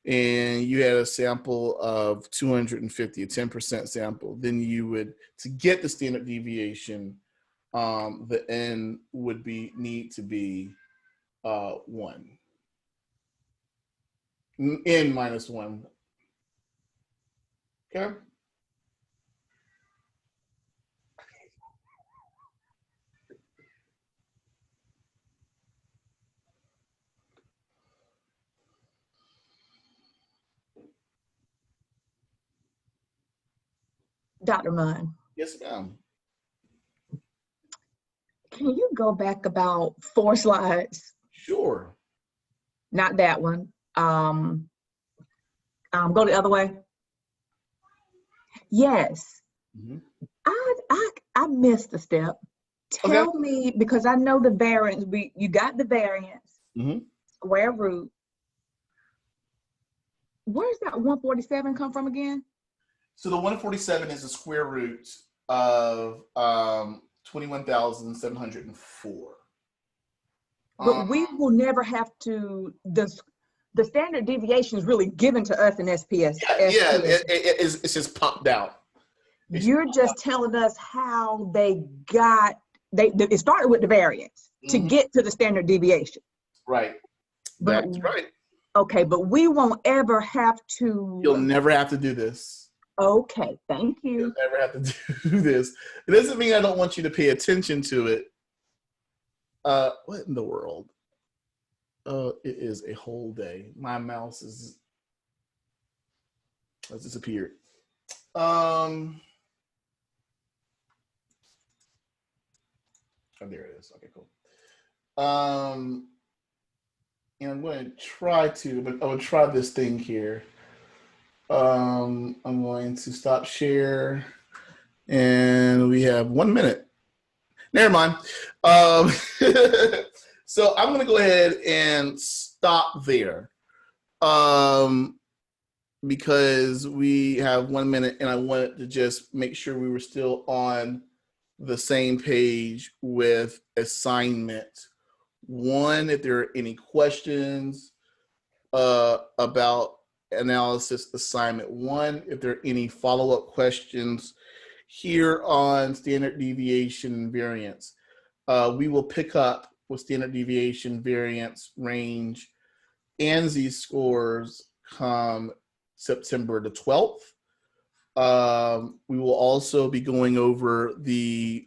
and you had a sample of 250, a 10% sample, then you would, to get the standard deviation, the n would need to be 1. n-1. Okay. Dr. Munn. Yes, ma'am. Can you go back about 4 slides? Sure. Not that one. Go the other way. Yes. Mm-hmm. I missed a step. Tell me, because I know the variance. You got the variance. Mm-hmm. Square root. Where's that 147 come from again? So the 147 is the square root of 21,704. But we will never have to, the standard deviation is really given to us in SPS. Yeah, it's just popped out. You're just telling us how they got, it started with the variance to get to the standard deviation. Right. But, that's right. Okay, but we won't ever have to. You'll never have to do this. Okay, thank you. You'll never have to do this. It doesn't mean I don't want you to pay attention to it. What in the world? It is a whole day. My mouse has disappeared. Oh, there it is. Okay, cool. And I'm going to try to, but I will try this thing here. I'm going to stop share, and we have 1 minute. Never mind. So I'm going to go ahead and stop there, because we have 1 minute, and I wanted to just make sure we were still on the same page with assignment 1. If there are any questions about analysis assignment 1, if there are any follow-up questions here on standard deviation and variance, we will pick up with standard deviation, variance, range, and z-scores come September the 12th. We will also be going over the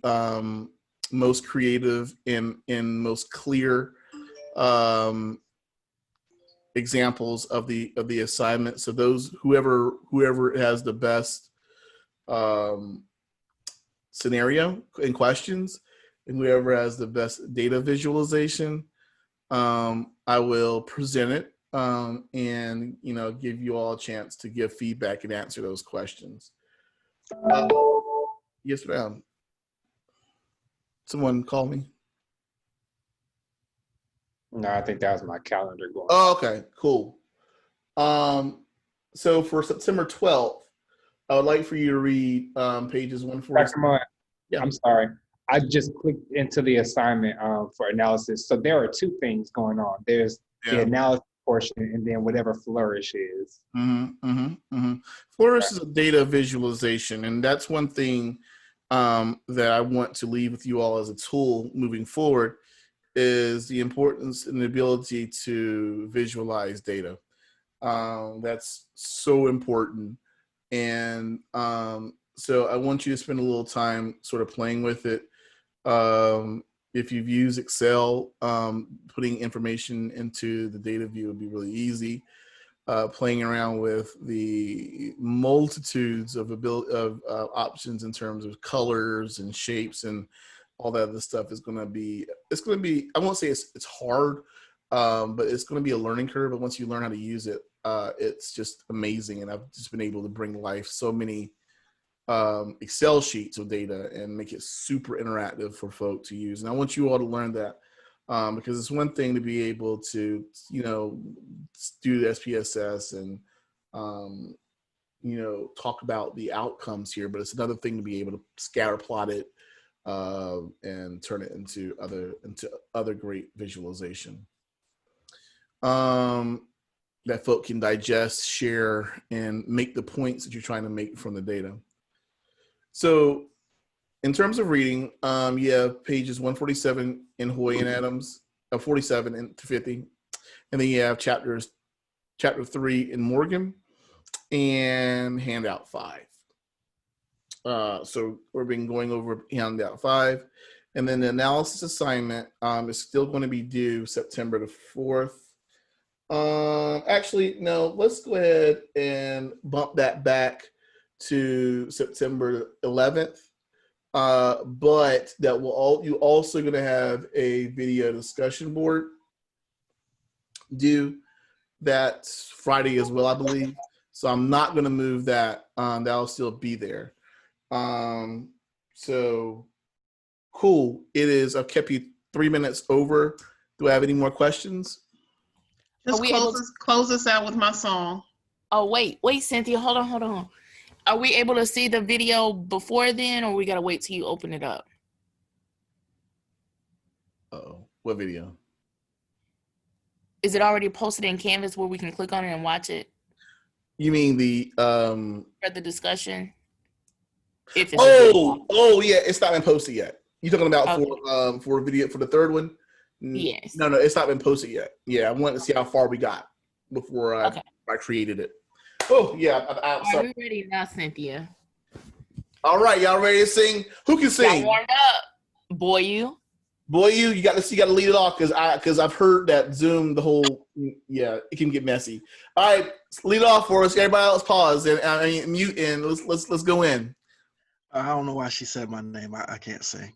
most creative and most clear examples of the assignment. So those whoever has the best scenario and questions, and whoever has the best data visualization, I will present it and give you all a chance to give feedback and answer those questions. Yes, ma'am. Someone call me. No, I think that was my calendar going. Oh, okay, cool. So for September 12th, I would like for you to read pages 147. Yeah. I'm sorry. I just clicked into the assignment for analysis. So there are two things going on. There's the analysis portion and then whatever Flourish is. Flourish is a data visualization, and that's one thing that I want to leave with you all as a tool moving forward, is the importance and the ability to visualize data. That's so important. And so I want you to spend a little time sort of playing with it. If you've used Excel, putting information into the data view would be really easy. Playing around with the multitudes of options in terms of colors and shapes and all that other stuff is going to be, I won't say it's hard, but it's going to be a learning curve. But once you learn how to use it, it's just amazing. And I've just been able to bring to life so many Excel sheets of data and make it super interactive for folk to use. And I want you all to learn that, because it's one thing to be able to, do the SPSS and, talk about the outcomes here, but it's another thing to be able to scatter plot it and turn it into other great visualization that folk can digest, share, and make the points that you're trying to make from the data. So in terms of reading, you have pages 147 in Hoy and Adams, 47 and 50. And then you have chapter 3 in Morgan and handout 5. So we've been going over handout 5. And then the analysis assignment is still going to be due September the 4th. Actually, no, let's go ahead and bump that back to September 11th. But that will you also going to have a video discussion board due that Friday as well, I believe. So I'm not going to move that. That'll still be there. So cool. It is. I've kept you 3 minutes over. Do I have any more questions? Just close us out with my song. Oh, wait, Cynthia, hold on. Are we able to see the video before then, or we gotta wait till you open it up? Uh-oh, what video? Is it already posted in Canvas where we can click on it and watch it? You mean the for the discussion? If it's yeah, it's not been posted yet. You talking about for a video for the third one? Yes. No, it's not been posted yet. Yeah, I wanted to see how far we got before I created it. Oh yeah, Are we ready now, Cynthia? All right, y'all ready to sing? Who can sing? Y'all warmed up, boy. You got to lead it off because I've heard that Zoom it can get messy. All right, lead off for us. Everybody else pause and mute and let's go in. I don't know why she said my name. I can't sing.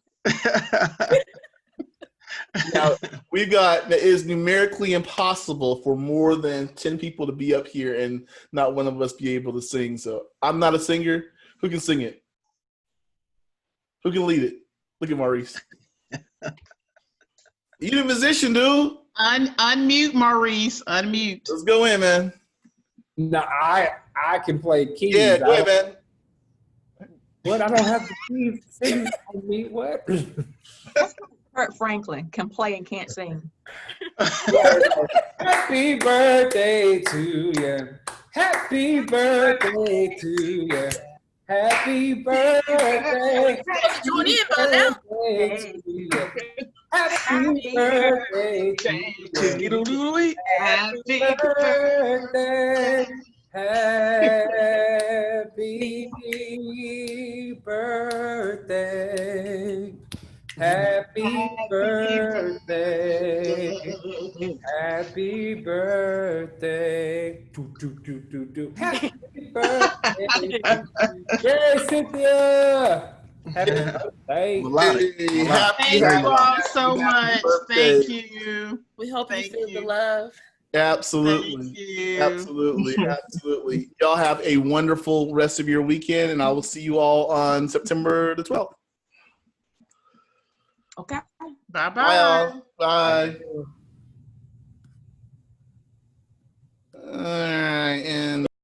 Now, it is numerically impossible for more than 10 people to be up here and not one of us be able to sing. So I'm not a singer. Who can sing it? Who can lead it? Look at Maurice. You the musician, dude. Unmute, Maurice. Unmute. Let's go in, man. No, I can play keys. Yeah, go ahead, man. What? I don't have the keys singing on me. What? Kurt Franklin can play and can't sing. Happy birthday to you. Happy birthday to you. Happy birthday. Join in by now. Happy birthday to you. Happy birthday. Happy birthday. Happy birthday. Happy birthday. Happy birthday. Yay, Cynthia. Happy birthday. Thank you all so much. Thank you. We hope you feel the love. Absolutely. Absolutely. Y'all have a wonderful rest of your weekend, and I will see you all on September the 12th. Okay. Bye-bye. Bye, all. Bye.